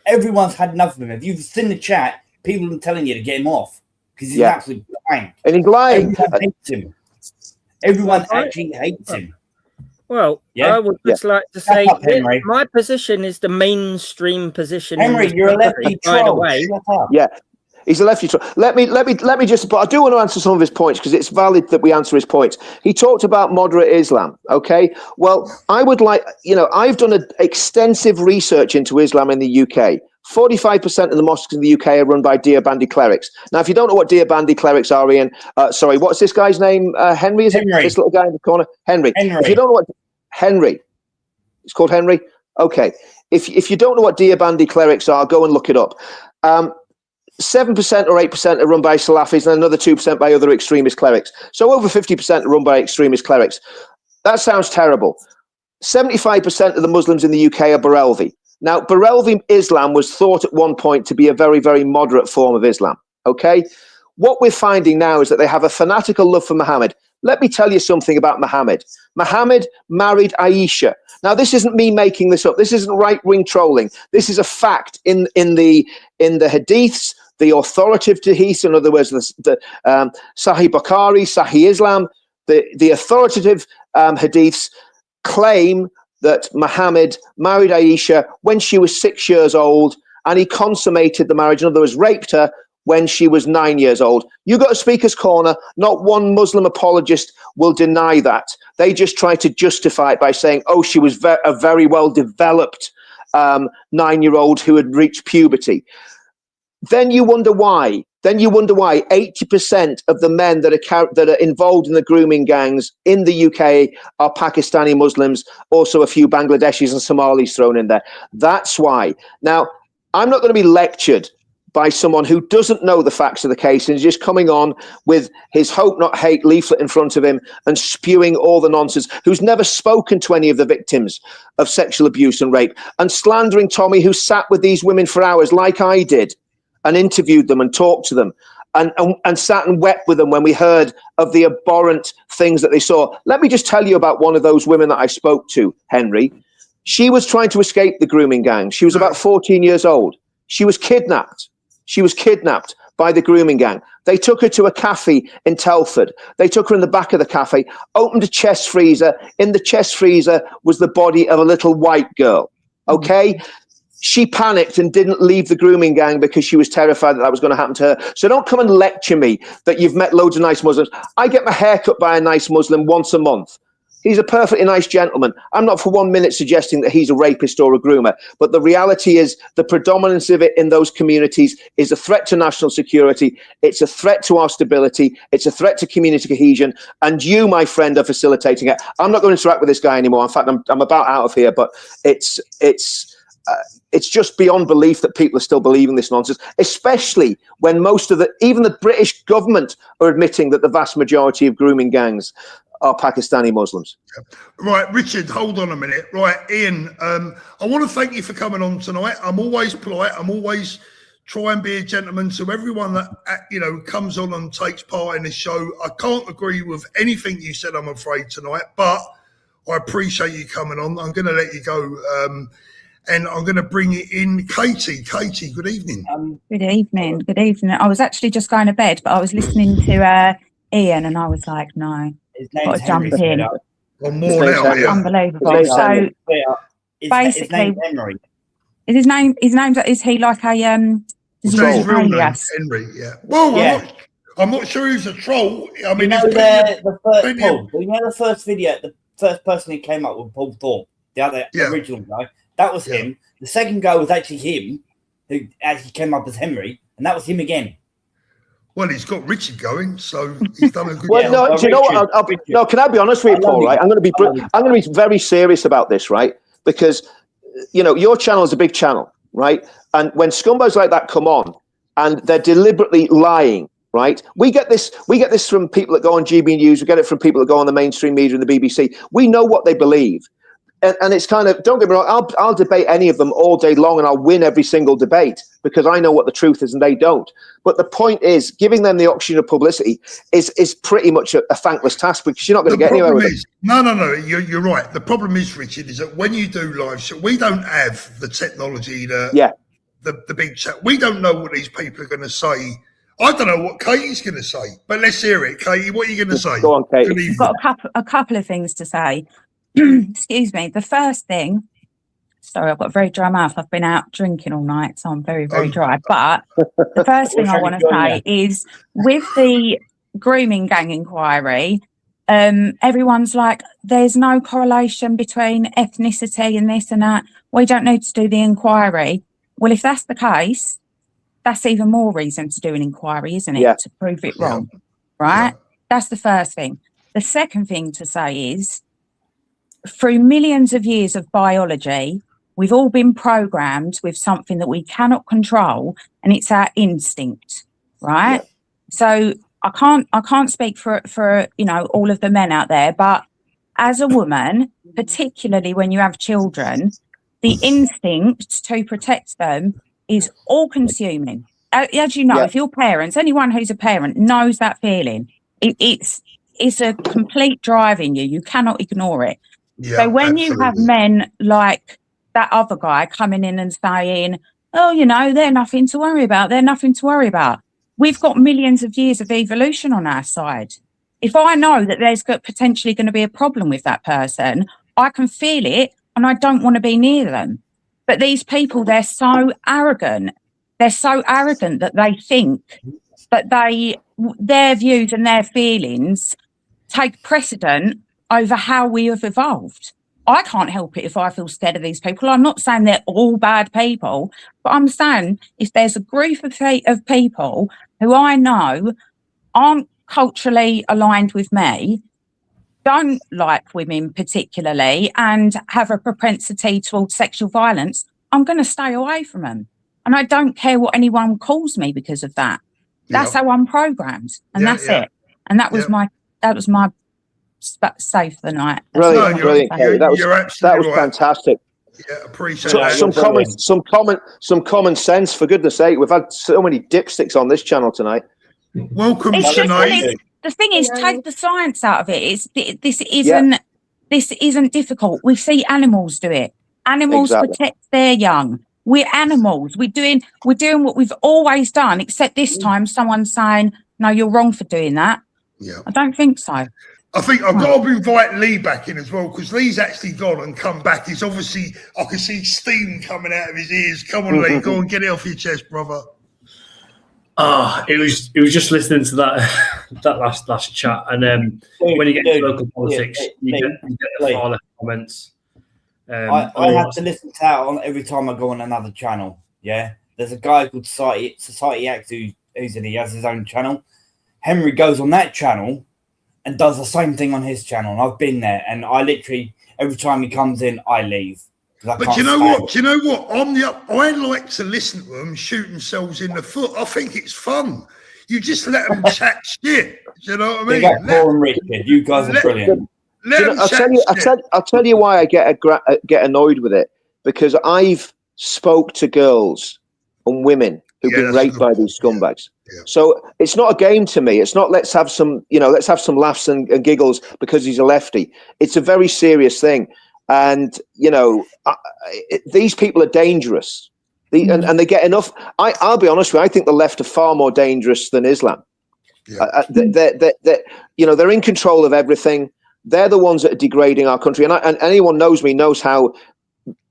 Everyone's had enough of him. If you've seen the chat, people are telling you to get him off because he's an absolute plank. And he's lying. Everyone hates him. Everyone actually hates him. Well, I would just like to say my position is the mainstream position. Henry, you're a lefty by the troll. way. Yeah, he's a lefty troll. Let me just. But I do want to answer some of his points because it's valid that we answer his points. He talked about moderate Islam. Okay, well, I would like I've done extensive research into Islam in the UK. 45% of the mosques in the UK are run by Deobandi clerics. Now, if you don't know what Deobandi clerics are, Ian, sorry, what's this guy's name? Henry, is it? This little guy in the corner? Henry. If you don't know what Henry, it's called Henry. Okay. If you don't know what Deobandi clerics are, go and look it up. 7% or 8% are run by Salafis and another 2% by other extremist clerics. So over 50% are run by extremist clerics. That sounds terrible. 75% of the Muslims in the UK are Barelvi. Now, Barelvi Islam was thought at one point to be a very, very moderate form of Islam. Okay? What we're finding now is that they have a fanatical love for Muhammad. Let me tell you something about Muhammad. Muhammad married Aisha. Now, this isn't me making this up. This isn't right-wing trolling. This is a fact in the hadiths, the authoritative hadiths, in other words, the Sahih Bukhari, Sahih Islam, the authoritative hadiths claim that Muhammad married Aisha when she was 6 years old, and he consummated the marriage, in other words, raped her when she was 9 years old. You got a Speaker's Corner, not one Muslim apologist will deny that. They just try to justify it by saying, oh, she was a very well-developed 9-year-old who had reached puberty. Then you wonder why. 80% of the men that are involved in the grooming gangs in the UK are Pakistani Muslims, also a few Bangladeshis and Somalis thrown in there. That's why. Now, I'm not going to be lectured by someone who doesn't know the facts of the case and is just coming on with his hope not hate leaflet in front of him and spewing all the nonsense, who's never spoken to any of the victims of sexual abuse and rape, and slandering Tommy, who sat with these women for hours like I did and interviewed them and talked to them and sat and wept with them when we heard of the abhorrent things that they saw. Let me just tell you about one of those women that I spoke to, Henry. She was trying to escape the grooming gang. She was about 14 years old. She was kidnapped. She was kidnapped by the grooming gang. They took her to a cafe in Telford. They took her in the back of the cafe, opened a chest freezer. In the chest freezer was the body of a little white girl. Okay? She panicked and didn't leave the grooming gang because she was terrified that was going to happen to her. So don't come and lecture me that you've met loads of nice Muslims. I get my hair cut by a nice Muslim once a month. He's a perfectly nice gentleman. I'm not for 1 minute suggesting that he's a rapist or a groomer, but the reality is the predominance of it in those communities is a threat to national security. It's a threat to our stability. It's a threat to community cohesion. And you, my friend, are facilitating it. I'm not going to interact with this guy anymore. In fact, I'm about out of here, but it's just beyond belief that people are still believing this nonsense, especially when even the British government are admitting that the vast majority of grooming gangs are Pakistani Muslims. Right, Richard, hold on a minute. Right, Ian, I want to thank you for coming on tonight. I'm always polite. I'm always try and be a gentleman to everyone that, comes on and takes part in the show. I can't agree with anything you said, I'm afraid, tonight, but I appreciate you coming on. I'm going to let you go, and I'm going to bring it in Katie. Katie, good evening. Good evening. Good evening. I was actually just going to bed, but I was listening to Ian, and I was like, no. His name's Henry. Unbelievable. So basically, is he like a his real name, Henry, yeah. Well, yeah. I'm not sure he's a troll. I mean, the first video, the first person who came up with Paul Thorpe, the original guy, that was him. The second guy was actually him, who actually came up as Henry, and that was him again. Well, he's got Richard going, so he's done a good job. No, do you know what? Can I be honest with you, Paul? Right, I'm going to be very serious about this, right? Because your channel is a big channel, right? And when scumbags like that come on, and they're deliberately lying, right? We get this from people that go on GB News. We get it from people that go on the mainstream media and the BBC. We know what they believe. And it's kind of, don't get me wrong, I'll debate any of them all day long and I'll win every single debate because I know what the truth is and they don't. But the point is, giving them the oxygen of publicity is pretty much a thankless task because you're not going to get anywhere with it. No, you're right. The problem is, Richard, is that when you do live show, we don't have the technology, the big chat. We don't know what these people are going to say. I don't know what Katie's going to say, but let's hear it. Katie, what are you going to say? Go on, Katie. I've got a couple of things to say. Excuse me. The first thing, sorry, I've got a very dry mouth. I've been out drinking all night, so I'm very, very dry. But the first thing I want to say is with the grooming gang inquiry, everyone's like, there's no correlation between ethnicity and this and that. We don't need to do the inquiry. Well, if that's the case, that's even more reason to do an inquiry, isn't it? Yeah. To prove it wrong, right? Yeah. That's the first thing. The second thing to say is, through millions of years of biology, we've all been programmed with something that we cannot control, and it's our instinct, right? Yeah. So I can't speak for all of the men out there, but as a woman, particularly when you have children, the instinct to protect them is all-consuming. As you know, if you're parents, anyone who's a parent knows that feeling. It's it's a complete drive in you. You cannot ignore it. Yeah, so when you have men like that other guy coming in and saying, oh, you know, they're nothing to worry about. They're nothing to worry about. We've got millions of years of evolution on our side. If I know that there's potentially going to be a problem with that person, I can feel it and I don't want to be near them. But these people, they're so arrogant. They're so arrogant that they think that their views and their feelings take precedent over how we have evolved. I can't help it if I feel scared of these people. I'm not saying they're all bad people, but I'm saying if there's a group of people who I know aren't culturally aligned with me, don't like women particularly, and have a propensity towards sexual violence, I'm going to stay away from them. And I don't care what anyone calls me because of that. That's how I'm programmed, and that's it. And that was my say for the night. Brilliant, brilliant, Kerry. That was fantastic. Yeah, appreciate that. Some common sense, for goodness sake. We've had so many dipsticks on this channel tonight. Welcome tonight. The thing is, take the science out of it. This isn't difficult. We see animals do it. Animals protect their young. We're animals. We're doing what we've always done, except this time someone's saying, no, you're wrong for doing that. Yeah. I don't think so. I think I've got to invite Lee back in as well, because Lee's actually gone and come back. He's obviously, I can see steam coming out of his ears. Come on, Lee, go and get it off your chest, brother. It was just listening to that last chat, and when you get to local politics, you get the far left comments. I have to listen to that every time I go on another channel. Yeah, there's a guy called Society Act he has his own channel. Henry goes on that channel and does the same thing on his channel. And I've been there, and I literally every time he comes in, I leave. But do you know what? Do you know what? I like to listen to them shoot themselves in the foot. I think it's fun. You just let them chat shit. Do you know what I mean? Paul and Richard, you guys are brilliant. I'll tell you why I get annoyed with it, because I've spoke to girls and women who've been raped by these scumbags. Yeah. So it's not a game to me. It's not let's have some laughs and giggles because he's a lefty. It's a very serious thing. And, these people are dangerous. And they get enough. I'll be honest with you, I think the left are far more dangerous than Islam. Yeah. They're in control of everything. They're the ones that are degrading our country. And anyone knows me knows how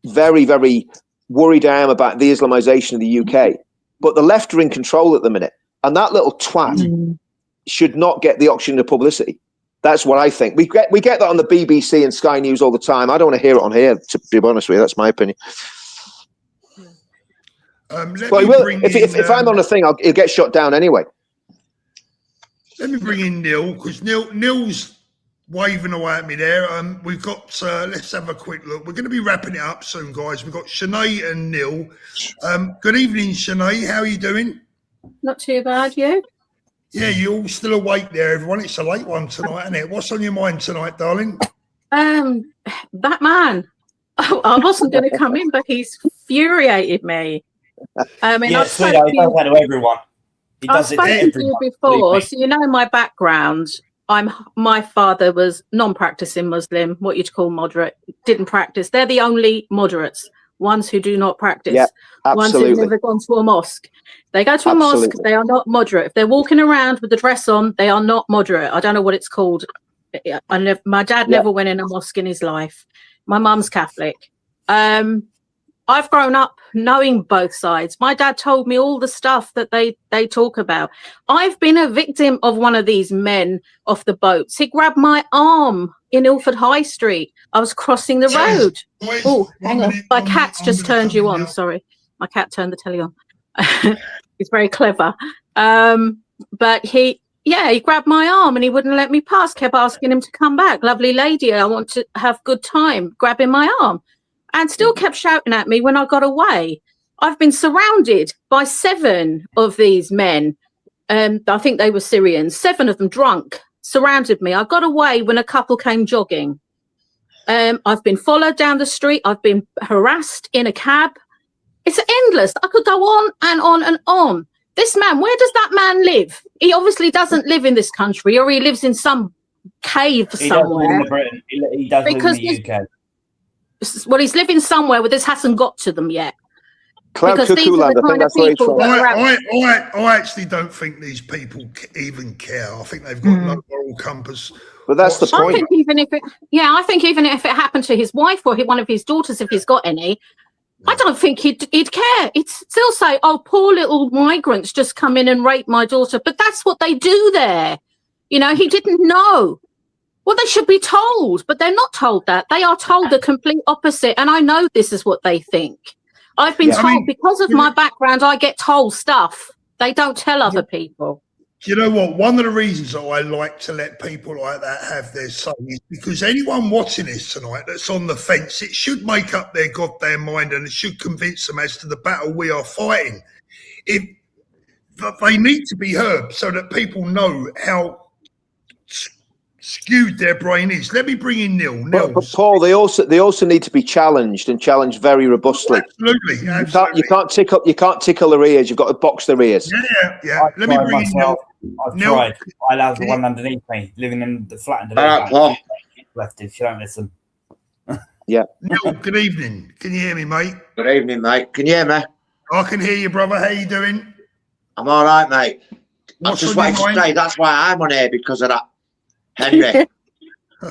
very, very worried I am about the Islamization of the UK. But the left are in control at the minute. And that little twat should not get the oxygen of publicity. That's what I think. We get that on the BBC and Sky News all the time. I don't want to hear it on here, to be honest with you. That's my opinion. If I'm on a thing, he'll get shot down anyway. Let me bring in Neil, because Neil's waving away at me there. We've got, let's have a quick look. We're going to be wrapping it up soon, guys. We've got Shanae and Neil. Good evening, Shanae. How are you doing? Not too bad, you? Yeah, you all still awake there, everyone. It's a late one tonight, isn't it? What's on your mind tonight, darling? That man. I wasn't going to come in, but he's infuriated me. I've spoken to everyone. I've spoken to you before, so you know my background. My father was non-practicing Muslim, what you'd call moderate, didn't practice. They're the only moderates, ones who do not practice, ones who've never gone to a mosque. They go to a mosque, they are not moderate. If they're walking around with the dress on, they are not moderate. I don't know what it's called. My dad never went in a mosque in his life. My mum's Catholic. I've grown up knowing both sides. My dad told me all the stuff that they talk about. I've been a victim of one of these men off the boats. He grabbed my arm in Ilford High Street. I was crossing the road. Oh, hang on. My cat's just turned you on. Sorry. My cat turned the telly on. He's very clever. But he grabbed my arm and he wouldn't let me pass. Kept asking him to come back. Lovely lady, I want to have good time. Grabbing my arm. And still kept shouting at me when I got away. I've been surrounded by 7 of these men. I think they were Syrians. 7 of them drunk, surrounded me. I got away when a couple came jogging. I've been followed down the street. I've been harassed in a cab. It's endless. I could go on and on and on. This man, where does that man live? He obviously doesn't live in this country, or he lives in some cave He doesn't live somewhere. in Britain. He does Because live in the UK. Well, he's living somewhere where this hasn't got to them yet. Cloud Because these Cuckoo are Land, the I think kind of that's where he's people from. that are out. I actually don't think these people even care. I think they've got no moral compass. But that's the I point. think even if it happened to his wife or one of his daughters, if he's got any, I don't think he'd care. He'd still say, "Oh, poor little migrants just come in and rape my daughter." But that's what they do there. You know, he didn't know. Well, they should be told, but they're not told that. They are told the complete opposite. And I know this is what they think. I've been told because of my background, I get told stuff. They don't tell other people. Do you know what? One of the reasons that I like to let people like that have their say is because anyone watching this tonight that's on the fence, it should make up their goddamn mind and it should convince them as to the battle we are fighting. They need to be heard so that people know how skewed their brain is. Let me bring in Neil. But Paul, they also need to be challenged and challenged very robustly. Absolutely. You can't tickle their ears. You've got to box their ears. Yeah. Let me bring in Neil. I've tried. I have the one underneath me, living in the flat underneath. Left if you don't listen. Yeah. Neil, good evening. Can you hear me, mate? Good evening, mate. Can you hear me? I can hear you, brother. How you doing? I'm all right, mate. I What's just on your wanted to mind? say that's why I'm on here, because of that Henry.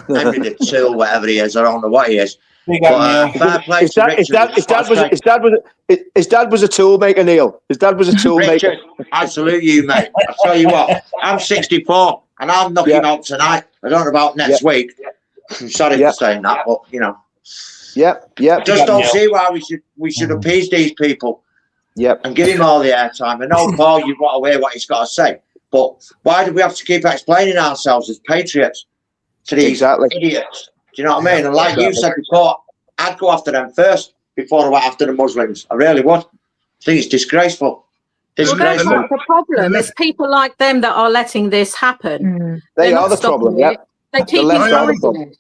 Henry the Two, whatever he is. I don't know what he is. Fair play His to dad Richard. his dad was a toolmaker, Neil. His dad was a toolmaker. Richard, I salute you, mate. I tell you what, I'm 64 and I'm knocking out tonight. I don't know about next week. I'm sorry for saying that, but you know. Yeah. I just don't see why we should appease these people. And give him all the airtime. I know, Paul, you've got to hear what he's got to say. But why do we have to keep explaining ourselves as patriots to these idiots? Do you know what I mean? And like you said before, I'd go after them first before I went after the Muslims. I really would. I think it's disgraceful. Well, that's not the problem. It's people like them that are letting this happen. They They're are not the stopping problem. it. They keep encouraging it.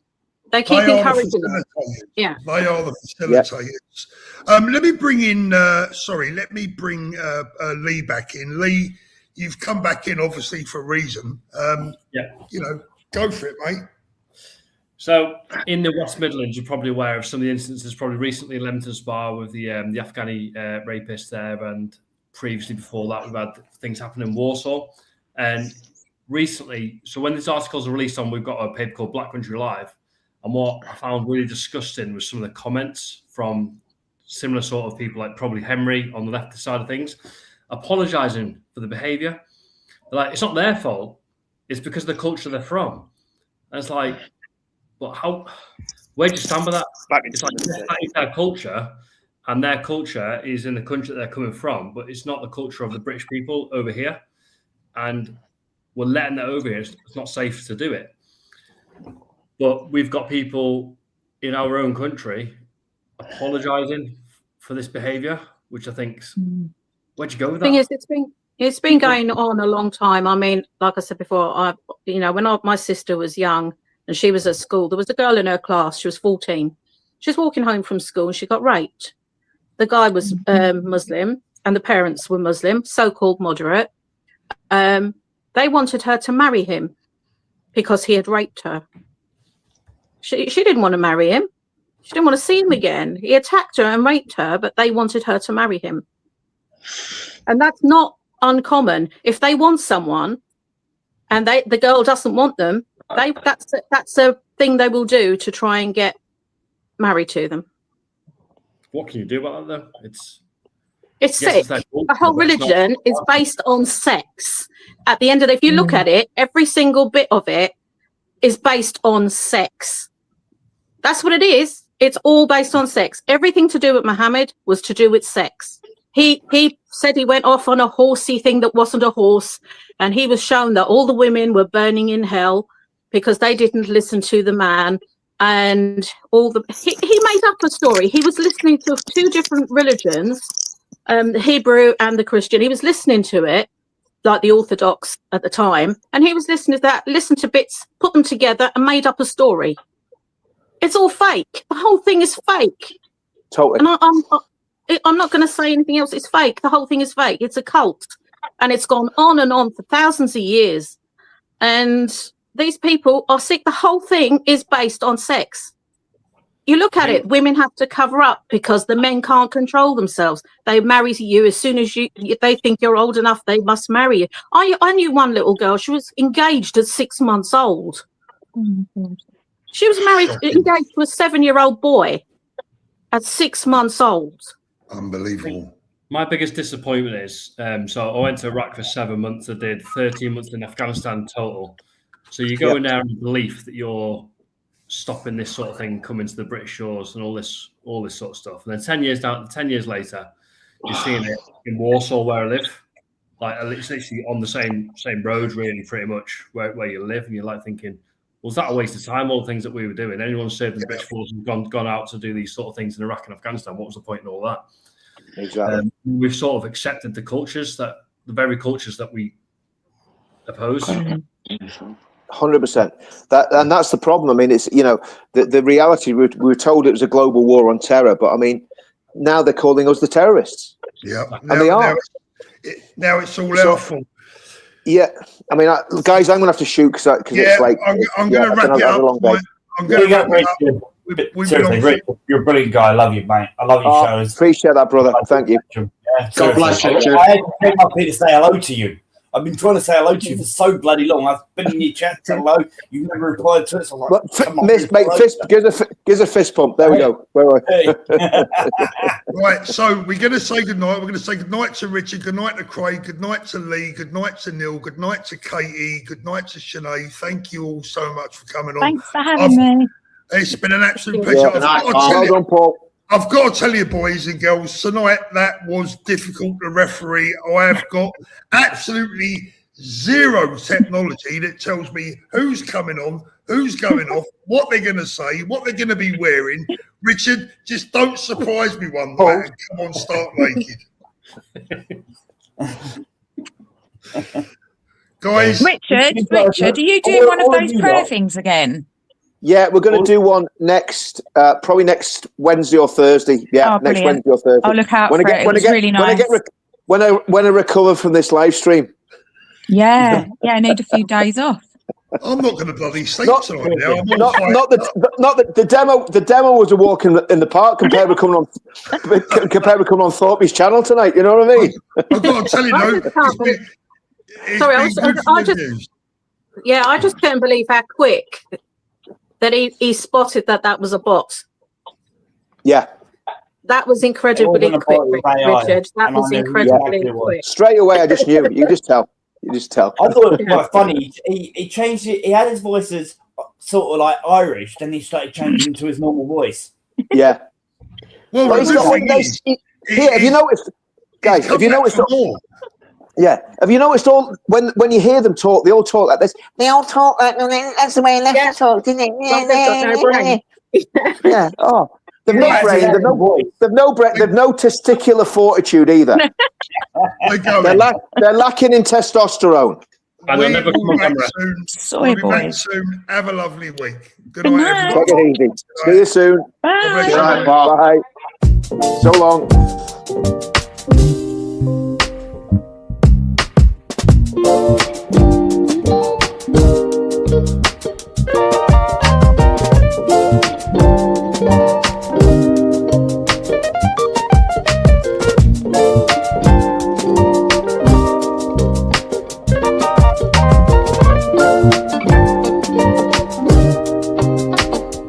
They keep encouraging it. Yeah. They are the facilitators. Let me bring in, Lee back in. Lee, you've come back in obviously for a reason. You know, go for it, mate. So in the West Midlands, you're probably aware of some of the instances probably recently in Leamington Spa with the Afghani rapist there, and previously before that we've had things happen in Warsaw. And recently, so when this article's released on, we've got a paper called Black Country Live, and what I found really disgusting was some of the comments from similar sort of people, like probably Henry on the left side of things, apologising for the behaviour. Like, it's not their fault, it's because of the culture they're from. And it's like, but where do you stand with that? It's like, that is their culture, and their culture is in the country that they're coming from, but it's not the culture of the British people over here. And we're letting that over here. It's not safe to do it. But we've got people in our own country apologising for this behaviour, which I think, where'd you go with that? The thing is, it's been going on a long time. I mean, like I said before, when my sister was young and she was at school, there was a girl in her class. She was 14. She was walking home from school and she got raped. The guy was Muslim and the parents were Muslim, so-called moderate. They wanted her to marry him because he had raped her. She didn't want to marry him. She didn't want to see him again. He attacked her and raped her, but they wanted her to marry him. And that's not uncommon. If they want someone and the girl doesn't want them, that's a thing they will do to try and get married to them. What can you do about that, though? It's sick. The whole religion is based on sex. At the end of it, if you look at it, every single bit of it is based on sex. That's what it is. It's all based on sex. Everything to do with Muhammad was to do with sex. He said he went off on a horsey thing that wasn't a horse, and he was shown that all the women were burning in hell because they didn't listen to the man. And he made up a story. He was listening to two different religions, the Hebrew and the Christian. He was listening to it, like the Orthodox at the time, and he was listening to that, listened to bits, put them together, and made up a story. It's all fake. The whole thing is fake. Totally. And I'm not going to say anything else. It's fake. The whole thing is fake. It's a cult, and it's gone on and on for thousands of years. And these people are sick. The whole thing is based on sex. You look at it, women have to cover up because the men can't control themselves. They marry you as soon as they think you're old enough, they must marry you. I knew one little girl, she was engaged at 6 months old. She was engaged to a 7-year-old boy at 6 months old. Unbelievable. My biggest disappointment is, so I went to Iraq for 7 months. I did 13 months in Afghanistan total. So you go in there in the belief that you're stopping this sort of thing coming to the British shores and all this sort of stuff. And then 10 years later, you're seeing it in Warsaw where I live. Like it's literally on the same road, really, pretty much where you live, and you're like thinking, was that a waste of time? All the things that we were doing. Anyone served in the British forces and gone out to do these sort of things in Iraq and Afghanistan. What was the point in all that? Exactly. We've sort of accepted the very cultures that we oppose. 100%. That's the problem. I mean, it's the reality. We were told it was a global war on terror, but I mean, now they're calling us the terrorists. Yeah, and they are. Now it's all our fault. Yeah, I mean, guys, I'm gonna have to shoot because it's like I'm gonna wrap it up. I'm gonna wrap it up. Seriously, Rick, you're a brilliant guy. I love you, mate. I love your shows. Appreciate that, brother. Thank you. Yeah, God bless you. I had to come up here to say hello to you. I've been trying to say hello to you for so bloody long. I've been in your chat, said hello. You've never replied to it. So I'm like, come on, mate, gives a fist pump. There we go. Right, so we're going to say goodnight. We're going to say goodnight to Richard, goodnight to Craig, goodnight to Lee, goodnight to Neil, goodnight to Katie, goodnight to Sinead. Thank you all so much for coming on. Thanks for having me. It's been an absolute pleasure. I've got to tell you, boys and girls, tonight that was difficult to referee. I have got absolutely zero technology that tells me who's coming on, who's going off, what they're going to say, what they're going to be wearing. Richard, just don't surprise me one night and come on, start naked. Guys. Richard, are you doing one of those prayer things again? Yeah, we're going to do one next, probably next Wednesday or Thursday. Yeah, next Wednesday or Thursday. I'll look out for it. It was really nice. When I recover from this live stream. Yeah, I need a few days off. I'm not going to bloody sleep tonight now. The demo was a walk in the park compared with coming on Thorpe's channel tonight. You know what I mean? I've got to tell you, I just couldn't believe how quick that he spotted that was a bot. Yeah. That was incredibly quick, Richard. That was incredibly quick. Straight away, I just knew. You just tell. I thought it was quite funny. He changed it. He had his voice as sort of like Irish, then he started changing to his normal voice. Yeah. Well, have you noticed, guys? Have you noticed? Yeah. Have you noticed all when you hear them talk, they all talk like this. They all talk like that's the way left talk, didn't it? Yeah. Oh, they've no brain. They've no testicular fortitude either. They're lacking in testosterone. And they'll never come on camera. We'll be back soon. Have a lovely week. Good night, everyone. Take it easy. See you soon. Bye. Bye. So long.